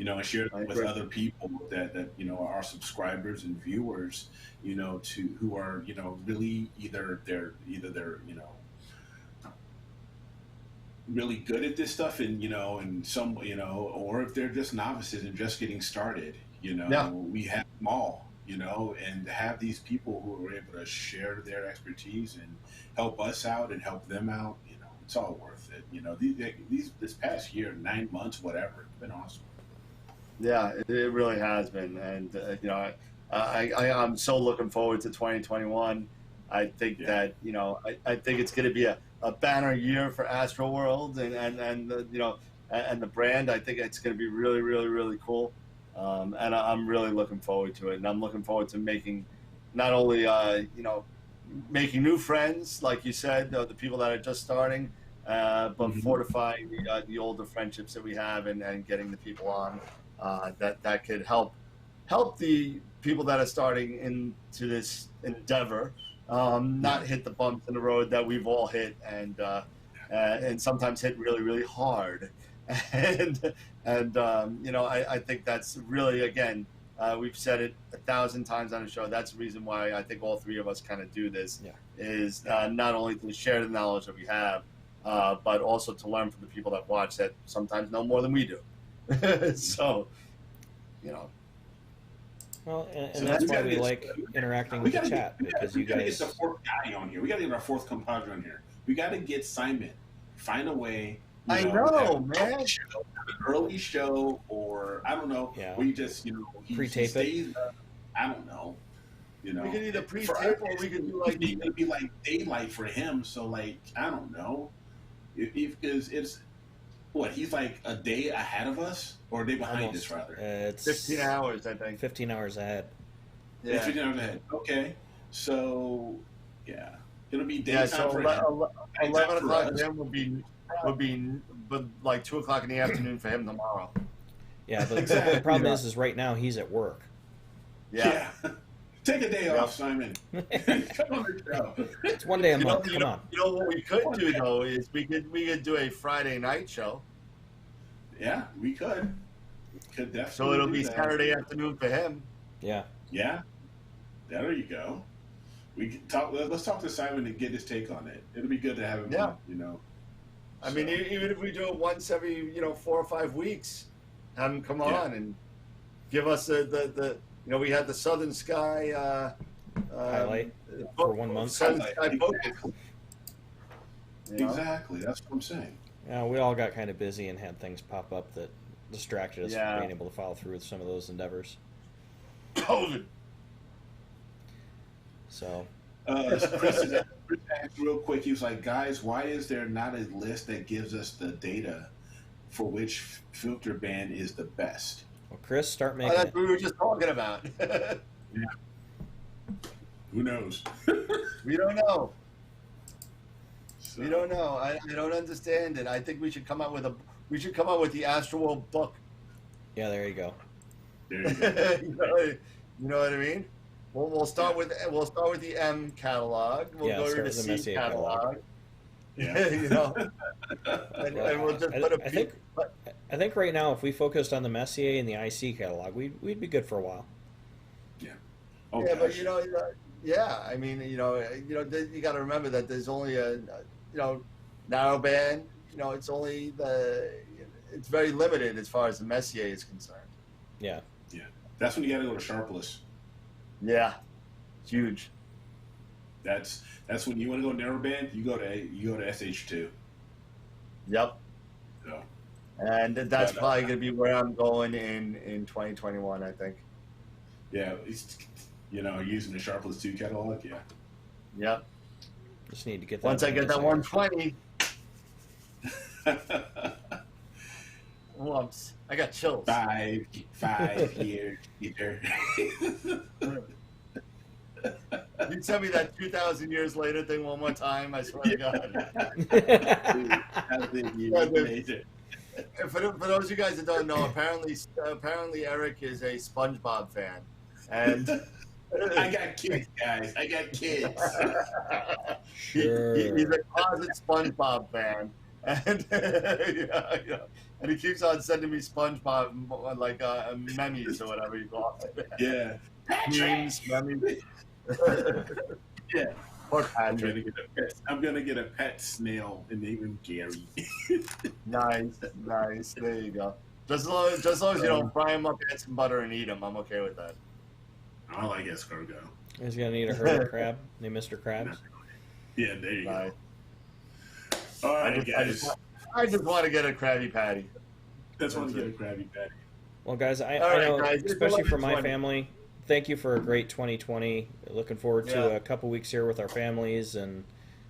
and share them with other people that are our subscribers and viewers, who are really either they're really good at this stuff, and and some, or if they're just novices and just getting started, Yeah. we have them all, and have these people who are able to share their expertise and help us out and help them out. It's all worth it. These this past year, 9 months, whatever, it's been awesome. Yeah, it really has been, and I'm so looking forward to 2021. I think that I think it's going to be a banner year for AstroWorld and and the brand. I think it's going to be really, really, really cool, and I'm really looking forward to it. And I'm looking forward to making not only making new friends, like you said, the people that are just starting, but fortifying the older friendships that we have, and getting the people on that could help the people that are starting into this endeavor not hit the bumps in the road that we've all hit, and sometimes hit really, really hard. And I think that's really, again, we've said it 1,000 times on the show. That's the reason why I think all three of us kind of do this, is not only to share the knowledge that we have, but also to learn from the people that watch that sometimes know more than we do. So, Well, and So that's we why gotta we get- like interacting We with the gotta chat, because you we gotta guys. get the fourth guy on here. We gotta get our fourth compadre on here. We gotta get Simon. Find a way. I have know, an man. early show, or I don't know. Yeah. We just he Pre-tape it. stays, I don't know. we could either For pre-tape us, or we could do it's gonna be like daylight for him. So like I don't know. If it's what he's like a day ahead of us, or a day behind Almost. us rather. It's 15 hours, I think. 15 hours ahead. Yeah. Yeah. 15 hours ahead. Okay. So yeah, it'll be Yeah, daytime so for him. 11 for o'clock us. for him would be but like 2 o'clock in the afternoon for him tomorrow. Yeah, but Exactly. the problem is right now he's at work. Yeah. Take a day Yep. off, Simon. Come on the show. It's one day a month. You Come on. know what we could do though is we could do a Friday night show, Yeah, we could. We could definitely. so it'll do be that. Saturday afternoon for him. Yeah. Yeah. There you go. We can talk. Let's talk to Simon and get his take on it. It'll be good to have him. Yeah. On, I mean, even if we do it once every 4 or 5 weeks, have him come on and give us the we had the Southern Sky Highlight for 1 month. Southern Highlight, Sky focus. Exactly. That's what I'm saying. Yeah, we all got kind of busy and had things pop up that distracted us Yeah. from being able to follow through with some of those endeavors. COVID. So, Chris asked real quick. He was like, "Guys, why is there not a list that gives us the data for which filter band is the best?" well, Chris, start Oh, making that's it. what we were just talking about. Who knows? We don't know. So, We don't know. I don't understand it. I think we should come out with the AstroWorld book. Yeah, there you go. There you go. you know what I mean? We'll start with the M catalog. We'll Yeah, go to start the with the C Messier catalog. Yeah. And we'll just put a I think I think right now, if we focused on the Messier and the IC catalog, we'd be good for a while. Oh, yeah, but gosh. yeah. I mean, you got to remember that there's only a narrow band. It's only it's very limited as far as the Messier is concerned. Yeah. That's when you got to go to Sharpless. Yeah, it's huge. That's when you want to go narrowband. You go to SH2. Yep. So, And that's Yeah, probably going to be where I'm going in 2021, I think. yeah, it's, using the Sharpless 2 catalog. Yeah. Yep. Just need to get that. Once I get that Messier. 120, whoops, I got chills. 5 years later. You tell me that 2,000 years later thing one more time, I swear to God. 2,000 years later. For those of you guys that don't know, apparently Eric is a SpongeBob fan, and I got kids, guys. I got kids. Sure. he's a closet SpongeBob fan, and and he keeps on sending me SpongeBob like memes or whatever you call it. Yeah. Memes, memes. Yeah. Poor I'm Patrick. gonna get a pet. I'm gonna get a pet snail and name him Gary. Nice, nice. There you go. Just as long as you don't fry him up, add some butter, and eat him, I'm okay with that. I like escargot. He's gonna need a hermit crab named Mr. Krabs. Yeah, there you Nice. go. All right, guys. I just want to get a Krabby Patty. That's why we get a Krabby Patty. Well, guys, I All right, know, guys, especially for my 11:20. family, thank you for a great 2020. Looking forward to Yeah. a couple weeks here with our families and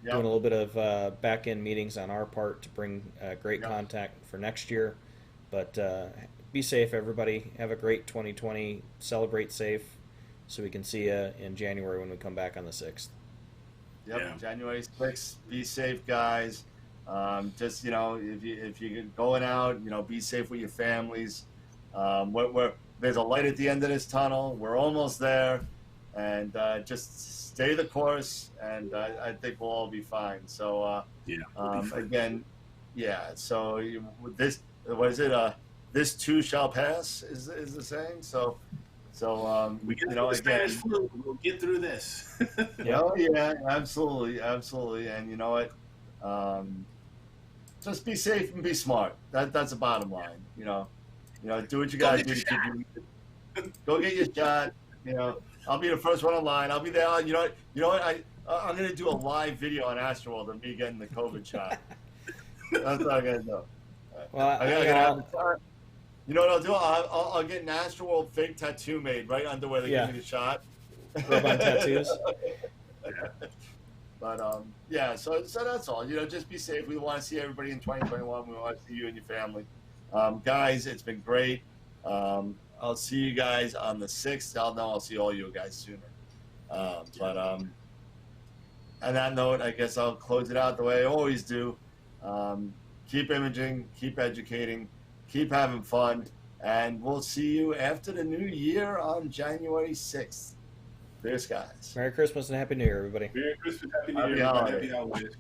Yep. doing a little bit of back-end meetings on our part to bring great Yep. contact for next year. But be safe, everybody. Have a great 2020. Celebrate safe so we can see you in January when we come back on the 6th. Yep, Yeah. January 6th. Be safe, guys. Just if you're going out, be safe with your families. There's a light at the end of this tunnel. We're almost there, and just stay the course, and I think we'll all be fine. So Yeah. we'll be fine. again, yeah. So this what is it? This too shall pass is the saying. So We get you through know the Spanish again. flu. We'll get through this. Oh yeah, absolutely, absolutely. And you know what? Just be safe and be smart. That's the bottom line. Do what you Go gotta get do your to keep you. Go get your shot. I'll be the first one online. I'll be there. You know what? I'm gonna do a live video on AstroWorld of me getting the COVID shot. That's what I'm gonna do. Well, You know what I'll do? I'll get an AstroWorld fake tattoo made right under where they Yeah. give me the shot. Rub-on tattoos. But yeah, so that's all. Just be safe. We want to see everybody in 2021. We want to see you and your family. Guys, it's been great. I'll see you guys on the 6th. I'll see all you guys sooner. But on that note, I guess I'll close it out the way I always do. Keep imaging, keep educating, keep having fun, and we'll see you after the new year on January 6th. Clear skies. Merry Christmas and Happy New Year, everybody. Merry Christmas, Happy New Happy Year, everybody. holidays. Happy holidays.